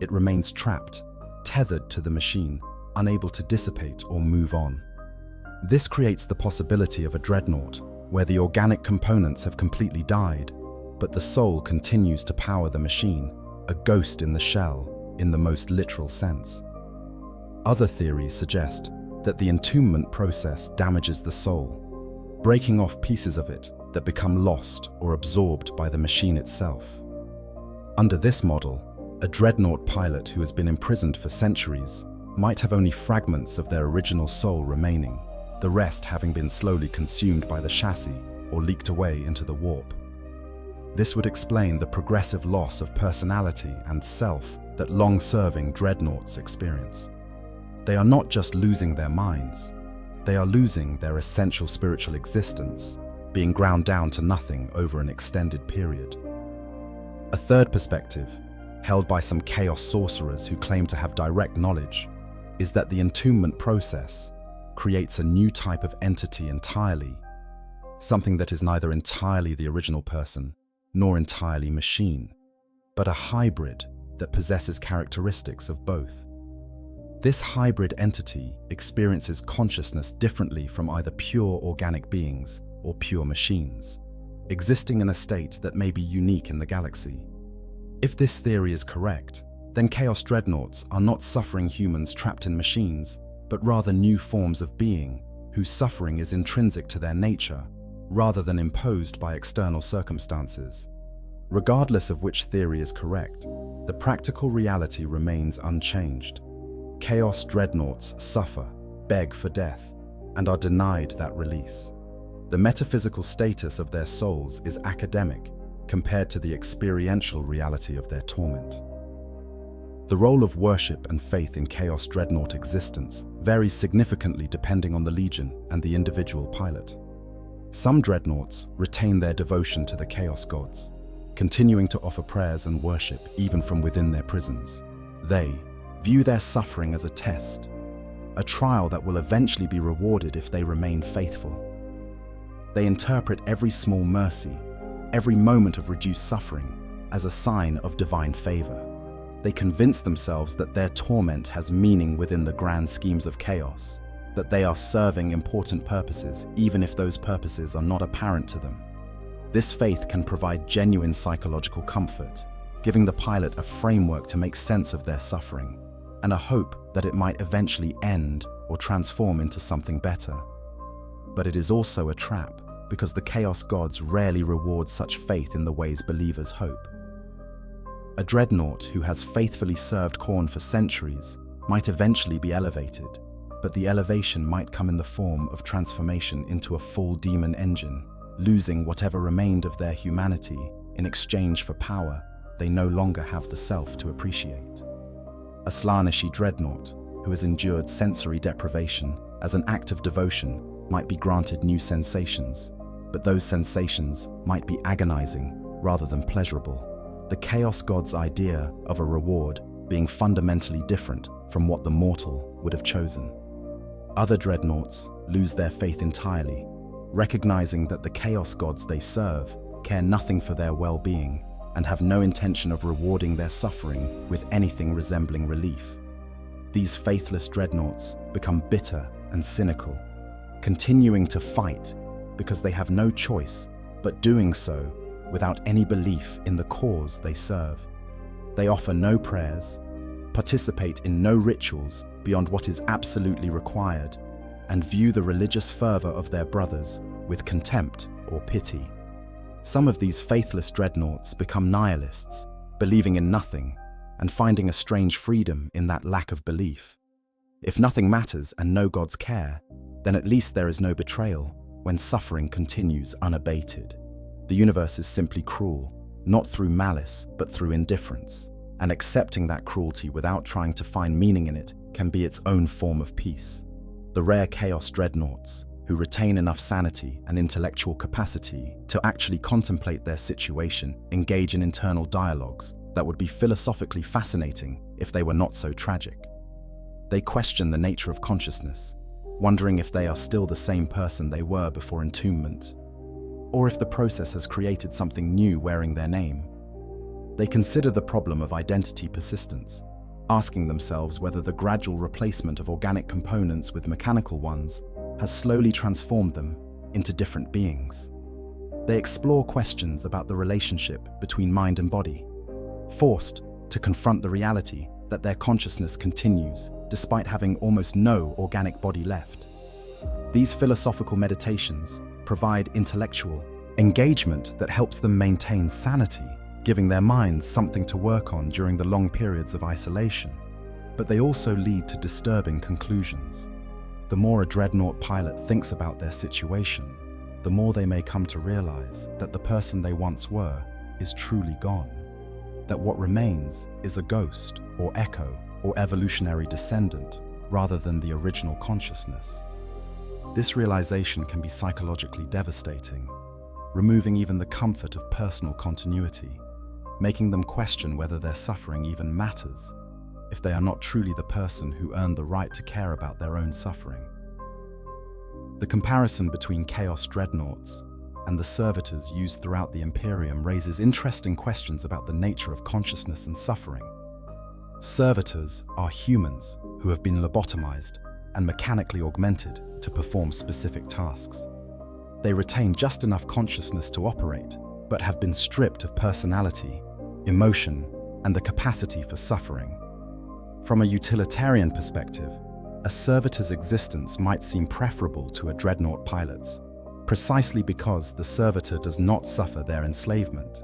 It remains trapped, tethered to the machine, unable to dissipate or move on. This creates the possibility of a Dreadnought, where the organic components have completely died, but the soul continues to power the machine, a ghost in the shell, in the most literal sense. Other theories suggest that the entombment process damages the soul, breaking off pieces of it that become lost or absorbed by the machine itself. Under this model, a Dreadnought pilot who has been imprisoned for centuries might have only fragments of their original soul remaining, the rest having been slowly consumed by the chassis or leaked away into the warp. This would explain the progressive loss of personality and self that long-serving Dreadnoughts experience. They are not just losing their minds, they are losing their essential spiritual existence, being ground down to nothing over an extended period. A third perspective, held by some chaos sorcerers who claim to have direct knowledge, is that the entombment process creates a new type of entity entirely, something that is neither entirely the original person nor entirely machine, but a hybrid that possesses characteristics of both. This hybrid entity experiences consciousness differently from either pure organic beings or pure machines, existing in a state that may be unique in the galaxy. If this theory is correct, then Chaos Dreadnoughts are not suffering humans trapped in machines, but rather new forms of being whose suffering is intrinsic to their nature, rather than imposed by external circumstances. Regardless of which theory is correct, the practical reality remains unchanged. Chaos Dreadnoughts suffer, beg for death, and are denied that release. The metaphysical status of their souls is academic compared to the experiential reality of their torment. The role of worship and faith in Chaos Dreadnought existence varies significantly depending on the legion and the individual pilot. Some dreadnoughts retain their devotion to the Chaos Gods, continuing to offer prayers and worship even from within their prisons. They view their suffering as a test, a trial that will eventually be rewarded if they remain faithful. They interpret every small mercy, every moment of reduced suffering, as a sign of divine favor. They convince themselves that their torment has meaning within the grand schemes of chaos, that they are serving important purposes even if those purposes are not apparent to them. This faith can provide genuine psychological comfort, giving the pilot a framework to make sense of their suffering, and a hope that it might eventually end or transform into something better. But it is also a trap, because the Chaos Gods rarely reward such faith in the ways believers hope. A dreadnought who has faithfully served Khorne for centuries might eventually be elevated, but the elevation might come in the form of transformation into a full demon engine, losing whatever remained of their humanity in exchange for power they no longer have the self to appreciate. A Slaaneshi dreadnought who has endured sensory deprivation as an act of devotion might be granted new sensations, but those sensations might be agonizing rather than pleasurable. The Chaos God's idea of a reward being fundamentally different from what the mortal would have chosen. Other dreadnoughts lose their faith entirely, recognizing that the Chaos Gods they serve care nothing for their well-being and have no intention of rewarding their suffering with anything resembling relief. These faithless dreadnoughts become bitter and cynical, continuing to fight because they have no choice but doing so without any belief in the cause they serve. They offer no prayers, participate in no rituals beyond what is absolutely required, and view the religious fervor of their brothers with contempt or pity. Some of these faithless dreadnoughts become nihilists, believing in nothing and finding a strange freedom in that lack of belief. If nothing matters and no gods care, then at least there is no betrayal when suffering continues unabated. The universe is simply cruel, not through malice, but through indifference, and accepting that cruelty without trying to find meaning in it can be its own form of peace. The rare Chaos Dreadnoughts, who retain enough sanity and intellectual capacity to actually contemplate their situation, engage in internal dialogues that would be philosophically fascinating if they were not so tragic. They question the nature of consciousness, wondering if they are still the same person they were before entombment, or if the process has created something new wearing their name. They consider the problem of identity persistence, asking themselves whether the gradual replacement of organic components with mechanical ones has slowly transformed them into different beings. They explore questions about the relationship between mind and body, forced to confront the reality that their consciousness continues despite having almost no organic body left. These philosophical meditations provide intellectual engagement that helps them maintain sanity, giving their minds something to work on during the long periods of isolation. But they also lead to disturbing conclusions. The more a dreadnought pilot thinks about their situation, the more they may come to realize that the person they once were is truly gone, that what remains is a ghost or echo or evolutionary descendant rather than the original consciousness. This realization can be psychologically devastating, removing even the comfort of personal continuity, making them question whether their suffering even matters, if they are not truly the person who earned the right to care about their own suffering. The comparison between Chaos Dreadnoughts and the servitors used throughout the Imperium raises interesting questions about the nature of consciousness and suffering. Servitors are humans who have been lobotomized and mechanically augmented to perform specific tasks. They retain just enough consciousness to operate, but have been stripped of personality, emotion, and the capacity for suffering. From a utilitarian perspective, a servitor's existence might seem preferable to a dreadnought pilot's, precisely because the servitor does not suffer their enslavement.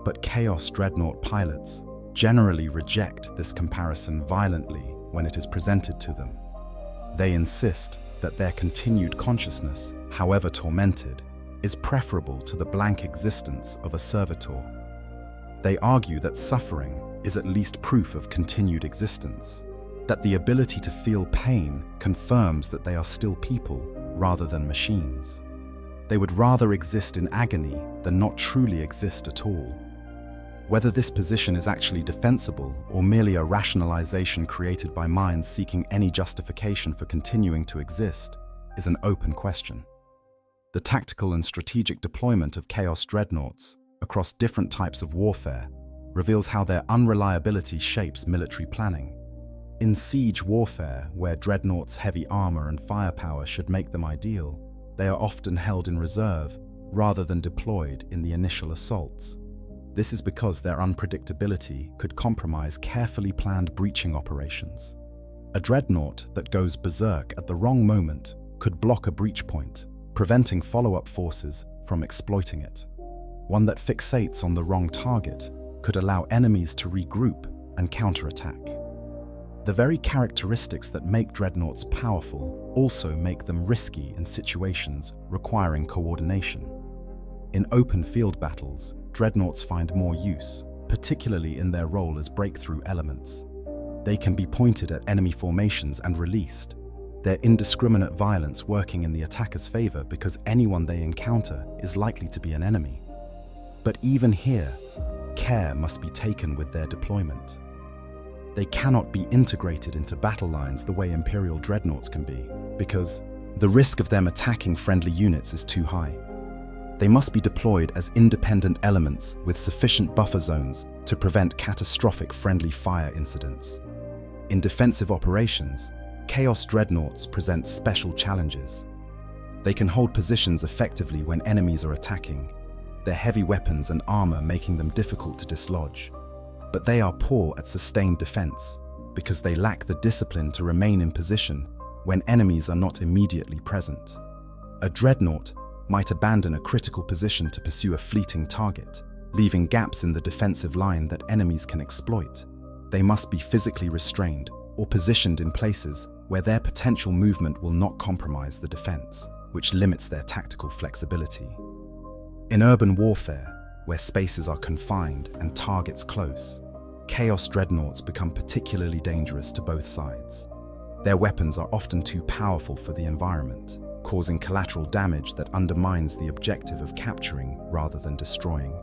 But Chaos Dreadnought pilots generally reject this comparison violently when it is presented to them. They insist that their continued consciousness, however tormented, is preferable to the blank existence of a servitor. They argue that suffering is at least proof of continued existence, that the ability to feel pain confirms that they are still people rather than machines. They would rather exist in agony than not truly exist at all. Whether this position is actually defensible or merely a rationalization created by minds seeking any justification for continuing to exist is an open question. The tactical and strategic deployment of Chaos Dreadnoughts across different types of warfare reveals how their unreliability shapes military planning. In siege warfare, where Dreadnoughts' heavy armor and firepower should make them ideal, they are often held in reserve rather than deployed in the initial assaults. This is because their unpredictability could compromise carefully planned breaching operations. A dreadnought that goes berserk at the wrong moment could block a breach point, preventing follow-up forces from exploiting it. One that fixates on the wrong target could allow enemies to regroup and counterattack. The very characteristics that make dreadnoughts powerful also make them risky in situations requiring coordination. In open field battles, dreadnoughts find more use, particularly in their role as breakthrough elements. They can be pointed at enemy formations and released, their indiscriminate violence working in the attacker's favor because anyone they encounter is likely to be an enemy. But even here, care must be taken with their deployment. They cannot be integrated into battle lines the way Imperial dreadnoughts can be, because the risk of them attacking friendly units is too high. They must be deployed as independent elements with sufficient buffer zones to prevent catastrophic friendly fire incidents. In defensive operations, Chaos Dreadnoughts present special challenges. They can hold positions effectively when enemies are attacking, their heavy weapons and armor making them difficult to dislodge. But they are poor at sustained defense because they lack the discipline to remain in position when enemies are not immediately present. A dreadnought might abandon a critical position to pursue a fleeting target, leaving gaps in the defensive line that enemies can exploit. They must be physically restrained or positioned in places where their potential movement will not compromise the defense, which limits their tactical flexibility. In urban warfare, where spaces are confined and targets close, Chaos Dreadnoughts become particularly dangerous to both sides. Their weapons are often too powerful for the environment, causing collateral damage that undermines the objective of capturing rather than destroying.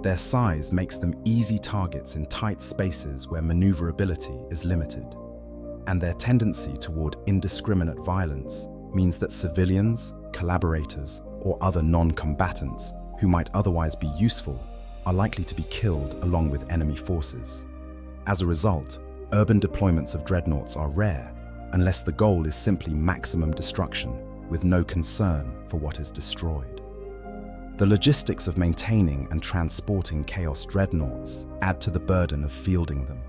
Their size makes them easy targets in tight spaces where maneuverability is limited. And their tendency toward indiscriminate violence means that civilians, collaborators, or other non-combatants who might otherwise be useful are likely to be killed along with enemy forces. As a result, urban deployments of dreadnoughts are rare unless the goal is simply maximum destruction with no concern for what is destroyed. The logistics of maintaining and transporting Chaos Dreadnoughts add to the burden of fielding them.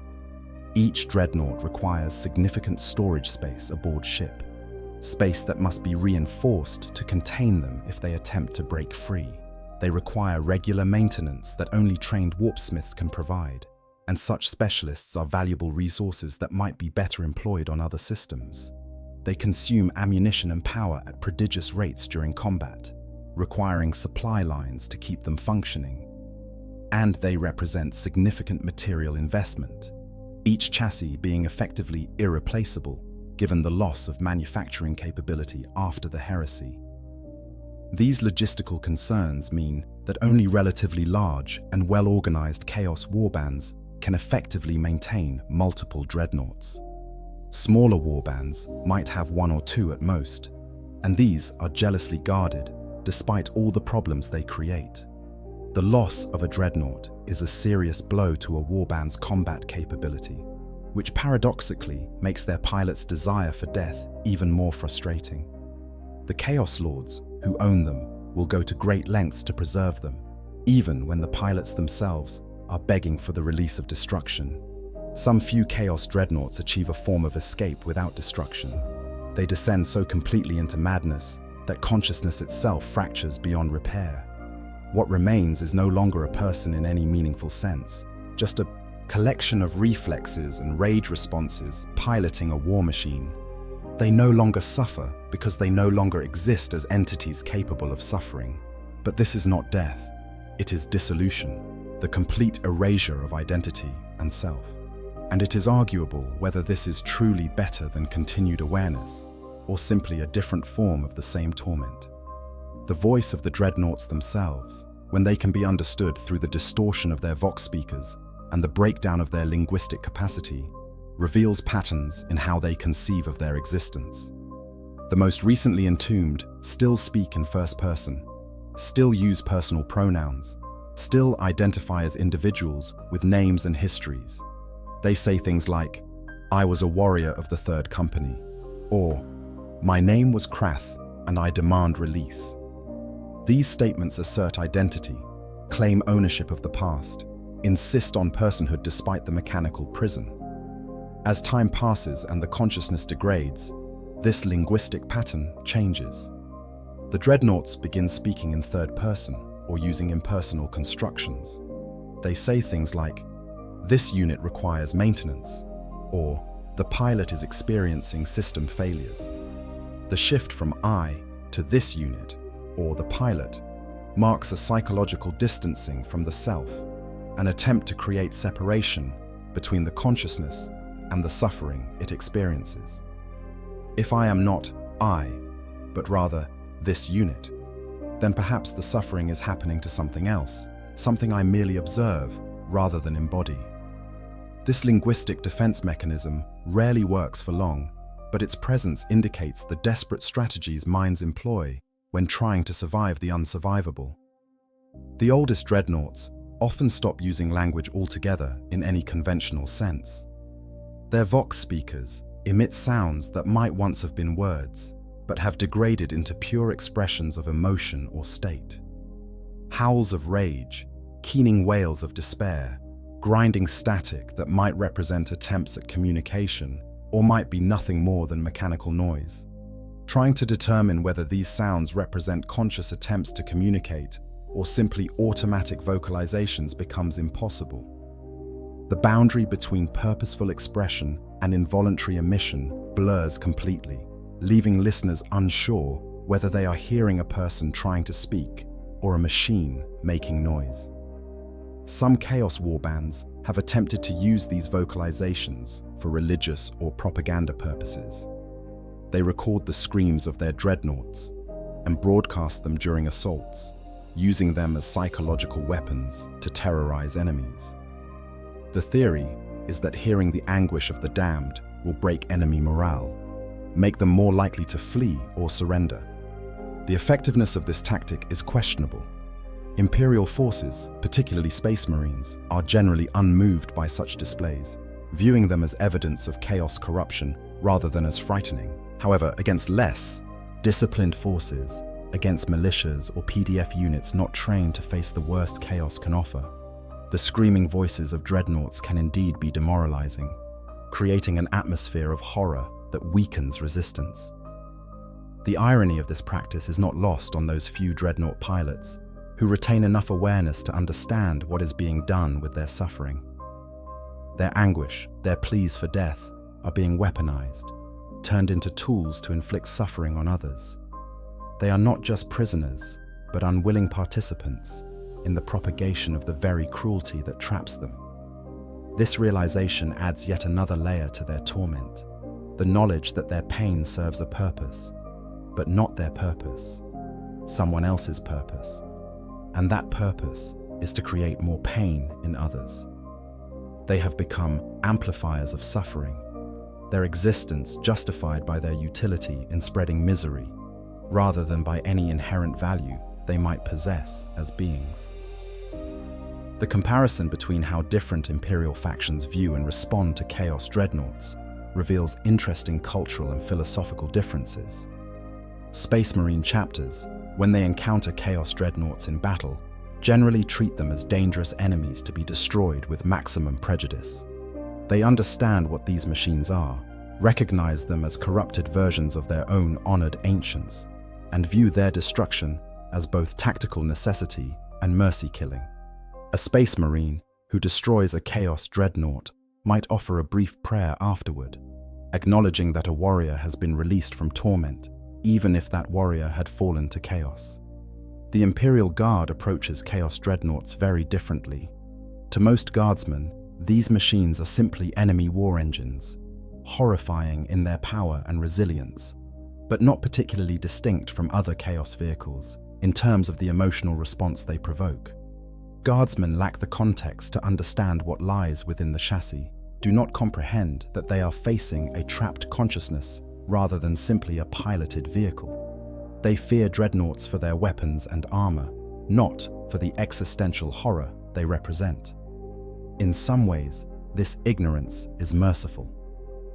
Each dreadnought requires significant storage space aboard ship, space that must be reinforced to contain them if they attempt to break free. They require regular maintenance that only trained warpsmiths can provide, and such specialists are valuable resources that might be better employed on other systems. They consume ammunition and power at prodigious rates during combat, requiring supply lines to keep them functioning. And they represent significant material investment, each chassis being effectively irreplaceable given the loss of manufacturing capability after the heresy. These logistical concerns mean that only relatively large and well-organized Chaos warbands can effectively maintain multiple dreadnoughts. Smaller warbands might have one or two at most, and these are jealously guarded despite all the problems they create. The loss of a dreadnought is a serious blow to a warband's combat capability, which paradoxically makes their pilot's desire for death even more frustrating. The Chaos Lords, who own them will go to great lengths to preserve them, even when the pilots themselves are begging for the release of destruction. Some few Chaos Dreadnoughts achieve a form of escape without destruction. They descend so completely into madness that consciousness itself fractures beyond repair. What remains is no longer a person in any meaningful sense, just a collection of reflexes and rage responses piloting a war machine. They no longer suffer because they no longer exist as entities capable of suffering. But this is not death. It is dissolution, the complete erasure of identity and self. And it is arguable whether this is truly better than continued awareness, or simply a different form of the same torment. The voice of the Dreadnoughts themselves, when they can be understood through the distortion of their vox speakers and the breakdown of their linguistic capacity, reveals patterns in how they conceive of their existence. The most recently entombed still speak in first person, still use personal pronouns, still identify as individuals with names and histories. They say things like, "I was a warrior of the Third Company," or "My name was Krath and I demand release." These statements assert identity, claim ownership of the past, insist on personhood despite the mechanical prison. As time passes and the consciousness degrades, this linguistic pattern changes. The Dreadnoughts begin speaking in third person or using impersonal constructions. They say things like, "This unit requires maintenance," or "The pilot is experiencing system failures." The shift from "I" to "this unit," or "the pilot," marks a psychological distancing from the self, an attempt to create separation between the consciousness and the suffering it experiences. If I am not "I," but rather "this unit," then perhaps the suffering is happening to something else, something I merely observe rather than embody. This linguistic defense mechanism rarely works for long, but its presence indicates the desperate strategies minds employ when trying to survive the unsurvivable. The oldest Dreadnoughts often stop using language altogether in any conventional sense. Their vox speakers emit sounds that might once have been words, but have degraded into pure expressions of emotion or state. Howls of rage, keening wails of despair, grinding static that might represent attempts at communication or might be nothing more than mechanical noise. Trying to determine whether these sounds represent conscious attempts to communicate or simply automatic vocalizations becomes impossible. The boundary between purposeful expression and involuntary emission blurs completely, leaving listeners unsure whether they are hearing a person trying to speak or a machine making noise. Some Chaos warbands have attempted to use these vocalizations for religious or propaganda purposes. They record the screams of their Dreadnoughts and broadcast them during assaults, using them as psychological weapons to terrorize enemies. The theory is that hearing the anguish of the damned will break enemy morale, make them more likely to flee or surrender. The effectiveness of this tactic is questionable. Imperial forces, particularly Space Marines, are generally unmoved by such displays, viewing them as evidence of Chaos corruption rather than as frightening. However, against less disciplined forces, against militias or PDF units not trained to face the worst Chaos can offer, the screaming voices of Dreadnoughts can indeed be demoralizing, creating an atmosphere of horror that weakens resistance. The irony of this practice is not lost on those few Dreadnought pilots who retain enough awareness to understand what is being done with their suffering. Their anguish, their pleas for death, are being weaponized, turned into tools to inflict suffering on others. They are not just prisoners, but unwilling participants in the propagation of the very cruelty that traps them. This realization adds yet another layer to their torment, the knowledge that their pain serves a purpose, but not their purpose, someone else's purpose. And that purpose is to create more pain in others. They have become amplifiers of suffering, their existence justified by their utility in spreading misery, rather than by any inherent value they might possess as beings. The comparison between how different Imperial factions view and respond to Chaos Dreadnoughts reveals interesting cultural and philosophical differences. Space Marine chapters, when they encounter Chaos Dreadnoughts in battle, generally treat them as dangerous enemies to be destroyed with maximum prejudice. They understand what these machines are, recognize them as corrupted versions of their own honored ancients, and view their destruction as both tactical necessity and mercy killing. A Space Marine who destroys a Chaos Dreadnought might offer a brief prayer afterward, acknowledging that a warrior has been released from torment, even if that warrior had fallen to chaos. The Imperial Guard approaches Chaos Dreadnoughts very differently. To most guardsmen, these machines are simply enemy war engines, horrifying in their power and resilience, but not particularly distinct from other Chaos vehicles in terms of the emotional response they provoke. Guardsmen lack the context to understand what lies within the chassis, do not comprehend that they are facing a trapped consciousness rather than simply a piloted vehicle. They fear dreadnoughts for their weapons and armor, not for the existential horror they represent. In some ways, this ignorance is merciful.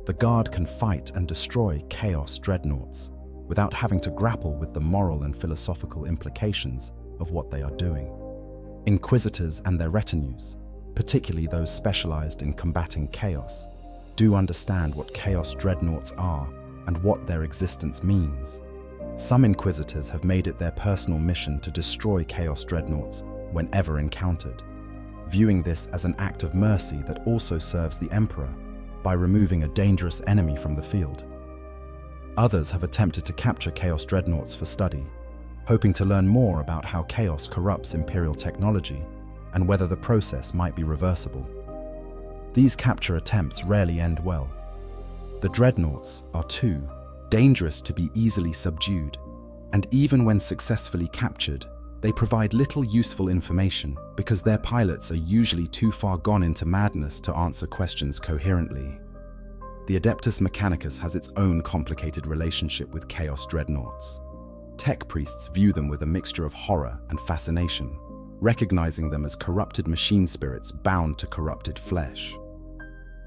The Guard can fight and destroy Chaos Dreadnoughts without having to grapple with the moral and philosophical implications of what they are doing. Inquisitors and their retinues, particularly those specialized in combating chaos, do understand what Chaos Dreadnoughts are and what their existence means. Some Inquisitors have made it their personal mission to destroy Chaos Dreadnoughts whenever encountered, viewing this as an act of mercy that also serves the Emperor by removing a dangerous enemy from the field. Others have attempted to capture Chaos Dreadnoughts for study, hoping to learn more about how chaos corrupts Imperial technology and whether the process might be reversible. These capture attempts rarely end well. The Dreadnoughts are too dangerous to be easily subdued, and even when successfully captured, they provide little useful information because their pilots are usually too far gone into madness to answer questions coherently. The Adeptus Mechanicus has its own complicated relationship with Chaos Dreadnoughts. Tech priests view them with a mixture of horror and fascination, recognizing them as corrupted machine spirits bound to corrupted flesh.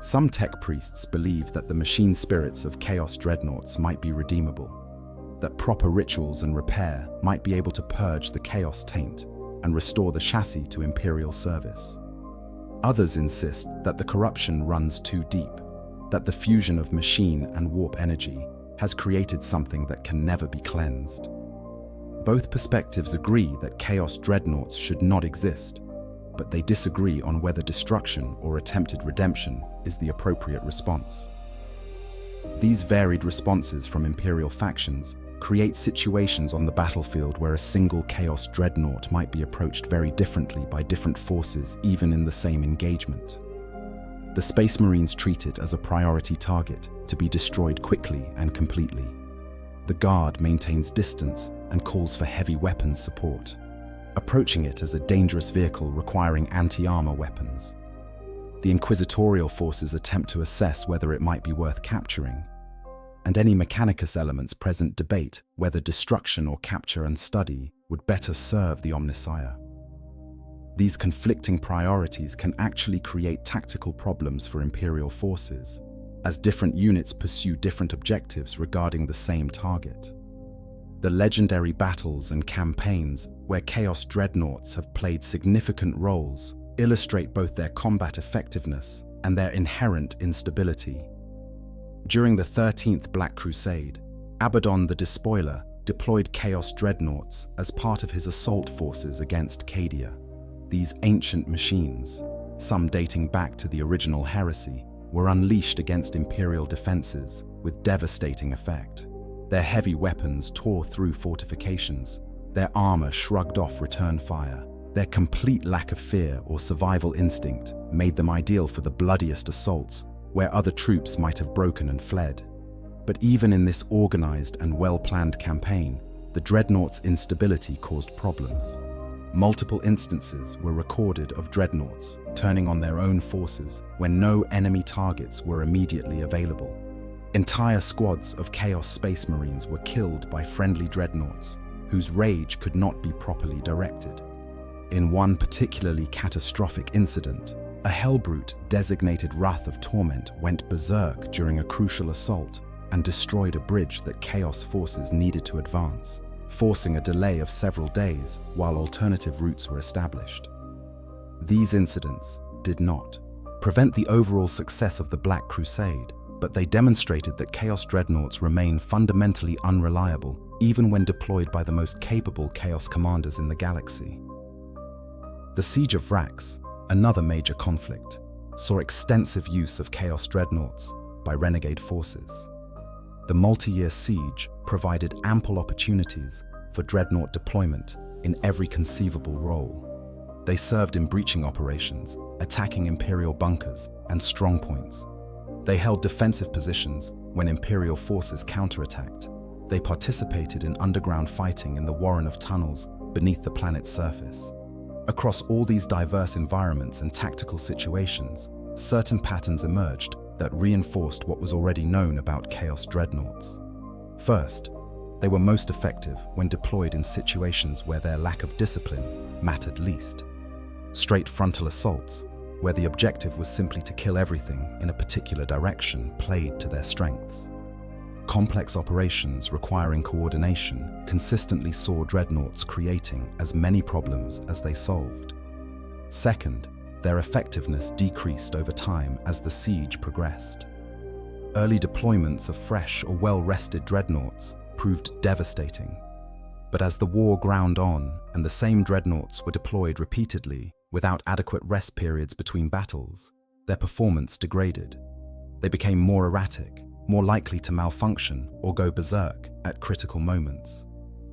Some tech priests believe that the machine spirits of Chaos Dreadnoughts might be redeemable, that proper rituals and repair might be able to purge the chaos taint and restore the chassis to Imperial service. Others insist that the corruption runs too deep, that the fusion of machine and warp energy has created something that can never be cleansed. Both perspectives agree that Chaos Dreadnoughts should not exist, but they disagree on whether destruction or attempted redemption is the appropriate response. These varied responses from Imperial factions create situations on the battlefield where a single Chaos Dreadnought might be approached very differently by different forces even in the same engagement. The Space Marines treat it as a priority target to be destroyed quickly and completely. The Guard maintains distance and calls for heavy weapons support, approaching it as a dangerous vehicle requiring anti-armor weapons. The Inquisitorial forces attempt to assess whether it might be worth capturing, and any Mechanicus elements present debate whether destruction or capture and study would better serve the Omnissiah. These conflicting priorities can actually create tactical problems for Imperial forces, as different units pursue different objectives regarding the same target. The legendary battles and campaigns where Chaos Dreadnoughts have played significant roles illustrate both their combat effectiveness and their inherent instability. During the 13th Black Crusade, Abaddon the Despoiler deployed Chaos Dreadnoughts as part of his assault forces against Cadia. These ancient machines, some dating back to the original heresy, were unleashed against Imperial defenses with devastating effect. Their heavy weapons tore through fortifications, their armor shrugged off return fire. Their complete lack of fear or survival instinct made them ideal for the bloodiest assaults where other troops might have broken and fled. But even in this organized and well-planned campaign, the Dreadnoughts' instability caused problems. Multiple instances were recorded of Dreadnoughts turning on their own forces when no enemy targets were immediately available. Entire squads of Chaos Space Marines were killed by friendly Dreadnoughts, whose rage could not be properly directed. In one particularly catastrophic incident, a Hellbrute designated Wrath of Torment went berserk during a crucial assault and destroyed a bridge that Chaos forces needed to advance, forcing a delay of several days while alternative routes were established. These incidents did not prevent the overall success of the Black Crusade, but they demonstrated that Chaos Dreadnoughts remain fundamentally unreliable even when deployed by the most capable Chaos commanders in the galaxy. The Siege of Vrax, another major conflict, saw extensive use of Chaos Dreadnoughts by renegade forces. The multi-year siege provided ample opportunities for Dreadnought deployment in every conceivable role. They served in breaching operations, attacking Imperial bunkers and strongpoints. They held defensive positions when Imperial forces counterattacked. They participated in underground fighting in the warren of tunnels beneath the planet's surface. Across all these diverse environments and tactical situations, certain patterns emerged that reinforced what was already known about Chaos Dreadnoughts. First, they were most effective when deployed in situations where their lack of discipline mattered least. Straight frontal assaults, where the objective was simply to kill everything in a particular direction, played to their strengths. Complex operations requiring coordination consistently saw Dreadnoughts creating as many problems as they solved. Second, their effectiveness decreased over time as the siege progressed. Early deployments of fresh or well-rested Dreadnoughts proved devastating. But as the war ground on and the same Dreadnoughts were deployed repeatedly without adequate rest periods between battles, their performance degraded. They became more erratic, more likely to malfunction or go berserk at critical moments.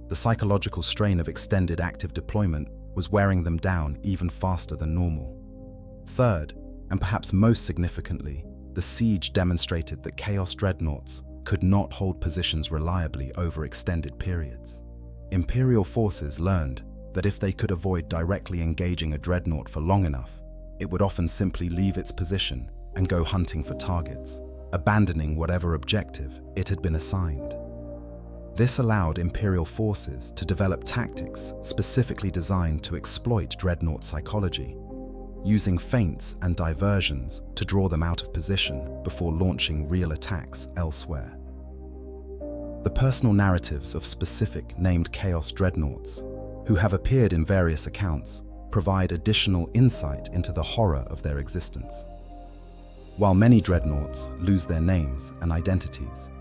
The psychological strain of extended active deployment was wearing them down even faster than normal. Third, and perhaps most significantly, the siege demonstrated that Chaos Dreadnoughts could not hold positions reliably over extended periods. Imperial forces learned that if they could avoid directly engaging a Dreadnought for long enough, it would often simply leave its position and go hunting for targets, abandoning whatever objective it had been assigned. This allowed Imperial forces to develop tactics specifically designed to exploit Dreadnought psychology, using feints and diversions to draw them out of position before launching real attacks elsewhere. The personal narratives of specific named Chaos Dreadnoughts, who have appeared in various accounts, provide additional insight into the horror of their existence. While many Dreadnoughts lose their names and identities,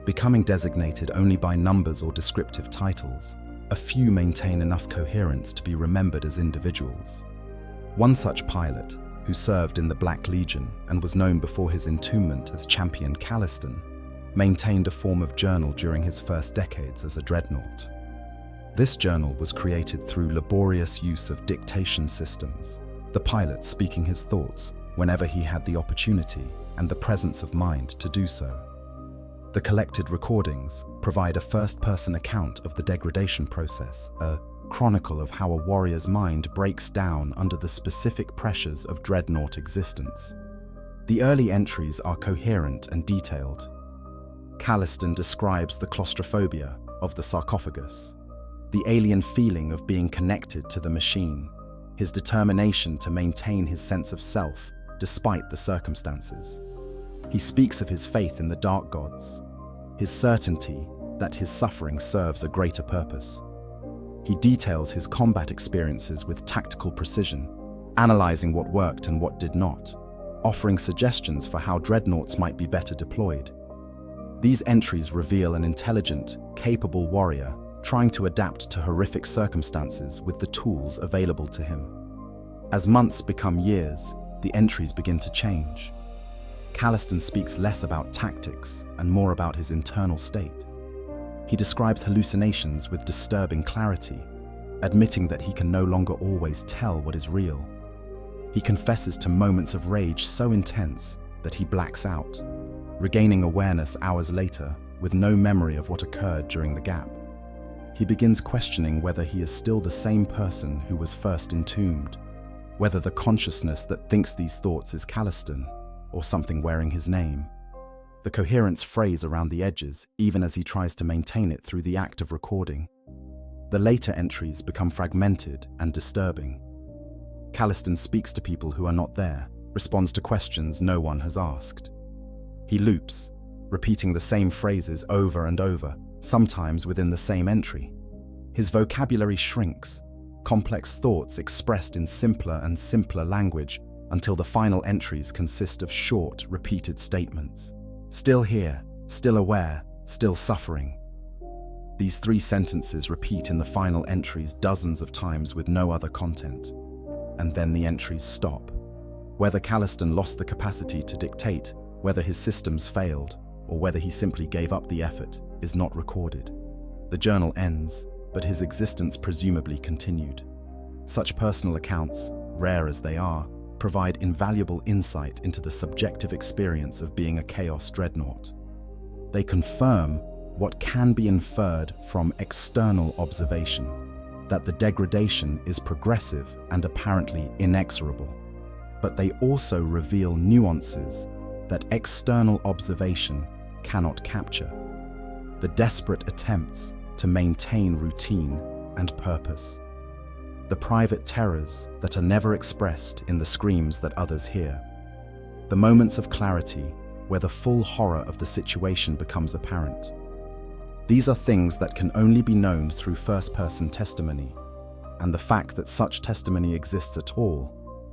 becoming designated only by numbers or descriptive titles, a few maintain enough coherence to be remembered as individuals. One such pilot, who served in the Black Legion and was known before his entombment as Champion Caliston, maintained a form of journal during his first decades as a Dreadnought. This journal was created through laborious use of dictation systems, the pilot speaking his thoughts whenever he had the opportunity and the presence of mind to do so. The collected recordings provide a first-person account of the degradation process, a chronicle of how a warrior's mind breaks down under the specific pressures of Dreadnought existence. The early entries are coherent and detailed. Caliston describes the claustrophobia of the sarcophagus, the alien feeling of being connected to the machine, his determination to maintain his sense of self despite the circumstances. He speaks of his faith in the dark gods, his certainty that his suffering serves a greater purpose. He details his combat experiences with tactical precision, analyzing what worked and what did not, offering suggestions for how Dreadnoughts might be better deployed. These entries reveal an intelligent, capable warrior trying to adapt to horrific circumstances with the tools available to him. As months become years, the entries begin to change. Caliston speaks less about tactics and more about his internal state. He describes hallucinations with disturbing clarity, admitting that he can no longer always tell what is real. He confesses to moments of rage so intense that he blacks out, regaining awareness hours later with no memory of what occurred during the gap. He begins questioning whether he is still the same person who was first entombed, whether the consciousness that thinks these thoughts is Caliston, or something wearing his name. The coherence frays around the edges even as he tries to maintain it through the act of recording. The later entries become fragmented and disturbing. Caliston speaks to people who are not there, responds to questions no one has asked. He loops, repeating the same phrases over and over, sometimes within the same entry. His vocabulary shrinks, complex thoughts expressed in simpler and simpler language until the final entries consist of short, repeated statements. Still here, still aware, still suffering. These 3 sentences repeat in the final entries dozens of times with no other content. And then the entries stop. Whether Calliston lost the capacity to dictate, whether his systems failed, or whether he simply gave up the effort, is not recorded. The journal ends, but his existence presumably continued. Such personal accounts, rare as they are, provide invaluable insight into the subjective experience of being a Chaos Dreadnought. They confirm what can be inferred from external observation, that the degradation is progressive and apparently inexorable. But they also reveal nuances that external observation cannot capture. The desperate attempts to maintain routine and purpose. The private terrors that are never expressed in the screams that others hear. The moments of clarity where the full horror of the situation becomes apparent. These are things that can only be known through first-person testimony, and the fact that such testimony exists at all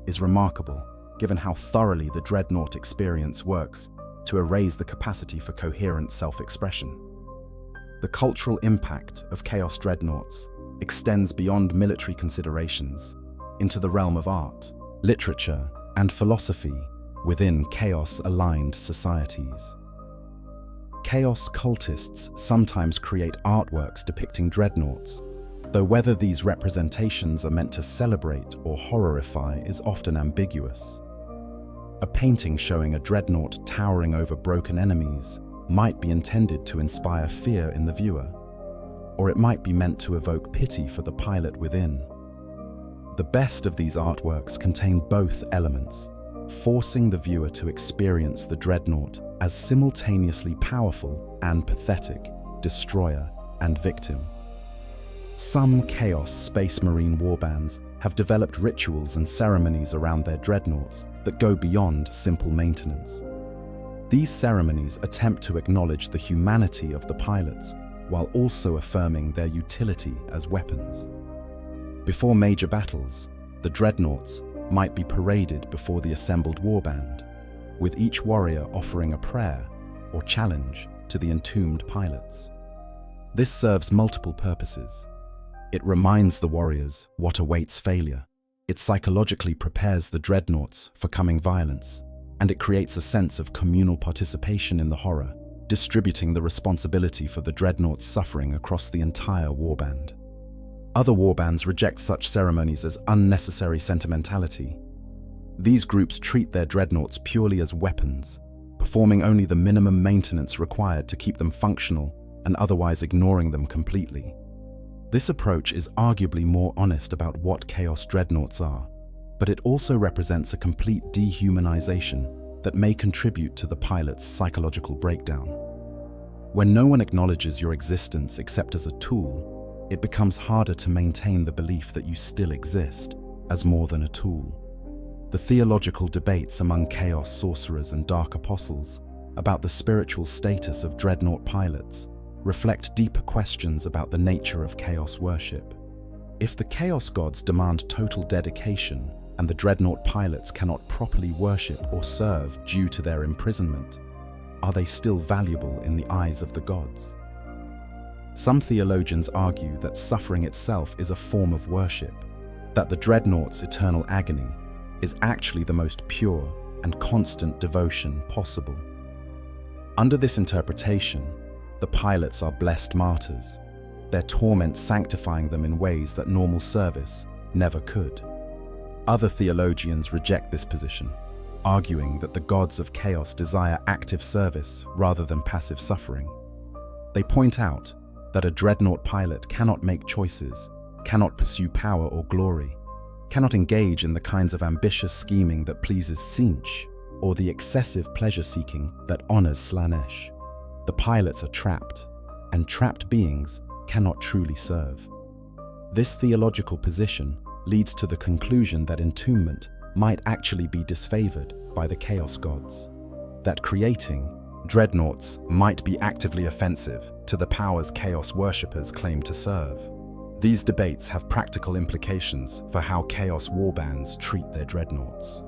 is remarkable, given how thoroughly the Dreadnought experience works to erase the capacity for coherent self-expression. The cultural impact of Chaos Dreadnoughts extends beyond military considerations into the realm of art, literature, and philosophy within Chaos-aligned societies. Chaos cultists sometimes create artworks depicting Dreadnoughts, though whether these representations are meant to celebrate or horrify is often ambiguous. A painting showing a Dreadnought towering over broken enemies might be intended to inspire fear in the viewer, or it might be meant to evoke pity for the pilot within. The best of these artworks contain both elements, forcing the viewer to experience the Dreadnought as simultaneously powerful and pathetic, destroyer and victim. Some Chaos Space Marine warbands have developed rituals and ceremonies around their Dreadnoughts that go beyond simple maintenance. These ceremonies attempt to acknowledge the humanity of the pilots while also affirming their utility as weapons. Before major battles, the Dreadnoughts might be paraded before the assembled warband, with each warrior offering a prayer or challenge to the entombed pilots. This serves multiple purposes. It reminds the warriors what awaits failure. It psychologically prepares the Dreadnoughts for coming violence, and it creates a sense of communal participation in the horror, distributing the responsibility for the Dreadnoughts' suffering across the entire warband. Other warbands reject such ceremonies as unnecessary sentimentality. These groups treat their Dreadnoughts purely as weapons, performing only the minimum maintenance required to keep them functional and otherwise ignoring them completely. This approach is arguably more honest about what Chaos Dreadnoughts are, but it also represents a complete dehumanization that may contribute to the pilot's psychological breakdown. When no one acknowledges your existence except as a tool, it becomes harder to maintain the belief that you still exist as more than a tool. The theological debates among Chaos sorcerers and Dark Apostles about the spiritual status of Dreadnought pilots reflect deeper questions about the nature of Chaos worship. If the Chaos gods demand total dedication and the Dreadnought pilots cannot properly worship or serve due to their imprisonment, are they still valuable in the eyes of the gods? Some theologians argue that suffering itself is a form of worship, that the Dreadnought's eternal agony is actually the most pure and constant devotion possible. Under this interpretation, the pilots are blessed martyrs, their torment sanctifying them in ways that normal service never could. Other theologians reject this position, arguing that the gods of Chaos desire active service rather than passive suffering. They point out that a Dreadnought pilot cannot make choices, cannot pursue power or glory, cannot engage in the kinds of ambitious scheming that pleases Tzeentch, or the excessive pleasure-seeking that honors Slaanesh. The pilots are trapped, and trapped beings cannot truly serve. This theological position leads to the conclusion that entombment might actually be disfavored by the Chaos gods, that creating Dreadnoughts might be actively offensive to the powers Chaos worshippers claim to serve. These debates have practical implications for how Chaos warbands treat their dreadnoughts.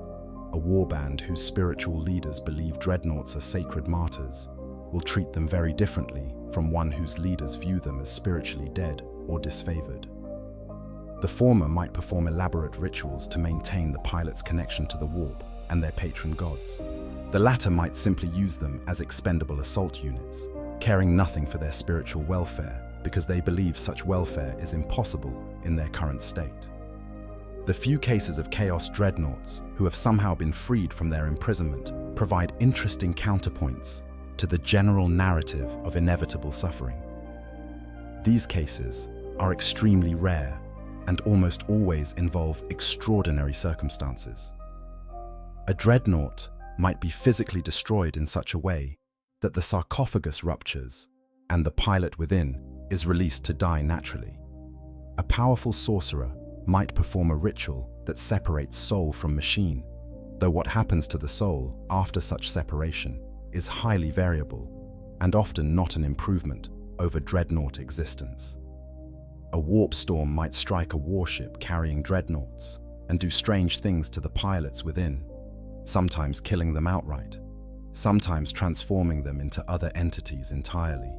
A warband whose spiritual leaders believe dreadnoughts are sacred martyrs will treat them very differently from one whose leaders view them as spiritually dead or disfavored. The former might perform elaborate rituals to maintain the pilot's connection to the warp and their patron gods. The latter might simply use them as expendable assault units, caring nothing for their spiritual welfare because they believe such welfare is impossible in their current state. The few cases of Chaos dreadnoughts who have somehow been freed from their imprisonment provide interesting counterpoints to the general narrative of inevitable suffering. These cases are extremely rare and almost always involve extraordinary circumstances. A dreadnought might be physically destroyed in such a way that the sarcophagus ruptures and the pilot within is released to die naturally. A powerful sorcerer might perform a ritual that separates soul from machine, though what happens to the soul after such separation is highly variable and often not an improvement over dreadnought existence. A warp storm might strike a warship carrying dreadnoughts and do strange things to the pilots within, sometimes killing them outright, sometimes transforming them into other entities entirely.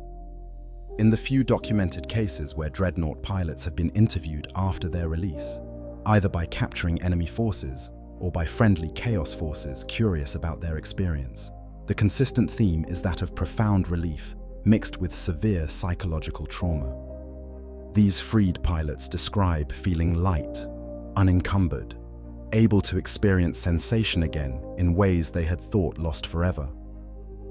In the few documented cases where dreadnought pilots have been interviewed after their release, either by capturing enemy forces or by friendly Chaos forces curious about their experience, the consistent theme is that of profound relief mixed with severe psychological trauma. These freed pilots describe feeling light, unencumbered, able to experience sensation again in ways they had thought lost forever.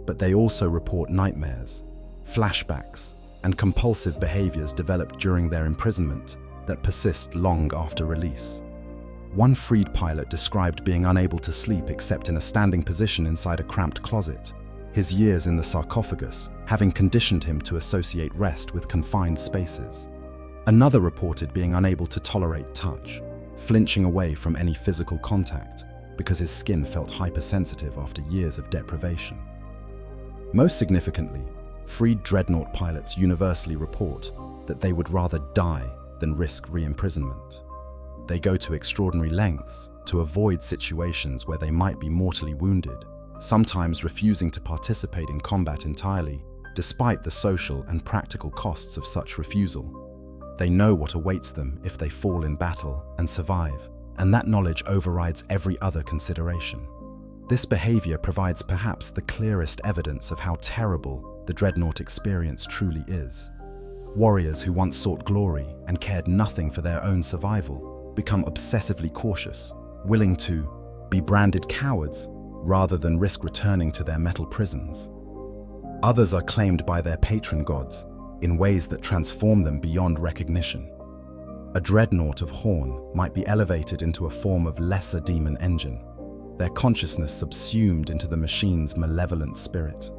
But they also report nightmares, flashbacks, and compulsive behaviors developed during their imprisonment that persist long after release. One freed pilot described being unable to sleep except in a standing position inside a cramped closet, his years in the sarcophagus having conditioned him to associate rest with confined spaces. Another reported being unable to tolerate touch, flinching away from any physical contact because his skin felt hypersensitive after years of deprivation. Most significantly, freed dreadnought pilots universally report that they would rather die than risk re-imprisonment. They go to extraordinary lengths to avoid situations where they might be mortally wounded, sometimes refusing to participate in combat entirely, despite the social and practical costs of such refusal. They know what awaits them if they fall in battle and survive, and that knowledge overrides every other consideration. This behavior provides perhaps the clearest evidence of how terrible the dreadnought experience truly is. Warriors who once sought glory and cared nothing for their own survival become obsessively cautious, willing to be branded cowards rather than risk returning to their metal prisons. Others are claimed by their patron gods in ways that transform them beyond recognition. A dreadnought of Horn might be elevated into a form of lesser demon engine, their consciousness subsumed into the machine's malevolent spirit.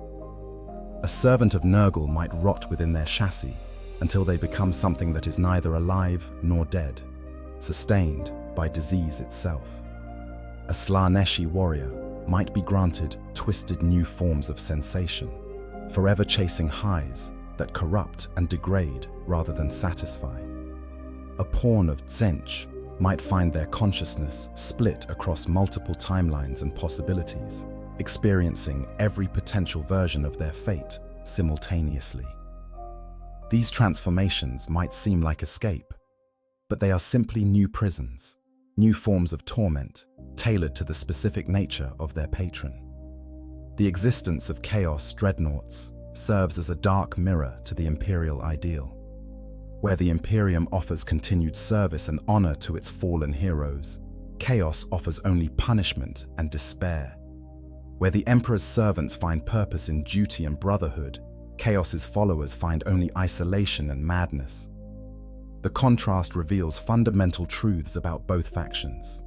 A servant of Nurgle might rot within their chassis until they become something that is neither alive nor dead, sustained by disease itself. A Slaneshi warrior might be granted twisted new forms of sensation, forever chasing highs that corrupt and degrade rather than satisfy. A pawn of Tzench might find their consciousness split across multiple timelines and possibilities, experiencing every potential version of their fate simultaneously. These transformations might seem like escape, but they are simply new prisons, new forms of torment tailored to the specific nature of their patron. The existence of Chaos dreadnoughts serves as a dark mirror to the Imperial ideal. Where the Imperium offers continued service and honor to its fallen heroes, Chaos offers only punishment and despair. Where the Emperor's servants find purpose in duty and brotherhood, Chaos's followers find only isolation and madness. The contrast reveals fundamental truths about both factions.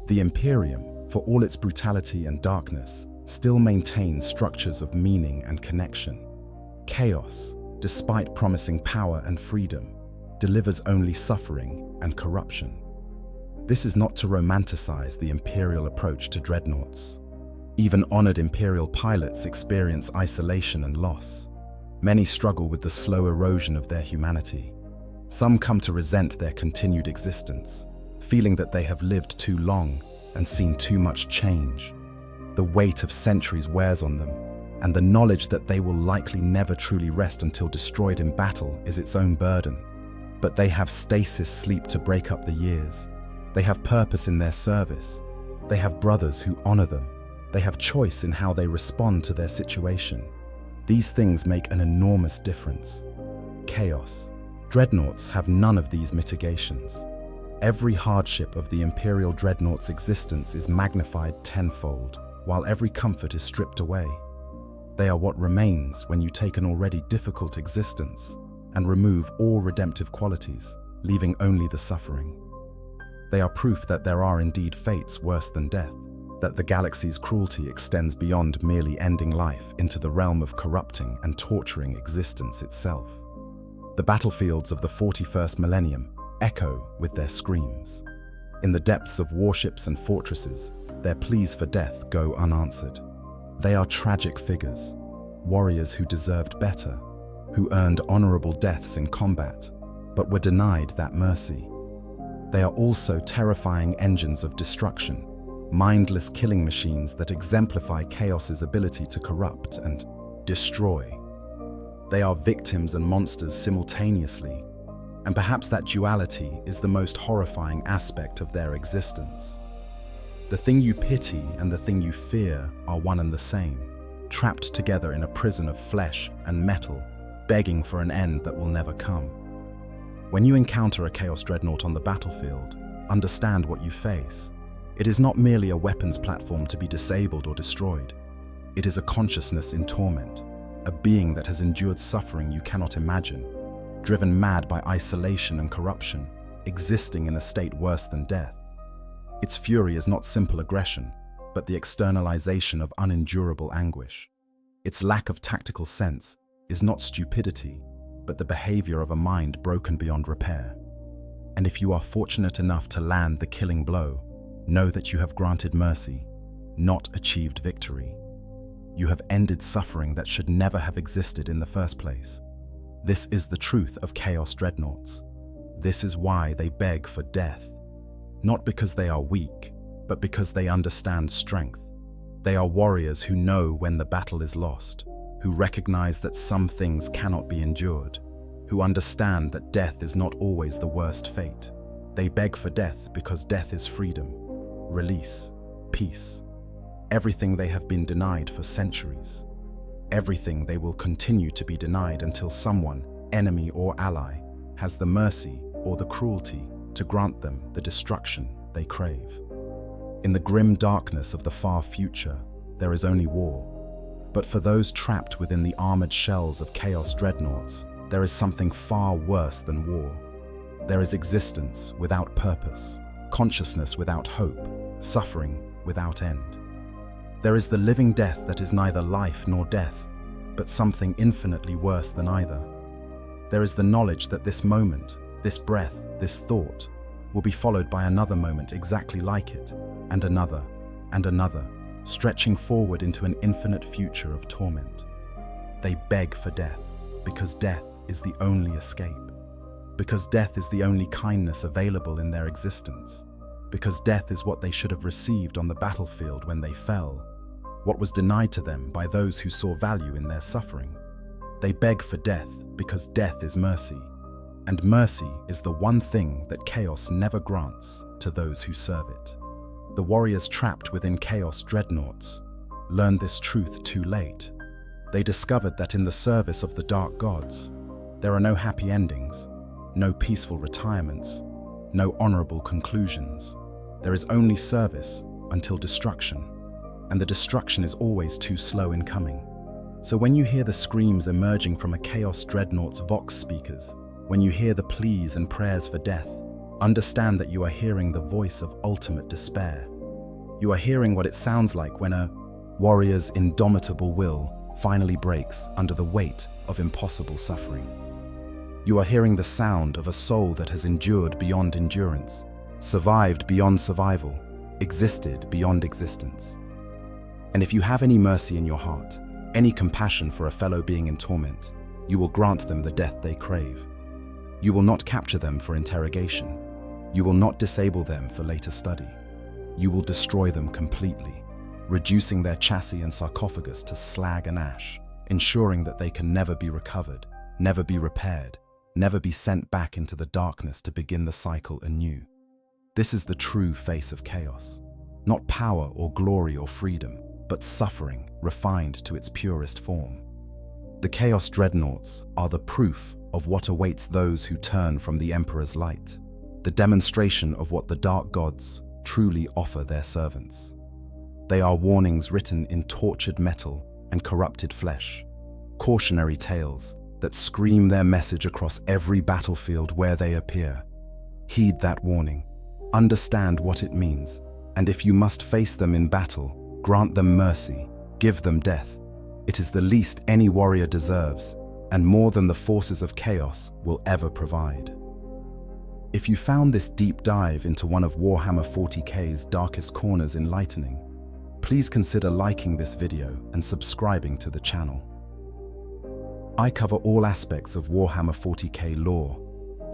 The Imperium, for all its brutality and darkness, still maintains structures of meaning and connection. Chaos, despite promising power and freedom, delivers only suffering and corruption. This is not to romanticize the Imperial approach to dreadnoughts. Even honored Imperial pilots experience isolation and loss. Many struggle with the slow erosion of their humanity. Some come to resent their continued existence, feeling that they have lived too long and seen too much change. The weight of centuries wears on them, and the knowledge that they will likely never truly rest until destroyed in battle is its own burden. But they have stasis sleep to break up the years. They have purpose in their service. They have brothers who honor them. They have choice in how they respond to their situation. These things make an enormous difference. Chaos. Dreadnoughts have none of these mitigations. Every hardship of the Imperial Dreadnought's existence is magnified tenfold, while every comfort is stripped away. They are what remains when you take an already difficult existence and remove all redemptive qualities, leaving only the suffering. They are proof that there are indeed fates worse than death, that the galaxy's cruelty extends beyond merely ending life into the realm of corrupting and torturing existence itself. The battlefields of the 41st millennium echo with their screams. In the depths of warships and fortresses, their pleas for death go unanswered. They are tragic figures, warriors who deserved better, who earned honorable deaths in combat, but were denied that mercy. They are also terrifying engines of destruction, mindless killing machines that exemplify chaos's ability to corrupt and destroy. They are victims and monsters simultaneously, and perhaps that duality is the most horrifying aspect of their existence. The thing you pity and the thing you fear are one and the same, trapped together in a prison of flesh and metal, begging for an end that will never come. When you encounter a Chaos Dreadnought on the battlefield, understand what you face. It is not merely a weapons platform to be disabled or destroyed. It is a consciousness in torment, a being that has endured suffering you cannot imagine, driven mad by isolation and corruption, existing in a state worse than death. Its fury is not simple aggression, but the externalization of unendurable anguish. Its lack of tactical sense is not stupidity, but the behavior of a mind broken beyond repair. And if you are fortunate enough to land the killing blow, know that you have granted mercy, not achieved victory. You have ended suffering that should never have existed in the first place. This is the truth of Chaos Dreadnoughts. This is why they beg for death. Not because they are weak, but because they understand strength. They are warriors who know when the battle is lost, who recognize that some things cannot be endured, who understand that death is not always the worst fate. They beg for death because death is freedom, release, peace. Everything they have been denied for centuries. Everything they will continue to be denied until someone, enemy or ally, has the mercy or the cruelty to grant them the destruction they crave. In the grim darkness of the far future, there is only war. But for those trapped within the armored shells of Chaos Dreadnoughts, there is something far worse than war. There is existence without purpose, consciousness without hope, suffering without end. There is the living death that is neither life nor death, but something infinitely worse than either. There is the knowledge that this moment, this breath, this thought, will be followed by another moment exactly like it, and another, stretching forward into an infinite future of torment. They beg for death, because death is the only escape, because death is the only kindness available in their existence, because death is what they should have received on the battlefield when they fell, what was denied to them by those who saw value in their suffering. They beg for death because death is mercy, and mercy is the one thing that chaos never grants to those who serve it. The warriors trapped within Chaos Dreadnoughts learned this truth too late. They discovered that in the service of the dark gods, there are no happy endings, no peaceful retirements, no honorable conclusions. There is only service until destruction, and the destruction is always too slow in coming. So when you hear the screams emerging from a Chaos Dreadnought's vox speakers, when you hear the pleas and prayers for death, understand that you are hearing the voice of ultimate despair. You are hearing what it sounds like when a warrior's indomitable will finally breaks under the weight of impossible suffering. You are hearing the sound of a soul that has endured beyond endurance, survived beyond survival, existed beyond existence. And if you have any mercy in your heart, any compassion for a fellow being in torment, you will grant them the death they crave. You will not capture them for interrogation. You will not disable them for later study. You will destroy them completely, reducing their chassis and sarcophagus to slag and ash, ensuring that they can never be recovered, never be repaired, never be sent back into the darkness to begin the cycle anew. This is the true face of chaos. Not power or glory or freedom, but suffering refined to its purest form. The Chaos Dreadnoughts are the proof of what awaits those who turn from the Emperor's light, the demonstration of what the dark gods truly offer their servants. They are warnings written in tortured metal and corrupted flesh, cautionary tales that scream their message across every battlefield where they appear. Heed that warning, understand what it means, and if you must face them in battle, grant them mercy, give them death. It is the least any warrior deserves, and more than the forces of chaos will ever provide. If you found this deep dive into one of Warhammer 40k's darkest corners enlightening, please consider liking this video and subscribing to the channel. I cover all aspects of Warhammer 40k lore,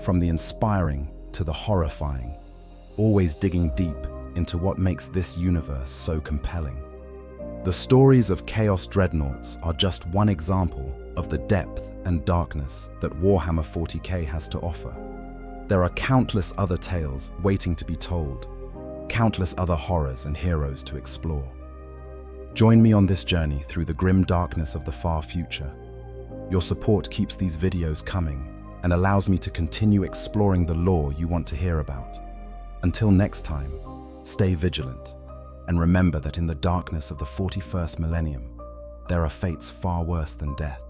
from the inspiring to the horrifying, always digging deep into what makes this universe so compelling. The stories of Chaos Dreadnoughts are just one example of the depth and darkness that Warhammer 40k has to offer. There are countless other tales waiting to be told, countless other horrors and heroes to explore. Join me on this journey through the grim darkness of the far future. Your support keeps these videos coming and allows me to continue exploring the lore you want to hear about. Until next time, stay vigilant, and remember that in the darkness of the 41st millennium, there are fates far worse than death.